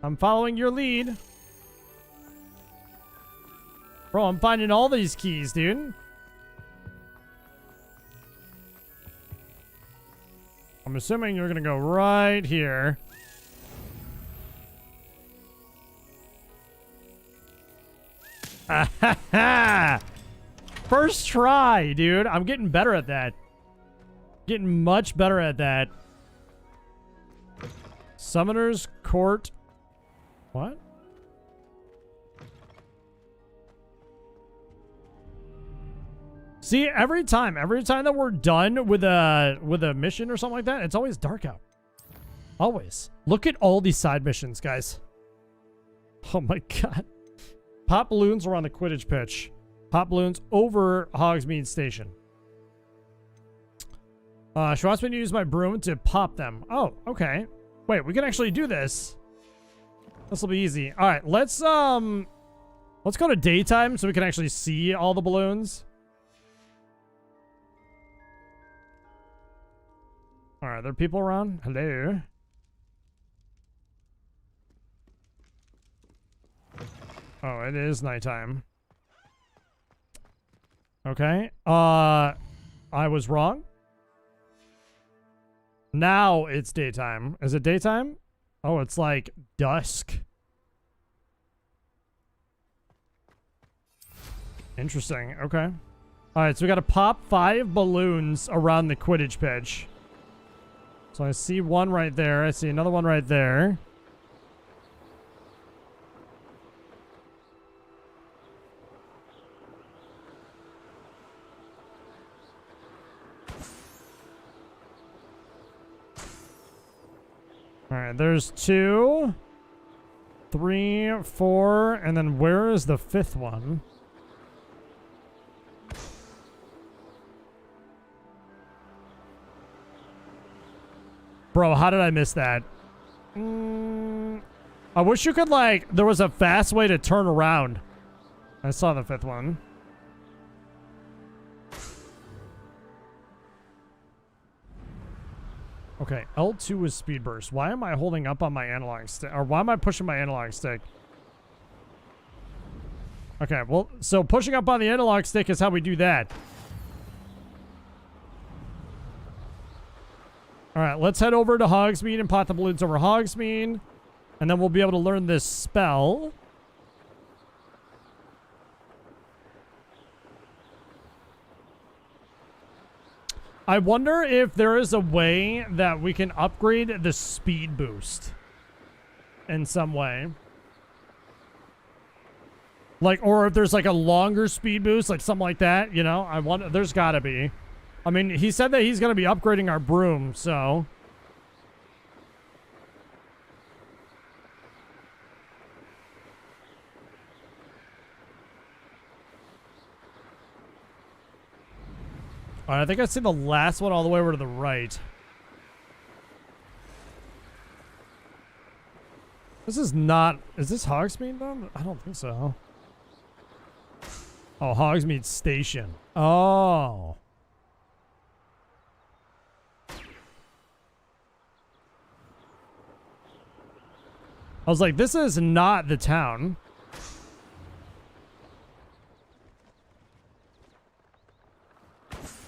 I'm following your lead. Bro, I'm finding all these keys, dude. I'm assuming you're gonna go right here. First try, dude. I'm getting better at that. Getting much better at that. Summoner's Court. What? See, every time that we're done with a mission or something like that, it's always dark out. Always. Look at all these side missions, guys. Oh my god. Pop balloons around the Quidditch pitch. Pop balloons over Hogsmeade Station. She wants me to use my broom to pop them. Oh, okay. Wait, we can actually do this. This will be easy. All right, let's go to daytime so we can actually see all the balloons. All right, there are people around. Hello. Oh, it is nighttime. Okay. I was wrong. Now it's daytime. Is it daytime? Oh, it's like dusk. Interesting. Okay. All right, so we got to pop 5 balloons around the Quidditch pitch. So I see one right there. I see another one right there. All right, there's 2, 3, 4, and then where is the 5th one? Bro, how did I miss that? I wish you could, like, there was a fast way to turn around. I saw the 5th one. Okay, L2 is speed burst. Why am I holding up on my analog stick? Or why am I pushing my analog stick? Okay, well, so pushing up on the analog stick is how we do that. All right, let's head over to Hogsmeade and pot the balloons over Hogsmeade. And then we'll be able to learn this spell. I wonder if there is a way that we can upgrade the speed boost in some way. Like, or if there's like a longer speed boost, like something like that, you know? I wonder, there's gotta be. I mean, he said that he's gonna be upgrading our broom, so. All right, I think I see the last one all the way over to the right. This is not... Is this Hogsmeade, though? I don't think so. Oh, Hogsmeade Station. Oh. I was like, this is not the town.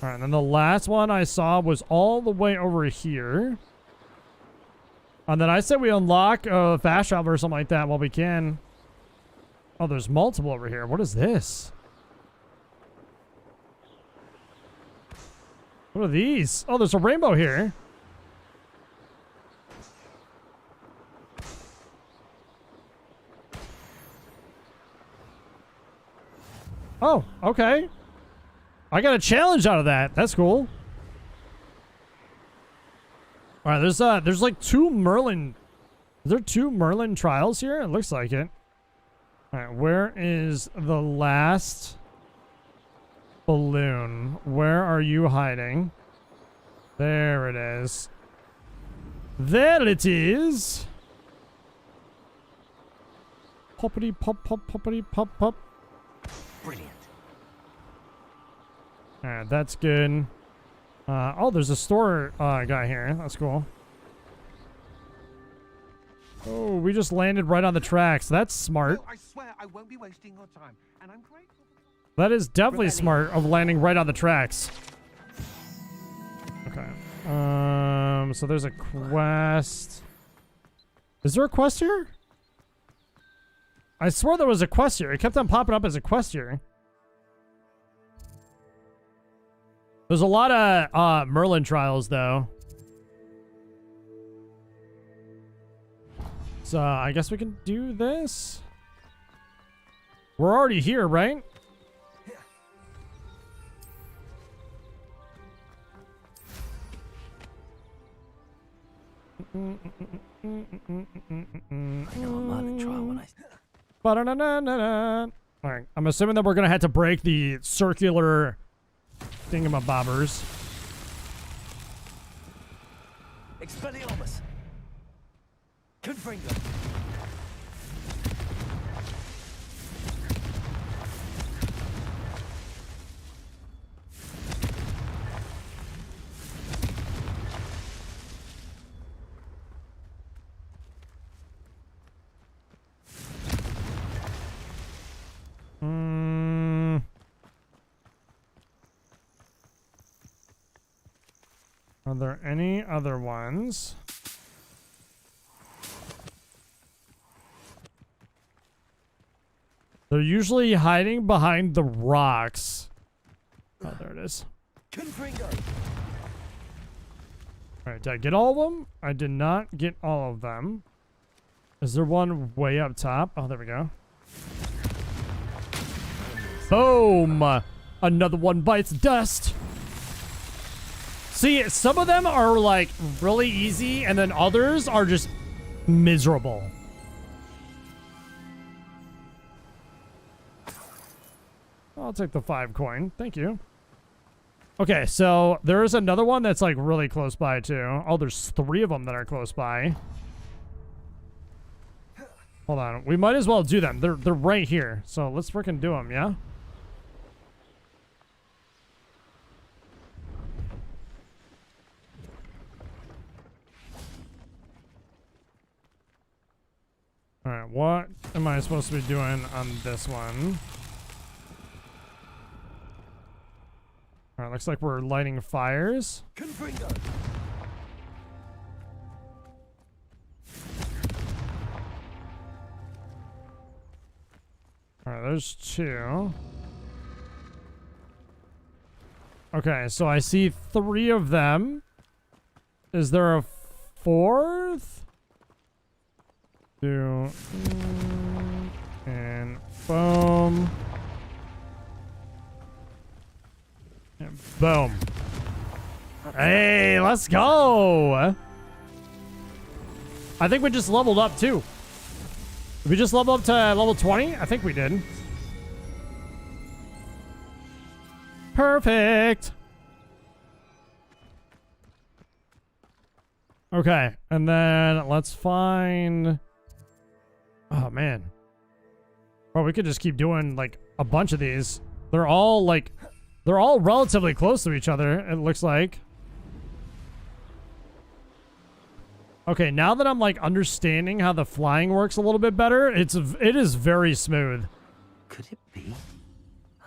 All right, and then the last one I saw was all the way over here. And then I said we unlock a fast travel or something like that while we can. Oh, there's multiple over here. What is this? What are these? Oh, there's a rainbow here. Oh, okay. I got a challenge out of that. That's cool. All right, there's like 2 Merlin. Is there 2 Merlin trials here? It looks like it. All right, where is the last balloon? Where are you hiding? There it is. There it is. Poppity pop pop poppity pop pop. Brilliant. Alright, that's good. Oh, there's a store guy here. That's cool. Oh, we just landed right on the tracks. That's smart. No, I swear I won't be wasting your time, and I'm grateful. That is definitely smart of landing right on the tracks. Okay. So there's a quest. Is there a quest here? I swear there was a quest here. It kept on popping up as a quest here. There's a lot of Merlin trials though. So I guess we can do this. We're already here, right? I know a Merlin trial when I... Ba-da-na-na-na-na. All right, I'm assuming that we're gonna have to break the circular thingamabobbers. Expelliarmus! Confringo! Are there any other ones? They're usually hiding behind the rocks. Oh, there it is. Confringo! Alright, did I get all of them? I did not get all of them. Is there one way up top? Oh, there we go. Boom! Another one bites dust. See, some of them are like really easy, and then others are just miserable. I'll take the 5 coin. Thank you. Okay, so there is another one that's like really close by too. Oh, there's 3 of them that are close by. Hold on. We might as well do them. They're right here. So let's freaking do them, yeah? Alright, what am I supposed to be doing on this one? Alright, looks like we're lighting fires. Confringo! Alright, there's 2. Okay, so I see 3 of them. Is there a 4th? 2. And boom. And boom. Hey, let's go! I think we just leveled up too. Did we just level up to level 20? I think we did. Perfect. Okay, and then let's find... Oh, man. Well, we could just keep doing, like, a bunch of these. They're all, like... They're all relatively close to each other, it looks like. Okay, now that I'm, like, understanding how the flying works a little bit better, it is very smooth. Could it be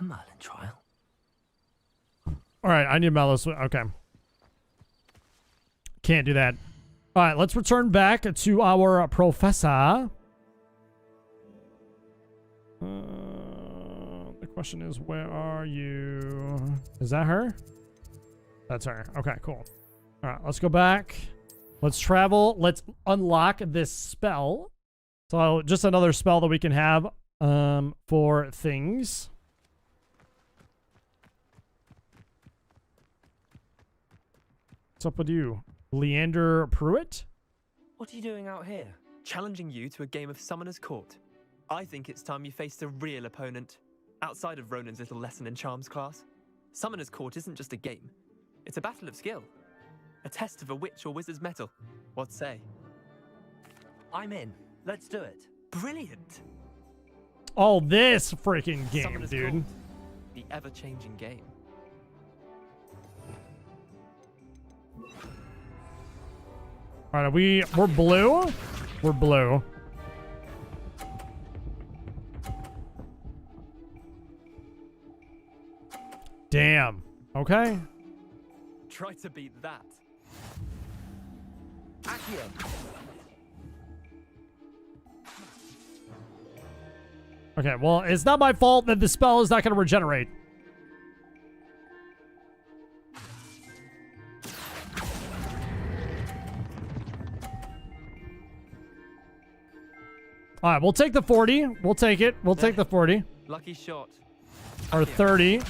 a Merlin trial? Alright, I need Mallow. Okay. Can't do that. Alright, let's return back to our professor. The question is, where are you? Is that her? That's her. Okay, cool. Alright, let's go back. Let's travel. Let's unlock this spell. So just another spell that we can have for things. What's up with you? Leander Pruitt? What are you doing out here? Challenging you to a game of Summoner's Court. I think it's time you faced a real opponent, outside of Ronan's little lesson in charms class. Summoner's Court isn't just a game. It's a battle of skill. A test of a witch or wizard's mettle. What say? I'm in. Let's do it. Brilliant. Oh, this freaking game, Summoner's dude. Court. The ever-changing game. All right, we're blue? We're blue. Damn. Okay. Try to beat that. Okay, well, it's not my fault that the spell is not going to regenerate. All right, we'll take the 40. We'll take it. We'll take the 40. Lucky shot. Or 30.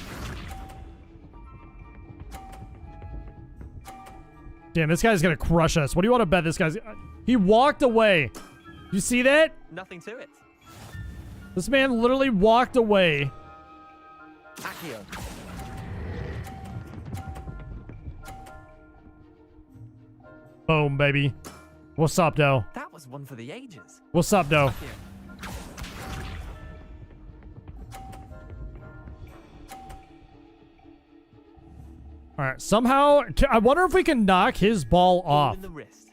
Damn, this guy's going to crush us. What do you want to bet this guy's... He walked away. You see that? Nothing to it. This man literally walked away. Accio. Boom, baby. What's up, though? That was one for the ages. What's up, though? All right, somehow... I wonder if we can knock his ball off. In the wrist.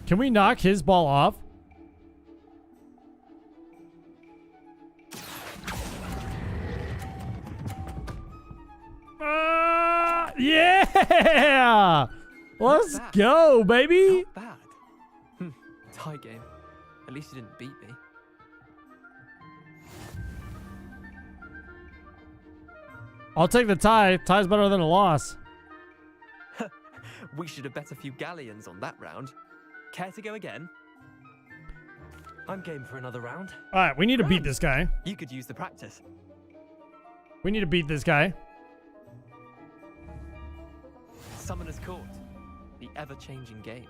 Can we knock his ball off? Yeah! Let's go, baby! Not bad. Tie game. At least you didn't beat me. I'll take the tie. Tie's better than a loss. We should have bet a few galleons on that round. Care to go again? I'm game for another round. All right, we need to beat this guy. You could use the practice. We need to beat this guy. Summoner's Court. The ever-changing game.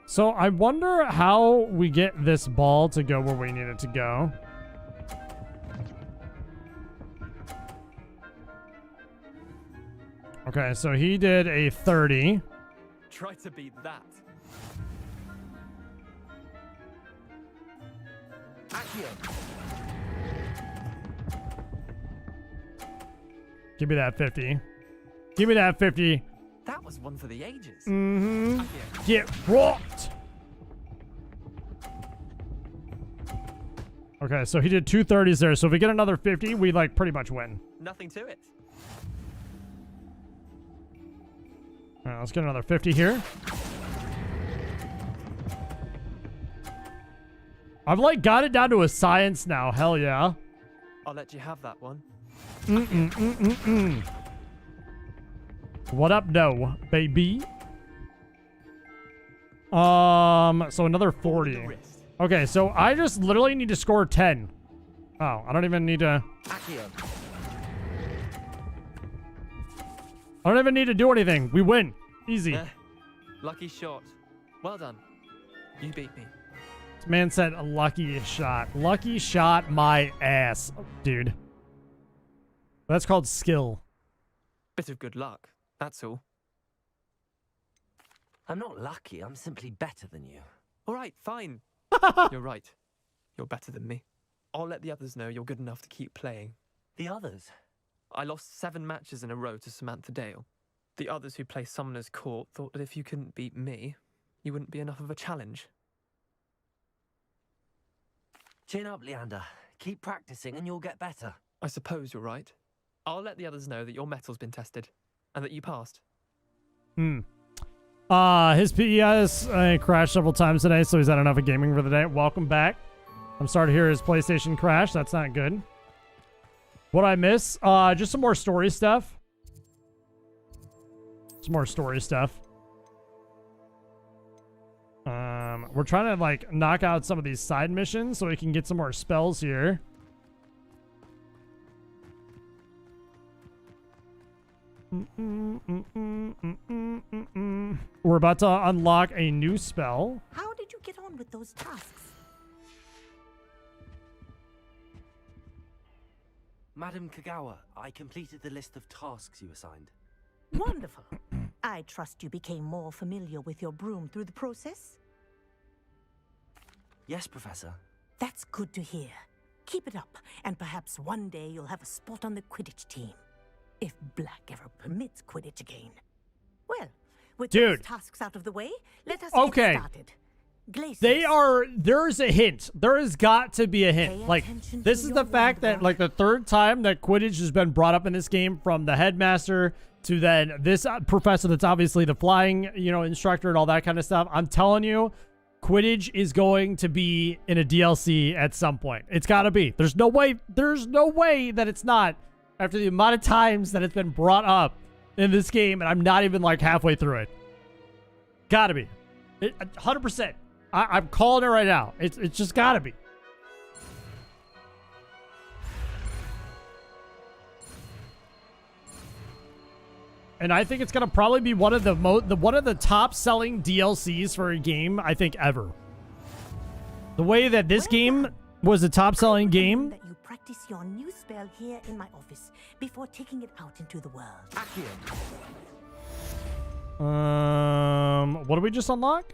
So I wonder how we get this ball to go where we need it to go. Okay, so he did a 30. Try to beat that. Give me that 50. Give me that 50. That was one for the ages. Mm-hmm. Get rocked. Okay, so he did 2 30s there. So if we get another 50, we like pretty much win. Nothing to it. All right, let's get another 50 here. I've like got it down to a science now. Hell yeah. I'll let you have that one. What up, no, baby? So another 40. Okay, so I just literally need to score 10. Oh, I don't even need to... I don't even need to do anything. We win. Easy. Lucky shot. Well done. You beat me. This man said a lucky shot. Lucky shot my ass, dude. That's called skill. Bit of good luck. That's all. I'm not lucky. I'm simply better than you. All right, fine. You're right. You're better than me. I'll let the others know you're good enough to keep playing. The others? I lost 7 matches in a row to Samantha Dale. The others who play Summoner's Court thought that if you couldn't beat me, you wouldn't be enough of a challenge. Chin up, Leander. Keep practicing and you'll get better. I suppose you're right. I'll let the others know that your metal's been tested and that you passed. His PES crashed several times today, so he's had enough of gaming for the day. Welcome back. I'm sorry to hear his PlayStation crash. That's not good. What I miss? Just some more story stuff. Some more story stuff. We're trying to like knock out some of these side missions so we can get some more spells here. We're about to unlock a new spell. How did you get on with those tasks? Madam Kagawa, I completed the list of tasks you assigned. Wonderful. I trust you became more familiar with your broom through the process? Yes, Professor. That's good to hear. Keep it up, and perhaps one day you'll have a spot on the Quidditch team. If Black ever permits Quidditch again. Well, with those tasks out of the way, let us get started. There's a hint. There has got to be a hint. Like, this is the fact that, like, the third time that Quidditch has been brought up in this game, from the headmaster to then this professor that's obviously the flying, you know, instructor and all that kind of stuff. I'm telling you, Quidditch is going to be in a DLC at some point. It's got to be. There's no way that it's not, after the amount of times that it's been brought up in this game, and I'm not even, like, halfway through it. Gotta be. 100%. I'm calling it right now. It's just gotta be. And I think it's gonna probably be one of the top selling DLCs for a game, I think, ever. The way that this game was a top selling game. That you practice your new spell here in my office before taking it out into the world. What did we just unlock?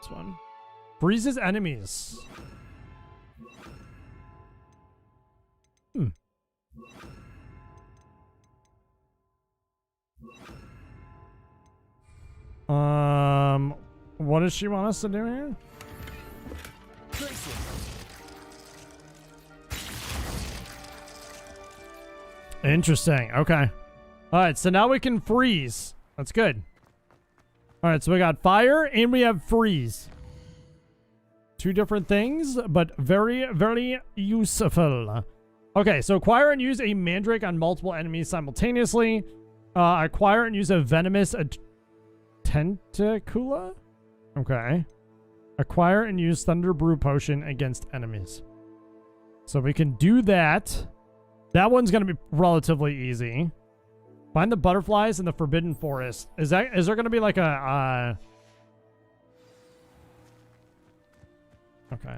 This one. Freezes enemies. What does she want us to do here? Interesting. Okay. All right, so now we can freeze. That's good. All right, so we got fire and we have freeze. Two different things, but very, very useful. Okay, so acquire and use a mandrake on multiple enemies simultaneously. Acquire and use a venomous tentacula. Okay. Acquire and use thunder brew potion against enemies. So we can do that. That one's going to be relatively easy. Find the butterflies in the Forbidden Forest. Is there going to be like a okay.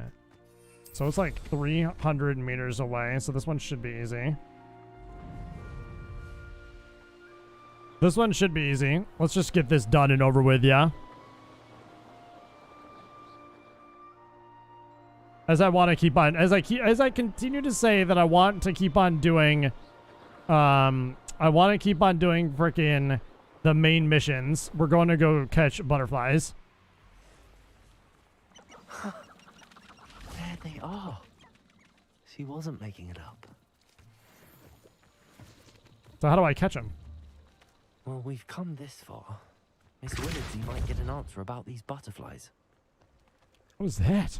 So it's like 300 meters away, so this one should be easy. This one should be easy. Let's just get this done and over with, yeah? As I want to keep on, as I continue to say that I want to keep on doing, I want to keep on doing frickin' the main missions. We're going to go catch butterflies. There they are. She wasn't making it up. So how do I catch them? Well, we've come this far. Miss Willardsy might get an answer about these butterflies. What is that?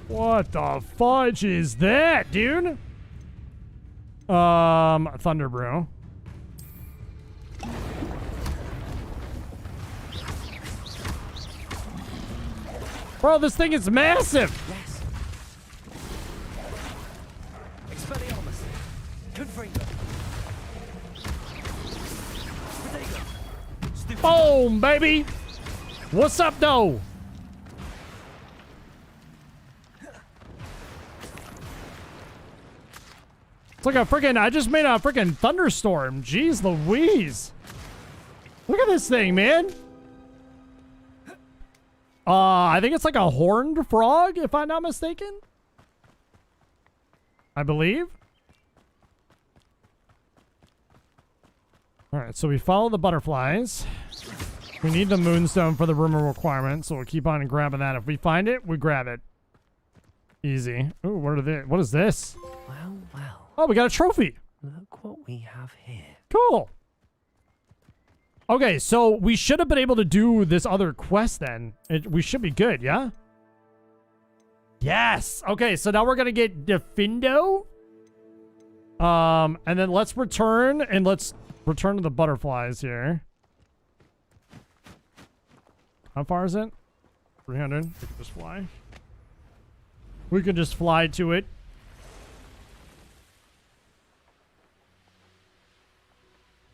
What the fudge is that, dude? Thunder Brew. Bro, this thing is massive. Yes. Expelliarmus. Confringo. Boom, baby. What's up, though? It's like a freaking, I just made a freaking thunderstorm. Jeez Louise. Look at this thing, man. I think it's like a horned frog, if I'm not mistaken. I believe. All right, so we follow the butterflies. We need the moonstone for the rumor requirement, so we'll keep on grabbing that. If we find it, we grab it. Easy. Ooh, what is this? Well, well. Oh, we got a trophy. Look what we have here. Cool. Okay, so we should have been able to do this other quest then. We should be good, yeah? Yes. Okay, so now we're going to get Defindo. And then let's return to the butterflies here. How far is it? 300. We can just fly. We can just fly to it.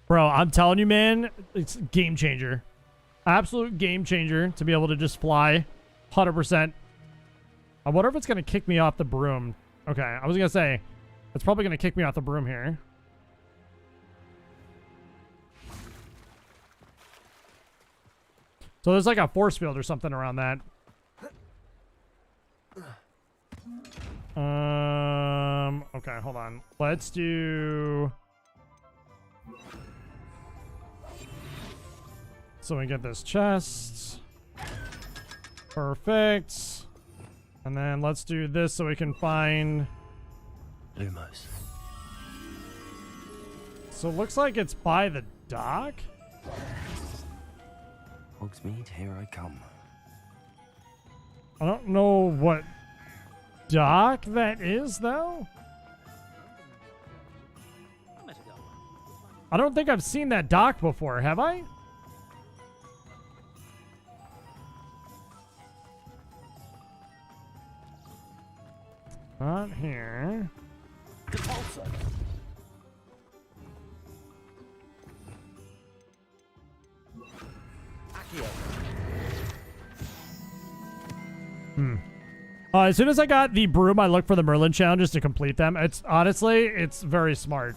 Bro, I'm telling you, man, it's a game changer. Absolute game changer to be able to just fly 100%. I wonder if it's going to kick me off the broom. Okay, I was going to say, it's probably going to kick me off the broom here. So there's like a force field or something around that. Okay, hold on. Let's do... So we get this chest. Perfect. And then let's do this so we can find... Lumos. So it looks like it's by the dock? Hogsmeade, here I come. I don't know what dock that is, though. I don't think I've seen that dock before, have I? Not here. As soon as I got the broom, I looked for the Merlin challenges to complete them. It's honestly, it's very smart.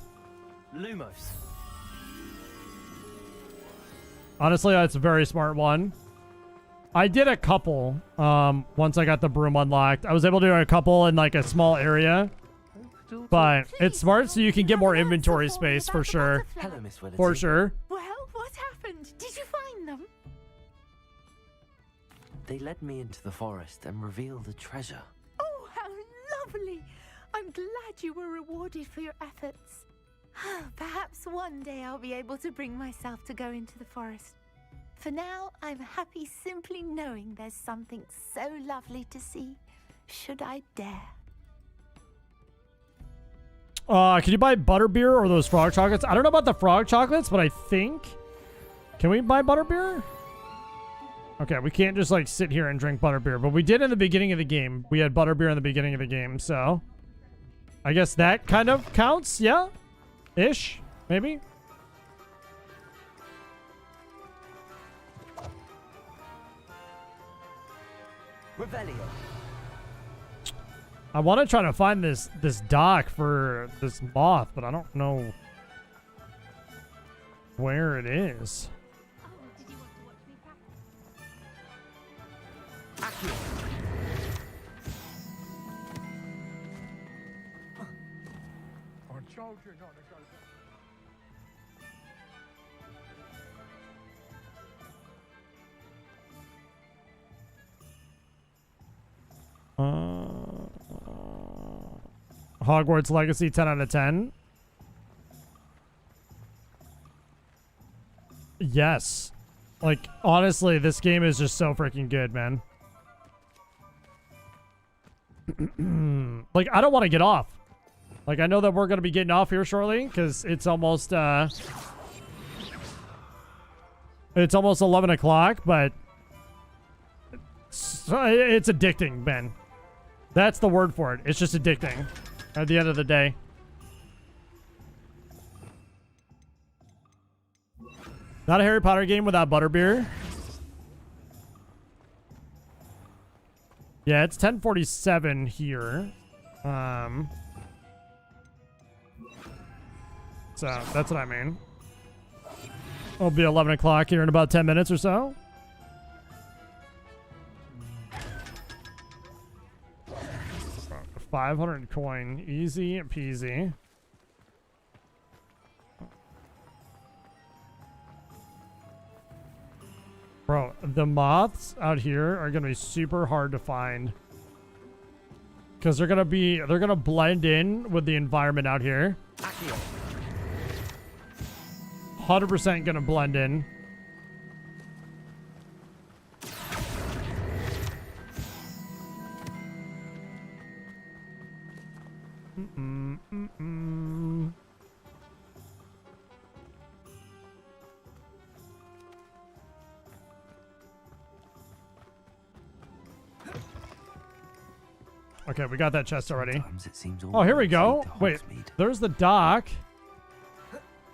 Lumos. Honestly, that's a very smart one. I did a couple once I got the broom unlocked. I was able to do a couple in like a small area. But it's smart so you can get more inventory space for sure. Hello, Miss Willity. For sure. Well, what happened? Did you find them? They led me into the forest and revealed a treasure. Oh, how lovely! I'm glad you were rewarded for your efforts. Perhaps one day I'll be able to bring myself to go into the forest. For now, I'm happy simply knowing there's something so lovely to see, should I dare. Can you buy butterbeer or those frog chocolates? I don't know about the frog chocolates, but I think... Can we buy butterbeer? Okay, we can't just like sit here and drink butterbeer, but we did in the beginning of the game. We had butterbeer in the beginning of the game, so... I guess that kind of counts, yeah? Ish, maybe? Revelio. I want to try to find this dock for this moth, but I don't know where it is. Hogwarts Legacy 10 out of 10. Yes. Like, honestly, this game is just so freaking good, man. Like, I don't want to get off. Like, I know that we're going to be getting off here shortly because it's almost 11 o'clock, but it's addicting, Ben. That's the word for it. It's just addicting at the end of the day. Not a Harry Potter game without butterbeer. Yeah, it's 10:47 here. So that's what I mean. It'll be 11 o'clock here in about 10 minutes or so. $500 coin, easy peasy. Bro, the moths out here are gonna be super hard to find. Cause they're gonna blend in with the environment out here. 100% gonna blend in. Okay, we got that chest already. Oh, here we go. Wait, there's the dock.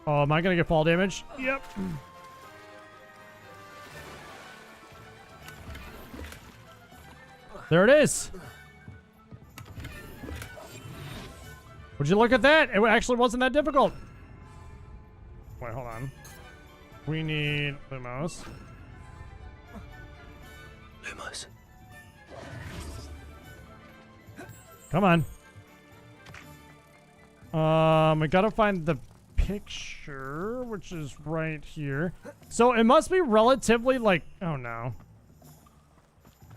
Oh, am I gonna get fall damage? Yep. There it is. Would you look at that? It actually wasn't that difficult. Wait, hold on. We need Lumos. Lumos. Come on. We gotta find the picture, which is right here. So it must be relatively like, oh no.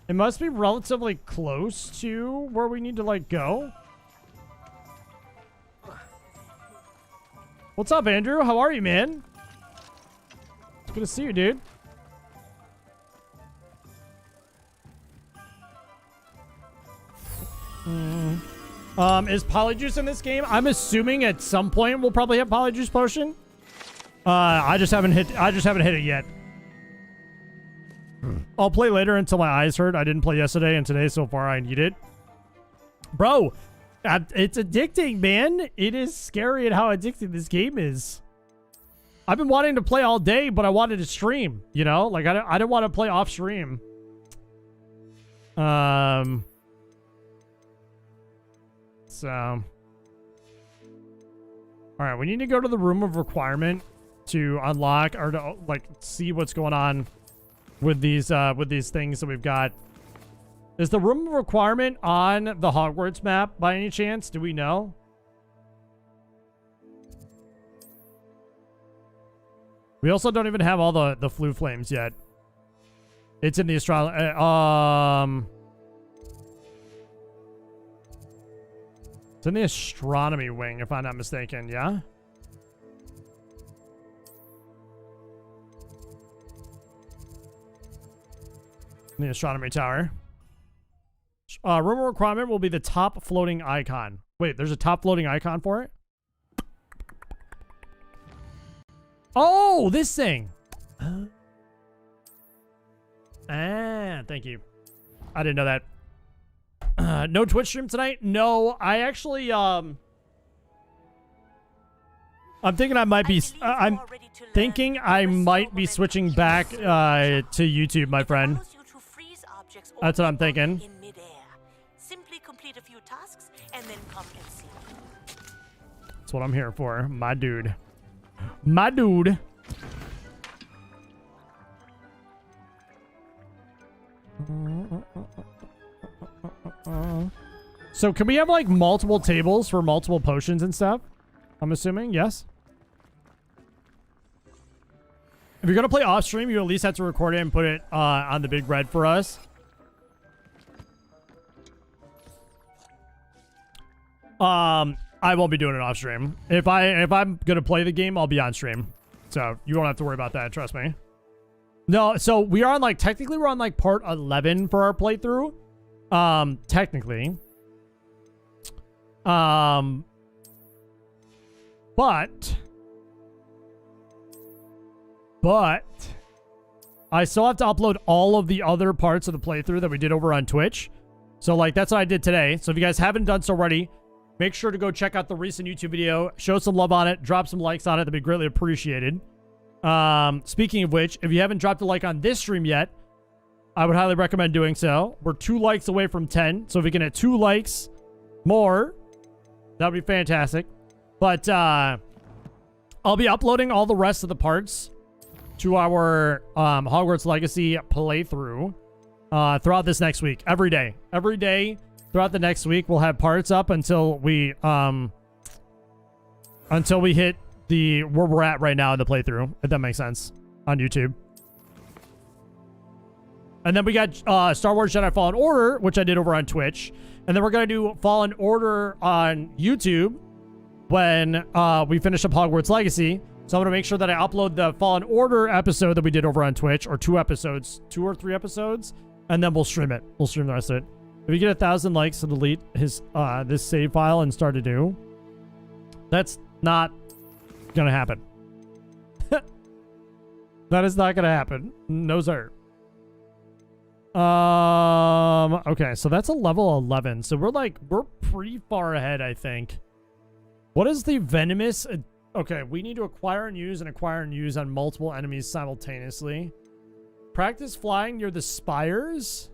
It must be relatively close to where we need to like go. What's up, Andrew? How are you, man? It's good to see you, dude. Is Polyjuice in this game? I'm assuming at some point we'll probably have Polyjuice potion. I just haven't hit it yet. I'll play later until my eyes hurt. I didn't play yesterday, and today so far I need it. Bro, it's addicting, man. It is scary at how addicting this game is. I've been wanting to play all day, but I wanted to stream, you know? Like, I didn't want to play off stream. So, all right, we need to go to the room of requirement to unlock or to like see what's going on with these things that we've got. Is the room of requirement on the Hogwarts map by any chance? Do we know? We also don't even have all the flue flames yet. It's in the It's in the astronomy wing, if I'm not mistaken, yeah? In the astronomy tower. Room requirement will be the top floating icon. Wait, there's a top floating icon for it? Oh, this thing! Thank you. I didn't know that. No Twitch stream tonight? No, I actually, I'm thinking I might be, I'm thinking I might be switching back, to YouTube, my friend. That's what I'm thinking. Simply complete a few tasks and then come and see. That's what I'm here for, my dude. My dude. So can we have like multiple tables for multiple potions and stuff? I'm assuming, yes. If you're gonna play off stream, you at least have to record it and put it on the big red for us. I won't be doing it off stream. If I'm gonna play the game, I'll be on stream. So you won't have to worry about that, trust me. No, so we are on like, technically we're on like part 11 for our playthrough. Technically. But I still have to upload all of the other parts of the playthrough that we did over on Twitch. So like, that's what I did today. So if you guys haven't done so already, make sure to go check out the recent YouTube video, show some love on it, drop some likes on it. That'd be greatly appreciated. Speaking of which, if you haven't dropped a like on this stream yet, I would highly recommend doing so. We're 2 likes away from 10. So if we can hit 2 likes more, that would be fantastic. But I'll be uploading all the rest of the parts to our Hogwarts Legacy playthrough throughout this next week. Every day. Every day throughout the next week, we'll have parts up until we hit the where we're at right now in the playthrough, if that makes sense, on YouTube. And then we got Star Wars Jedi Fallen Order, which I did over on Twitch. And then we're going to do Fallen Order on YouTube when we finish up Hogwarts Legacy. So I'm going to make sure that I upload the Fallen Order episode that we did over on Twitch, or 2 episodes, 2 or 3 episodes, and then we'll stream it. We'll stream the rest of it. If we get 1,000 likes to delete his this save file and start anew, that's not going to happen. That is not going to happen. No, sir. Okay, so that's a level 11. So we're pretty far ahead, I think. What is the venomous? Okay, we need to acquire and use on multiple enemies simultaneously. Practice flying near the spires.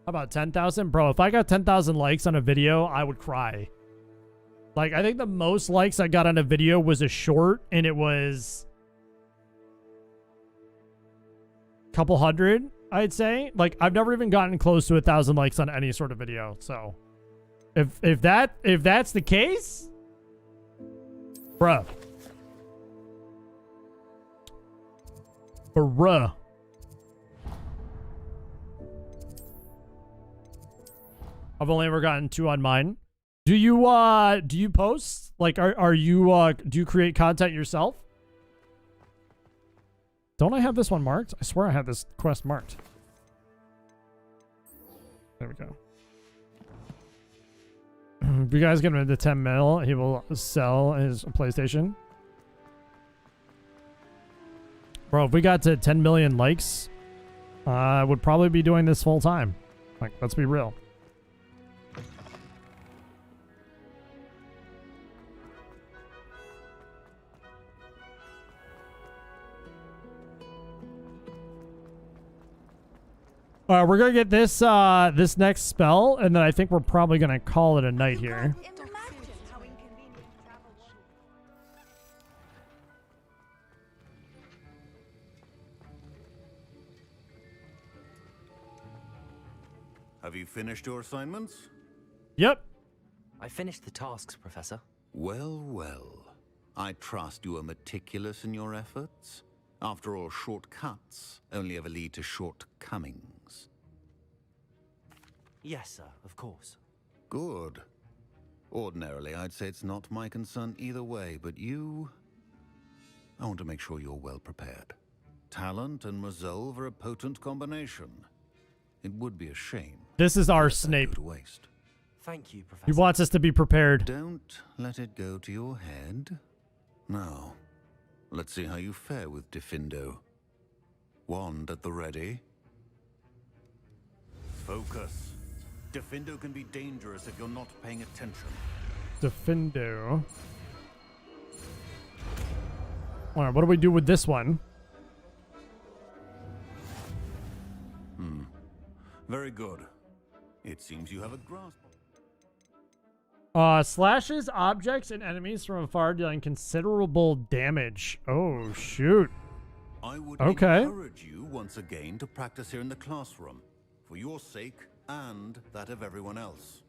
How about 10,000? Bro, if I got 10,000 likes on a video, I would cry. Like, I think the most likes I got on a video was a short, and it was a couple hundred, I'd say. Like, I've never even gotten close to 1,000 likes on any sort of video. So, if that's the case, Bruh. Bruh. I've only ever gotten 2 on mine. Do you post? Like, are you, do you create content yourself? Don't I have this one marked? I swear I have this quest marked. There we go. If you guys get him into 10 mil, he will sell his PlayStation. Bro, if we got to 10 million likes, I would probably be doing this full time. Like, let's be real. All right, we're gonna get this this next spell, and then I think we're probably gonna call it a night here. Have you finished your assignments? Yep. I finished the tasks, Professor. Well, well. I trust you are meticulous in your efforts. After all, shortcuts only ever lead to shortcomings. Yes, sir, of course. Good. Ordinarily, I'd say it's not my concern either way, but you... I want to make sure you're well prepared. Talent and resolve are a potent combination. It would be a shame. This is our Snape. To waste. Thank you, Professor. He wants us to be prepared. Don't let it go to your head. Now, let's see how you fare with Diffindo. Wand at the ready. Focus. Diffindo can be dangerous if you're not paying attention. Diffindo. All right, what do we do with this one? Very good. It seems you have a grasp. Slashes objects and enemies from afar, dealing considerable damage. Oh, shoot. I would Okay. encourage you once again to practice here in the classroom, for your sake and that of everyone else.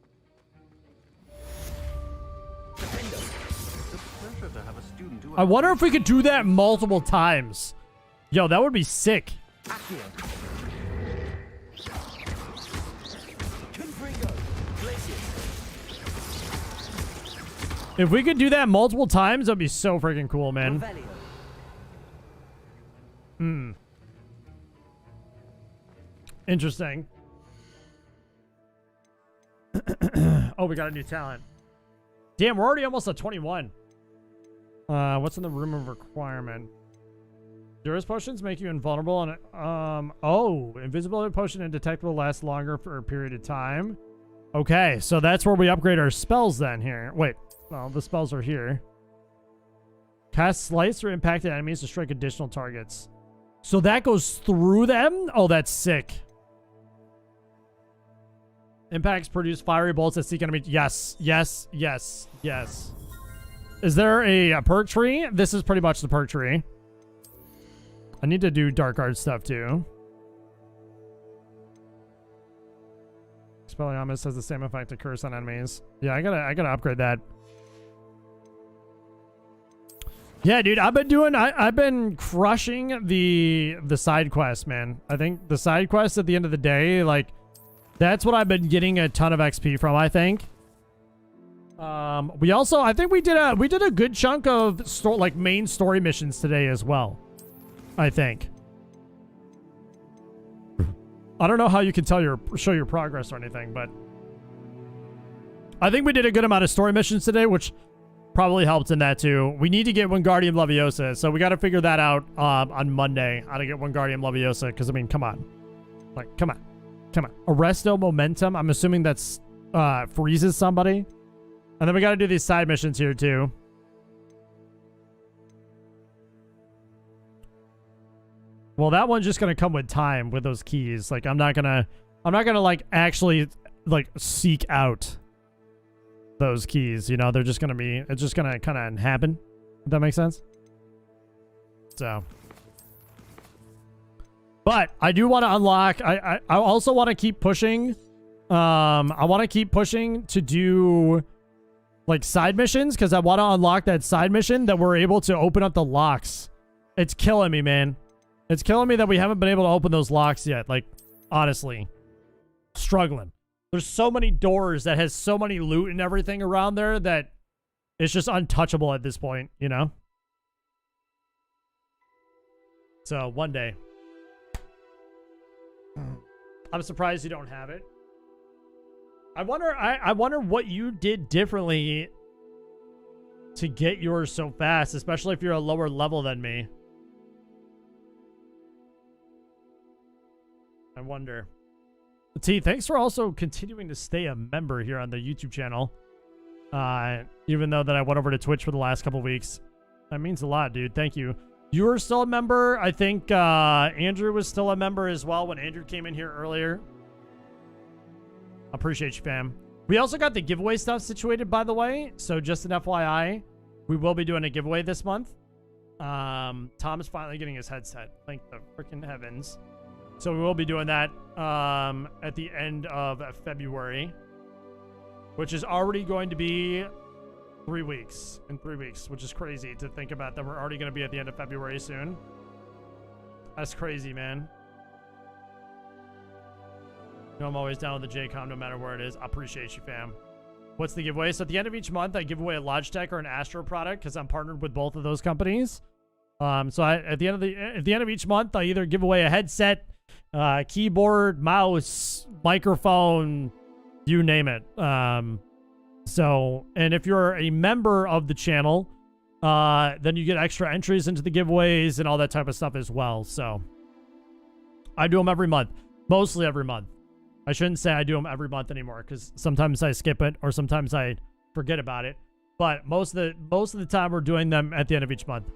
It's a pleasure to have a student who... I wonder if we could do that multiple times. Yo, that would be sick. If we could do that multiple times, that'd be so freaking cool, man. Interesting. Oh, we got a new talent. Damn, we're already almost at 21. What's in the room of requirement? Duress potions make you invulnerable and invisibility potion and detectable lasts longer for a period of time. Okay, so that's where we upgrade our spells then here. Wait, well, the spells are here. Cast slice or impacted enemies to strike additional targets. So that goes through them? Oh, that's sick. Impacts produce fiery bolts that seek enemy. Yes, yes, yes, yes. Is there a perk tree? This is pretty much the perk tree. I need to do dark art stuff too. Expelliarmus has the same effect to curse on enemies. Yeah, I gotta upgrade that. Yeah, dude, I've been crushing the side quests, man. I think the side quests at the end of the day, like, that's what I've been getting a ton of XP from, I think. We also, I think we did a good chunk of main story missions today as well. I think. I don't know how you can show your progress or anything, but I think we did a good amount of story missions today, which probably helped in that too. We need to get Wingardium Leviosa, so we got to figure that out on Monday, how to get Wingardium Leviosa, because I mean, come on. Like, come on. Come on. Arresto Momentum. I'm assuming that's freezes somebody. And then we got to do these side missions here too. Well, that one's just going to come with time with those keys. Like, I'm not going to like actually like seek out those keys, you know. They're just going to be, it's just going to kind of happen. If that makes sense. So, but I do want to unlock, I also want to keep pushing. I want to keep pushing to do like side missions because I want to unlock that side mission that we're able to open up the locks. It's killing me, man. It's killing me that we haven't been able to open those locks yet. Like, honestly, struggling. There's so many doors that has so many loot and everything around there that it's just untouchable at this point, you know? So, one day. I'm surprised you don't have it. I wonder what you did differently to get yours so fast, especially if you're a lower level than me. I wonder. T, thanks for also continuing to stay a member here on the YouTube channel. Even though that I went over to Twitch for the last couple weeks. That means a lot, dude. Thank you. You were still a member. I think Andrew was still a member as well when Andrew came in here earlier. Appreciate you, fam. We also got the giveaway stuff situated, by the way. So just an FYI, we will be doing a giveaway this month. Tom is finally getting his headset. Thank the freaking heavens. So we will be doing that at the end of February, which is already going to be 3 weeks. In 3 weeks, which is crazy to think about that we're already going to be at the end of February soon. That's crazy, man. You know, I'm always down with the JCOM no matter where it is. I appreciate you, fam. What's the giveaway? So at the end of each month, I give away a Logitech or an Astro product because I'm partnered with both of those companies. So at the end of each month, I either give away a headset, keyboard, mouse, microphone, you name it. So, and if you're a member of the channel, then you get extra entries into the giveaways and all that type of stuff as well. So I do them every month, mostly every month. I shouldn't say I do them every month anymore because sometimes I skip it or sometimes I forget about it. But most of the time we're doing them at the end of each month.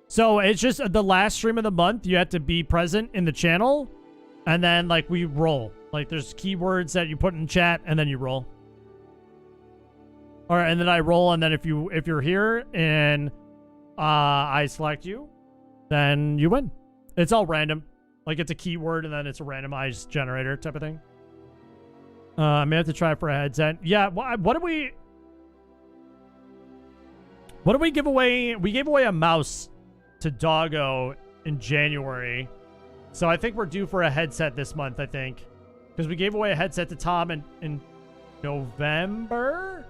So it's just the last stream of the month. You have to be present in the channel, and then like we roll. Like there's keywords that you put in chat, and then you roll. All right, and then I roll, and then if you're here and I select you, then you win. It's all random. Like it's a keyword, and then it's a randomized generator type of thing. I may have to try for a headset. Yeah. What did we give away? We gave away a mouse to Doggo in January. So I think we're due for a headset this month, I think. Because we gave away a headset to Tom in November?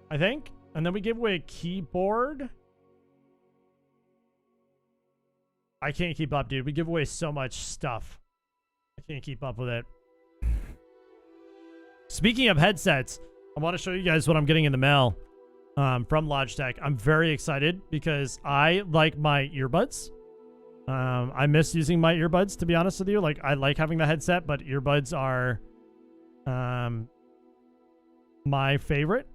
I think. And then we gave away a keyboard. I can't keep up, dude. We give away so much stuff. I can't keep up with it. Speaking of headsets, I want to show you guys what I'm getting in the mail from Logitech. I'm very excited because I like my earbuds. I miss using my earbuds, to be honest with you. Like, I like having the headset, but earbuds are my favorite.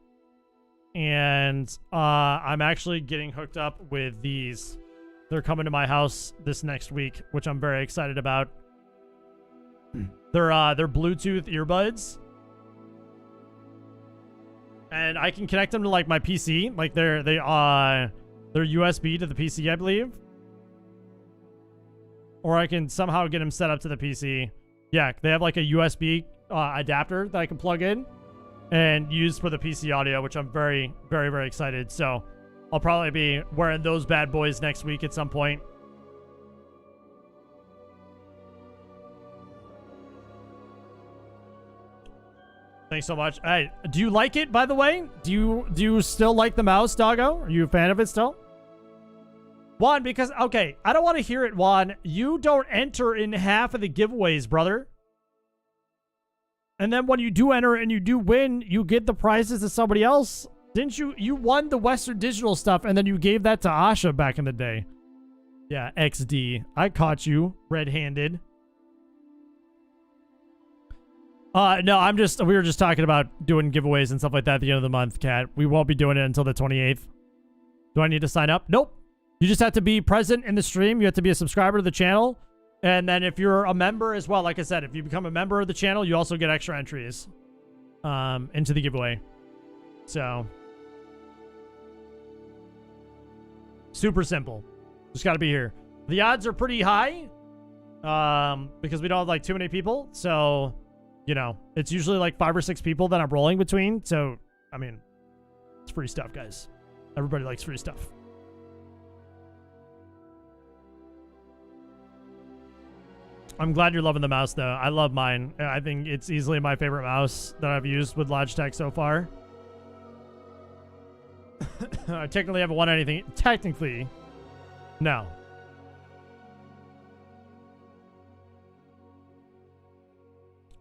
And I'm actually getting hooked up with these. They're coming to my house this next week, which I'm very excited about. They're Bluetooth earbuds. And I can connect them to like my PC. Like they're USB to the PC, I believe. Or I can somehow get them set up to the PC. Yeah, they have like a USB adapter that I can plug in and use for the PC audio, which I'm very, very, very excited. So I'll probably be wearing those bad boys next week at some point. Thanks so much. Hey, do you like it, by the way? Do you still like the mouse, Doggo? Are you a fan of it still? Juan, because, okay, I don't want to hear it, Juan. You don't enter in half of the giveaways, brother. And then when you do enter and you do win, you get the prizes to somebody else. Didn't you? You won the Western Digital stuff, and then you gave that to Asha back in the day. Yeah, XD. I caught you red-handed. No, we were just talking about doing giveaways and stuff like that at the end of the month, Kat. We won't be doing it until the 28th. Do I need to sign up? Nope. You just have to be present in the stream. You have to be a subscriber to the channel. And then if you're a member as well, like I said, if you become a member of the channel, you also get extra entries into the giveaway. So, super simple. Just got to be here. The odds are pretty high because we don't have like too many people. So, you know, it's usually like 5 or 6 people that I'm rolling between. So, I mean, it's free stuff, guys. Everybody likes free stuff. I'm glad you're loving the mouse, though. I love mine. I think it's easily my favorite mouse that I've used with Logitech so far. I technically haven't won anything. Technically, no.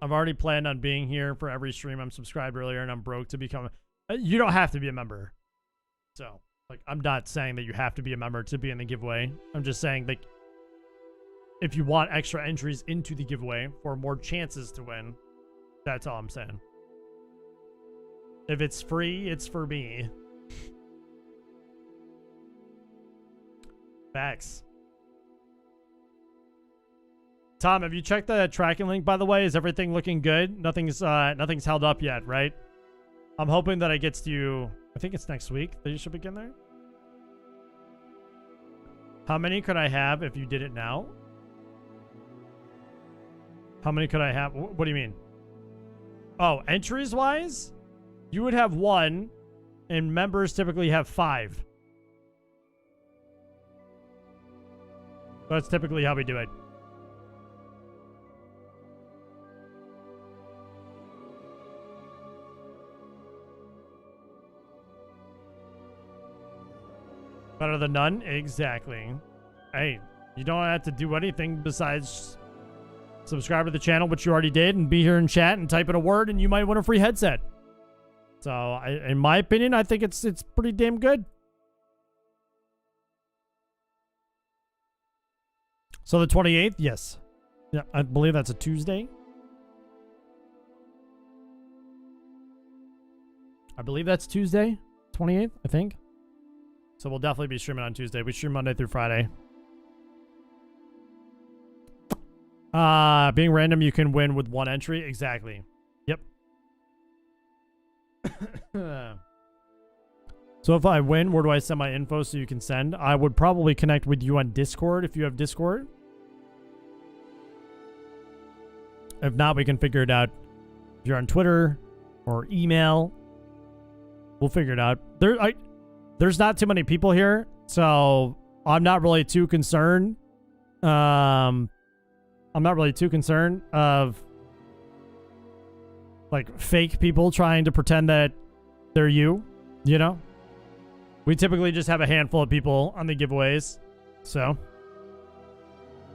I've already planned on being here for every stream. I'm subscribed earlier, and I'm broke to become... You don't have to be a member. So, like, I'm not saying that you have to be a member to be in the giveaway. I'm just saying, like, if you want extra entries into the giveaway for more chances to win, that's all I'm saying. If it's free, it's for me. Facts. Tom, have you checked the tracking link, by the way? Is everything looking good? Nothing's held up yet, right? I'm hoping that it gets to you, I think it's next week that you should begin there. How many could I have if you did it now? How many could I have? What do you mean? Oh, entries-wise? You would have 1, and members typically have 5. That's typically how we do it. Better than none? Exactly. Hey, you don't have to do anything besides subscribe to the channel, which you already did, and be here in chat and type in a word, and you might win a free headset. So, in my opinion, I think it's pretty damn good. So the 28th, yes. Yeah, I believe that's a Tuesday. I believe that's Tuesday, 28th, I think. So we'll definitely be streaming on Tuesday. We stream Monday through Friday. Being random, you can win with 1 entry. Exactly. Yep. So if I win, where do I send my info so you can send? I would probably connect with you on Discord if you have Discord. If not, we can figure it out. If you're on Twitter or email, we'll figure it out. There's not too many people here, so I'm not really too concerned. I'm not really too concerned of like fake people trying to pretend that they're you know? We typically just have a handful of people on the giveaways. So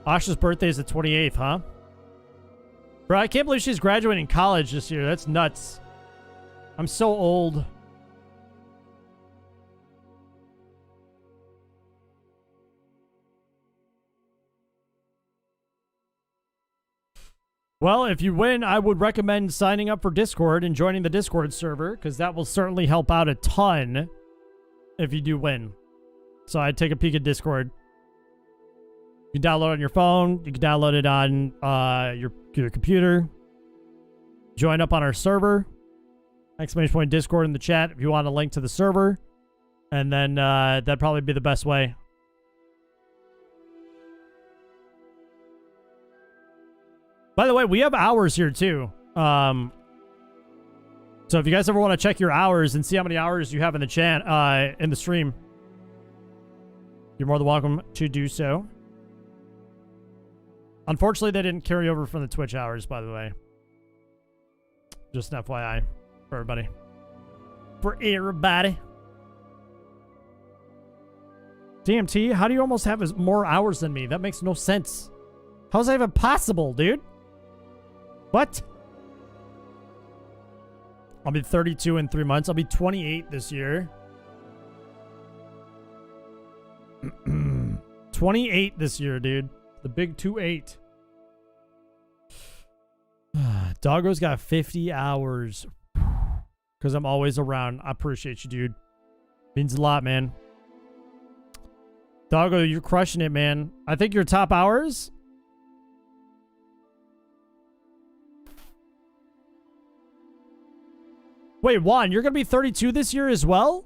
Asha's birthday is the 28th, huh? Bro, I can't believe she's graduating college this year. That's nuts. I'm so old. Well, if you win, I would recommend signing up for Discord and joining the Discord server, because that will certainly help out a ton if you do win. So I'd take a peek at Discord. You can download it on your phone. You can download it on your computer. Join up on our server. ! Discord in the chat if you want a link to the server. And then that'd probably be the best way. By the way, we have hours here too. So if you guys ever want to check your hours and see how many hours you have in the chat, in the stream, you're more than welcome to do so. Unfortunately, they didn't carry over from the Twitch hours, by the way. Just an FYI for everybody. For everybody. DMT, how do you almost have more hours than me? That makes no sense. How's that even possible, dude? What? I'll be 32 in 3 months. I'll be 28 this year. 28 this year, dude. The big 28. Doggo's got 50 hours. Because I'm always around. I appreciate you, dude. Means a lot, man. Doggo, you're crushing it, man. I think your top hours... Wait, Juan, you're going to be 32 this year as well?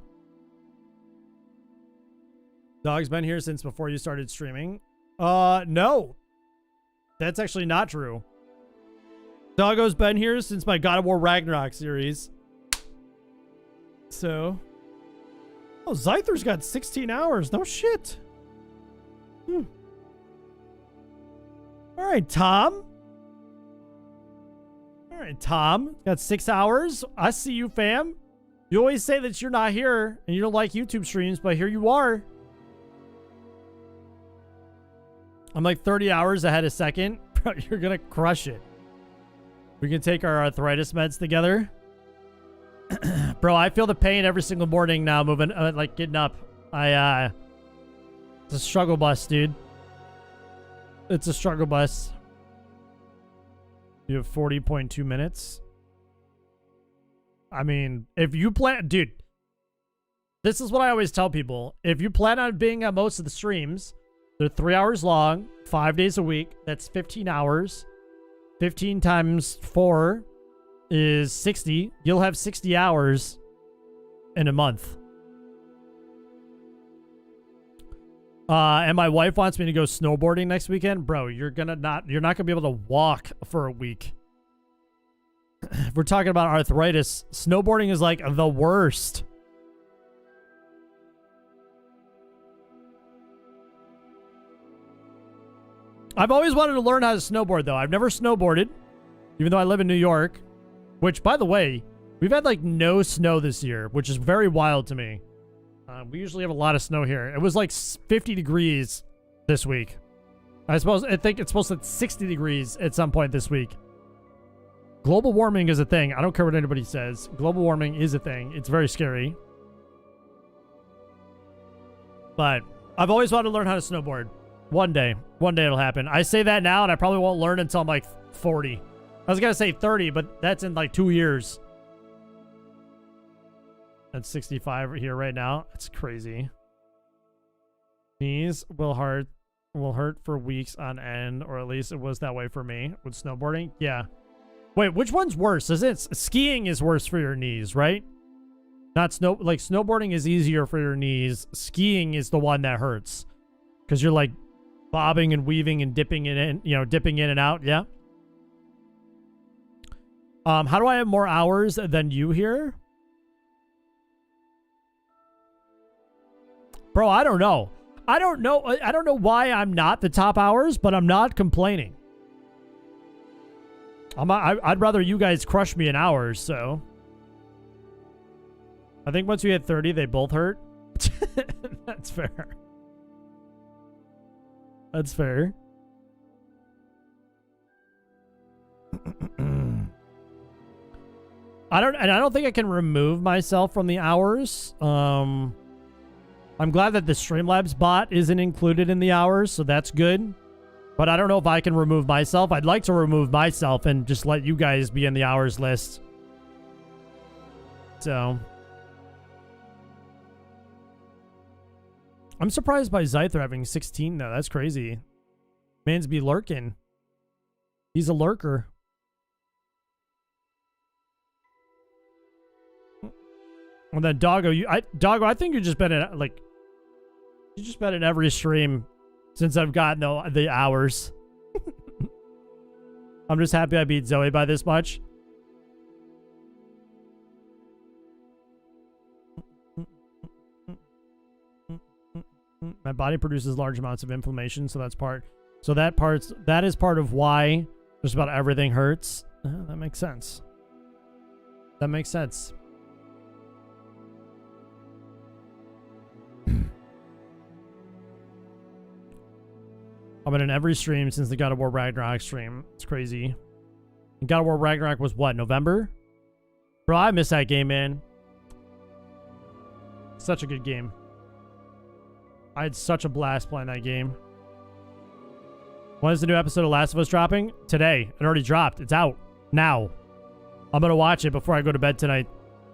Dog's been here since before you started streaming. No. That's actually not true. Doggo's been here since my God of War Ragnarok series. So. Oh, Zyther's got 16 hours. No shit. All right, Tom. All right, Tom. Got 6 hours. I see you, fam. You always say that you're not here and you don't like YouTube streams, but here you are. I'm like 30 hours ahead a second. Bro, you're going to crush it. We can take our arthritis meds together. Bro, I feel the pain every single morning now moving, like getting up. It's a struggle bus, dude. It's a struggle bus. You have 40.2 minutes. I mean, if you plan, dude, this is what I always tell people. If you plan on being at most of the streams, they're 3 hours long, 5 days a week. That's 15 hours. 15 times 4 is 60. You'll have 60 hours in a month. And my wife wants me to go snowboarding next weekend. Bro, you're not gonna be able to walk for a week. If we're talking about arthritis, snowboarding is like the worst. I've always wanted to learn how to snowboard, though. I've never snowboarded, even though I live in New York. Which, by the way, we've had like no snow this year, which is very wild to me. We usually have a lot of snow here. It was like 50 degrees this week. I think it's supposed to be 60 degrees at some point this week. Global warming is a thing. I don't care what anybody says. Global warming is a thing. It's very scary. But I've always wanted to learn how to snowboard. One day it'll happen. I say that now, and I probably won't learn until I'm like 40. I was gonna say 30, but that's in like 2 years. That's 65 here right now. It's crazy. Knees will hurt for weeks on end, or at least it was that way for me with snowboarding. Yeah. Wait, which one's worse? Is it skiing is worse for your knees, right? Not snowboarding is easier for your knees. Skiing is the one that hurts because you're like bobbing and weaving and dipping in, dipping in and out. Yeah. How do I have more hours than you here? Bro, I don't know. I don't know why I'm not the top hours, but I'm not complaining. I'd rather you guys crush me in hours, so. I think once you hit 30, they both hurt. That's fair. That's fair. I don't think I can remove myself from the hours. I'm glad that the Streamlabs bot isn't included in the hours, so that's good. But I don't know if I can remove myself. I'd like to remove myself and just let you guys be in the hours list. So. I'm surprised by Zyther having 16, though. That's crazy. Man's be lurking. He's a lurker. And then Doggo, Doggo, I think you've just been in, like, you just been in every stream since I've gotten the hours. I'm just happy I beat Zoe by this much. My body produces large amounts of inflammation, so that is part of why just about everything hurts. That makes sense. That makes sense. I've been in every stream since the God of War Ragnarok stream. It's crazy. And God of War Ragnarok was what, November? Bro, I miss that game, man. Such a good game. I had such a blast playing that game. When is the new episode of Last of Us dropping? Today. It already dropped. It's out. Now. I'm going to watch it before I go to bed tonight,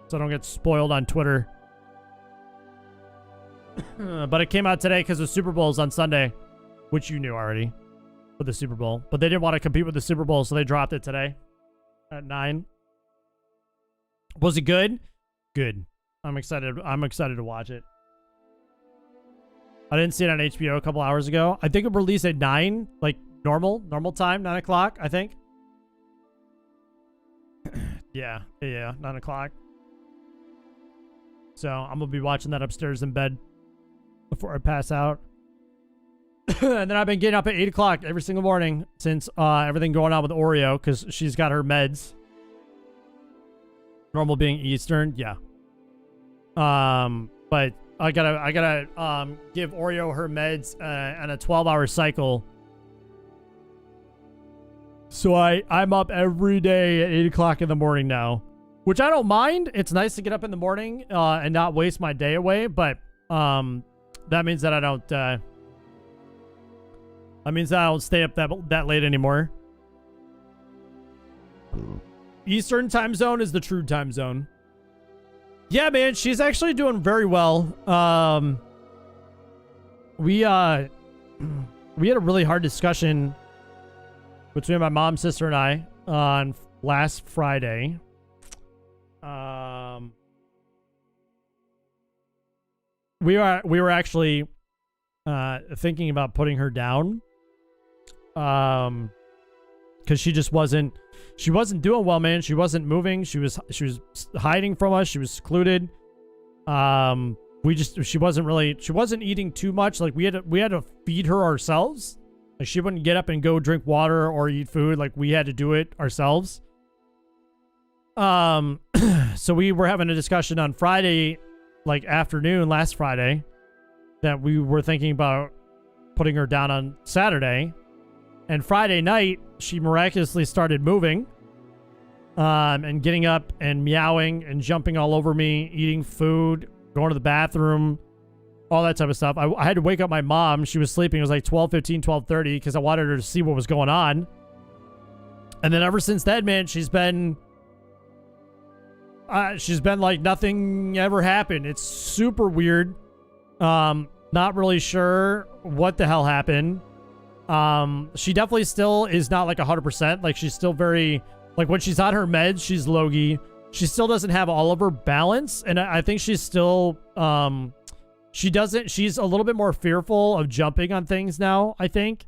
so I don't get spoiled on Twitter. But it came out today because the Super Bowl is on Sunday. Which you knew already. With the Super Bowl. But they didn't want to compete with the Super Bowl, so they dropped it today. At 9. Was it good? Good. I'm excited to watch it. I didn't see it on HBO a couple hours ago. I think it released at 9. Like normal time, 9 o'clock, I think. Yeah, 9 o'clock. So I'm gonna be watching that upstairs in bed before I pass out. And then I've been getting up at 8 o'clock every single morning since everything going on with Oreo, because she's got her meds. Normal being Eastern, yeah. But I gotta give Oreo her meds on a 12-hour cycle. So I'm up every day at 8 o'clock in the morning now, which I don't mind. It's nice to get up in the morning and not waste my day away, but that means that I don't stay up that late anymore. Eastern time zone is the true time zone. Yeah, man, she's actually doing very well. We had a really hard discussion between my mom, sister, and I on last Friday. We were actually thinking about putting her down, because she just wasn't doing well, man. She wasn't moving. She was hiding from us. She was secluded. She wasn't eating too much. Like we had to feed her ourselves. Like she wouldn't get up and go drink water or eat food. Like we had to do it ourselves. So we were having a discussion on Friday, like afternoon, last Friday, that we were thinking about putting her down on Saturday. And Friday night, she miraculously started moving, and getting up and meowing and jumping all over me, eating food, going to the bathroom, all that type of stuff. I had to wake up my mom. She was sleeping. It was like 12:15, 12:30, because I wanted her to see what was going on. And then ever since then, man, she's been like nothing ever happened. It's super weird. Not really sure what the hell happened. She definitely still is not like 100%. Like she's still very, like when she's on her meds, she's logy. She still doesn't have all of her balance. And I think she's still, she's a little bit more fearful of jumping on things now, I think.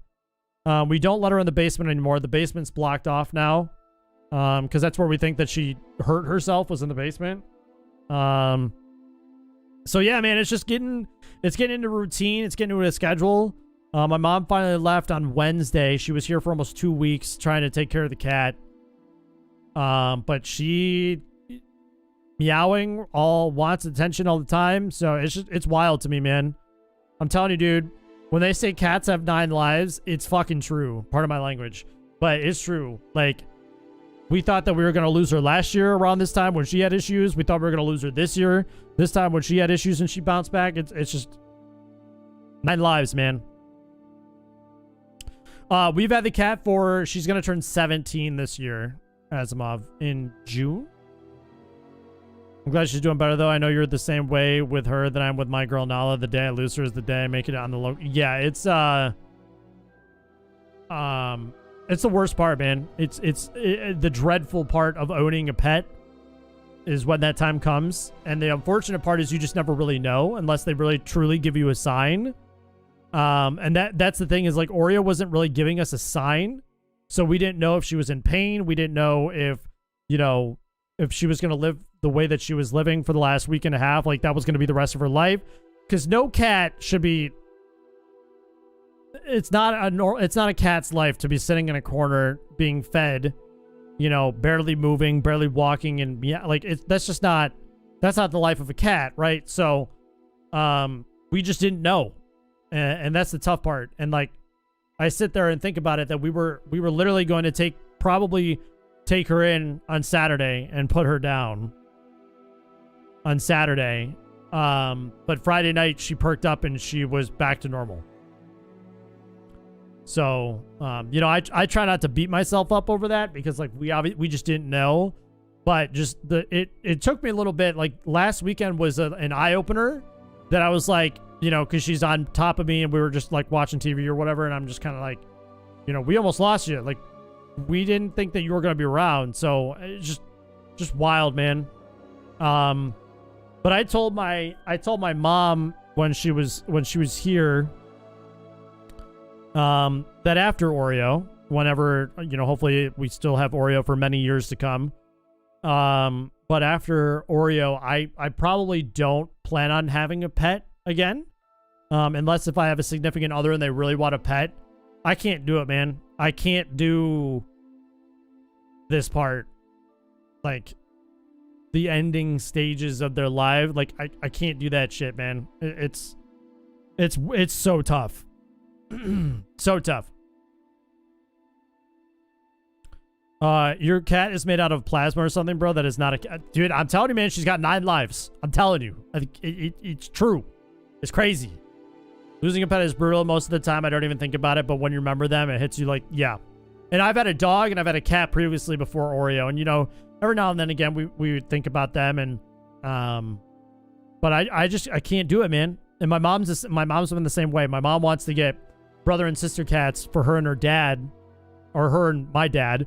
We don't let her in the basement anymore. The basement's blocked off now. Cause that's where we think that she hurt herself, was in the basement. So yeah, man, it's getting into routine. It's getting into a schedule. My mom finally left on Wednesday. She was here for almost 2 weeks trying to take care of the cat. But she meowing wants attention all the time. So it's wild to me, man. I'm telling you, dude, when they say cats have 9 lives, it's fucking true. Pardon my language, but it's true. Like we thought that we were going to lose her last year around this time when she had issues. We thought we were going to lose her this year, this time when she had issues and she bounced back. It's just 9 lives, man. We've had the cat she's going to turn 17 this year, Asimov, in June. I'm glad she's doing better, though. I know you're the same way with her that I'm with my girl, Nala. The day I lose her is the day I make it on the low. Yeah, it's the worst part, man. It's the dreadful part of owning a pet is when that time comes. And the unfortunate part is you just never really know unless they really truly give you a sign. And that's the thing, is like Oreo wasn't really giving us a sign. So we didn't know if she was in pain. We didn't know if she was going to live the way that she was living for the last week and a half. Like that was going to be the rest of her life. Cause no cat should be, it's not a cat's life to be sitting in a corner being fed, barely moving, barely walking. And yeah, like that's not the life of a cat. Right. So, we just didn't know. And that's the tough part. And like, I sit there and think about it, that we were literally going to probably take her in on Saturday and put her down on Saturday. But Friday night she perked up and she was back to normal. So, I try not to beat myself up over that, because like we just didn't know, but just it took me a little bit. Like last weekend was an eye opener that I was like, cause she's on top of me and we were just like watching TV or whatever. And I'm just kind of like, we almost lost you. Like we didn't think that you were going to be around. So it's just wild, man. But I told my mom when she was here, that after Oreo, whenever, hopefully we still have Oreo for many years to come. But after Oreo, I probably don't plan on having a pet again. Unless if I have a significant other and they really want a pet. I can't do it, man. I can't do this part. Like, the ending stages of their life. Like, I can't do that shit, man. It's so tough. So tough. Your cat is made out of plasma or something, bro. That is not a cat. Dude, I'm telling you, man, she's got 9 lives. I'm telling you. I think it's true. It's crazy. Losing a pet is brutal. Most of the time, I don't even think about it. But when you remember them, it hits you like, yeah. And I've had a dog and I've had a cat previously before Oreo. And, you know, every now and then again, we would think about them. And, but I can't do it, man. And my mom's been the same way. My mom wants to get brother and sister cats for her and her dad, or her and my dad,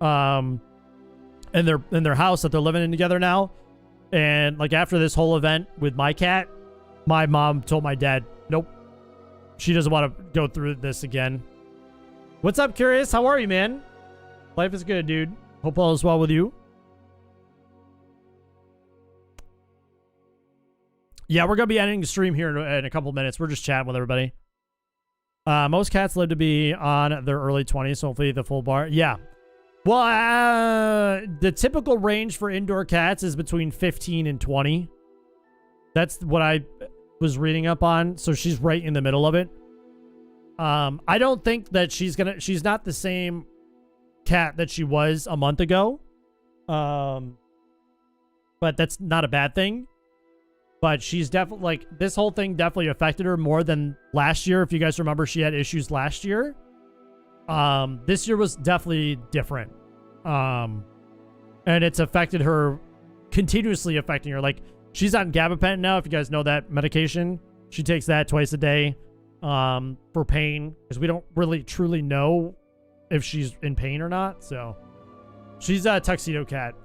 in their house that they're living in together now. And like after this whole event with my cat, my mom told my dad, nope, she doesn't want to go through this again. What's up, Curious? How are you, man? Life is good, dude. Hope all is well with you. Yeah, we're going to be ending the stream here in a couple minutes. We're just chatting with everybody. Most cats live to be on their early 20s, so hopefully the full bar. Yeah. Well, the typical range for indoor cats is between 15 and 20. That's what I was reading up on, so she's right in the middle of it. I don't think that she's not the same cat that she was a month ago. But that's not a bad thing. But she's definitely, like, this whole thing definitely affected her more than last year. If you guys remember, she had issues last year. This year was definitely different. And it's affected her, continuously affecting her. Like, she's on gabapentin now, if you guys know that medication. She takes that twice a day for pain, because we don't really truly know if she's in pain or not. So, she's a tuxedo cat.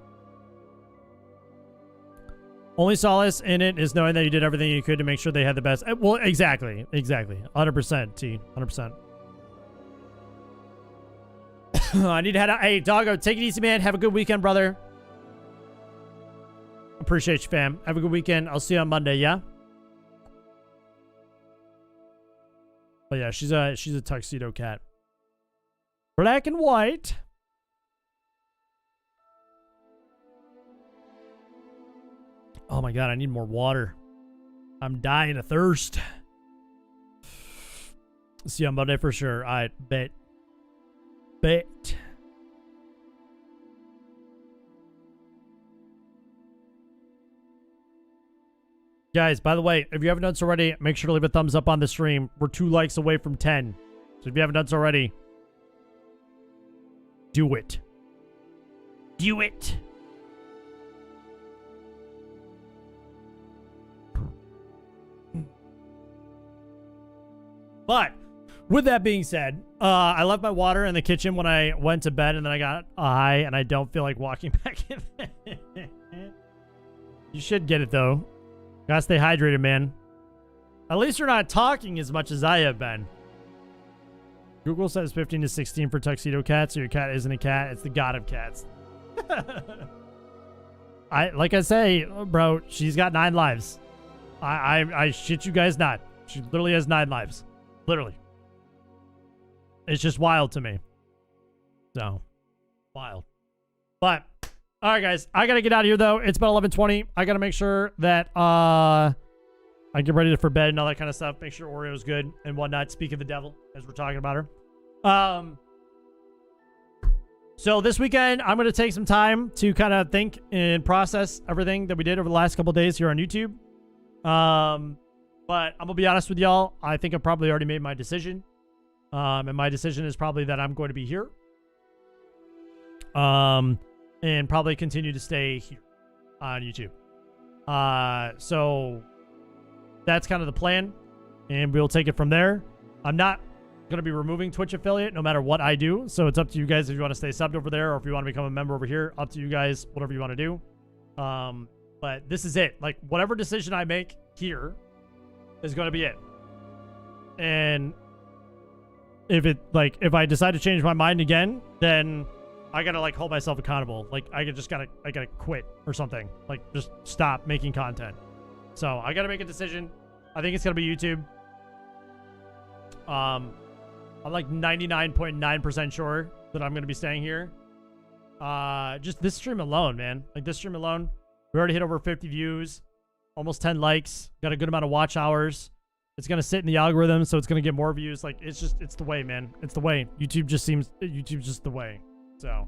Only solace in it is knowing that you did everything you could to make sure they had the best. Well, exactly. 100%, T. 100%. I need to head out. Hey, doggo, take it easy, man. Have a good weekend, brother. Appreciate you, fam. Have a good weekend. I'll see you on Monday, yeah? But yeah, she's a tuxedo cat. Black and white. Oh my god, I need more water. I'm dying of thirst. See you on Monday for sure. I bet. Guys, by the way, if you haven't done so already, make sure to leave a thumbs up on the stream. We're 2 likes away from 10. So if you haven't done so already, do it. Do it. But with that being said, I left my water in the kitchen when I went to bed, and then I got high, and I don't feel like walking back in there. You should get it, though. Gotta stay hydrated, man. At least you're not talking as much as I have been. Google says 15 to 16 for tuxedo cats, so your cat isn't a cat. It's the god of cats. Like I say, bro, she's got 9 lives. I shit you guys not. She literally has 9 lives. Literally. It's just wild to me. So, wild. But, alright guys, I gotta get out of here though. It's about 11:20. I gotta make sure that I get ready for bed and all that kind of stuff. Make sure Oreo's good and whatnot. Speak of the devil, as we're talking about her. So this weekend, I'm gonna take some time to kind of think and process everything that we did over the last couple of days here on YouTube. But I'm going to be honest with y'all. I think I've probably already made my decision. And my decision is probably that I'm going to be here. And probably continue to stay here on YouTube. So that's kind of the plan. And we'll take it from there. I'm not going to be removing Twitch affiliate no matter what I do. So it's up to you guys if you want to stay subbed over there or if you want to become a member over here. Up to you guys, whatever you want to do. But this is it. Like, whatever decision I make here is going to be it. And if I decide to change my mind again, then I gotta like hold myself accountable. Like I gotta quit or something. Like just stop making content. So I gotta make a decision. I think it's gonna be YouTube. I'm like 99.9% sure that I'm gonna be staying here. Just this stream alone, man. Like this stream alone, we already hit over 50 views, almost 10 likes, got a good amount of watch hours. It's gonna sit in the algorithm, so it's gonna get more views. Like it's the way, man. It's the way. YouTube's just the way. So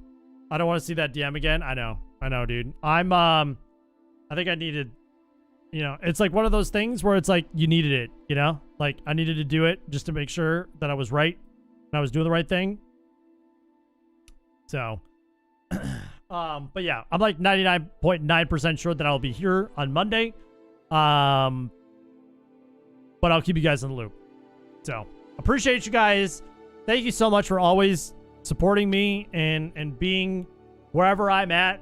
I don't want to see that DM again. I know, dude. I think I needed, you know, it's like one of those things where it's like you needed it, you know? Like I needed to do it just to make sure that I was right and I was doing the right thing. So but yeah, I'm like 99.9% sure that I'll be here on Monday. But I'll keep you guys in the loop. So appreciate you guys. Thank you so much for always supporting me and being wherever I'm at.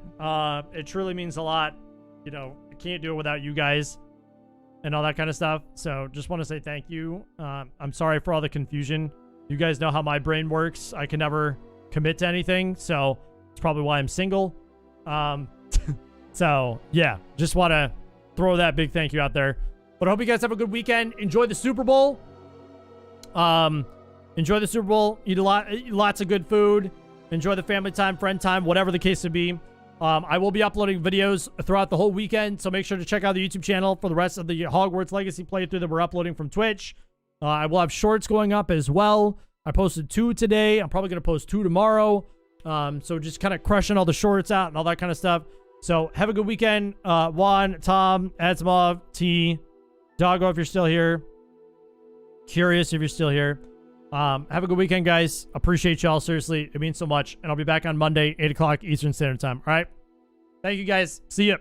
It truly means a lot. You know, I can't do it without you guys and all that kind of stuff. So just want to say thank you. I'm sorry for all the confusion. You guys know how my brain works. I can never commit to anything. So it's probably why I'm single. So yeah, just want to throw that big thank you out there. But I hope you guys have a good weekend. Enjoy the Super Bowl. Enjoy the Super Bowl. Eat lots of good food. Enjoy the family time, friend time, whatever the case may be. I will be uploading videos throughout the whole weekend, so make sure to check out the YouTube channel for the rest of the Hogwarts Legacy playthrough that we're uploading from Twitch. I will have shorts going up as well. I posted 2 today. I'm probably going to post 2 tomorrow. So just kind of crushing all the shorts out and all that kind of stuff. So have a good weekend. Juan, Tom, Adsmov, T, Doggo if you're still here. Curious if you're still here. Have a good weekend, guys. Appreciate y'all. Seriously, it means so much. And I'll be back on Monday, 8 o'clock Eastern Standard Time. All right? Thank you, guys. See ya.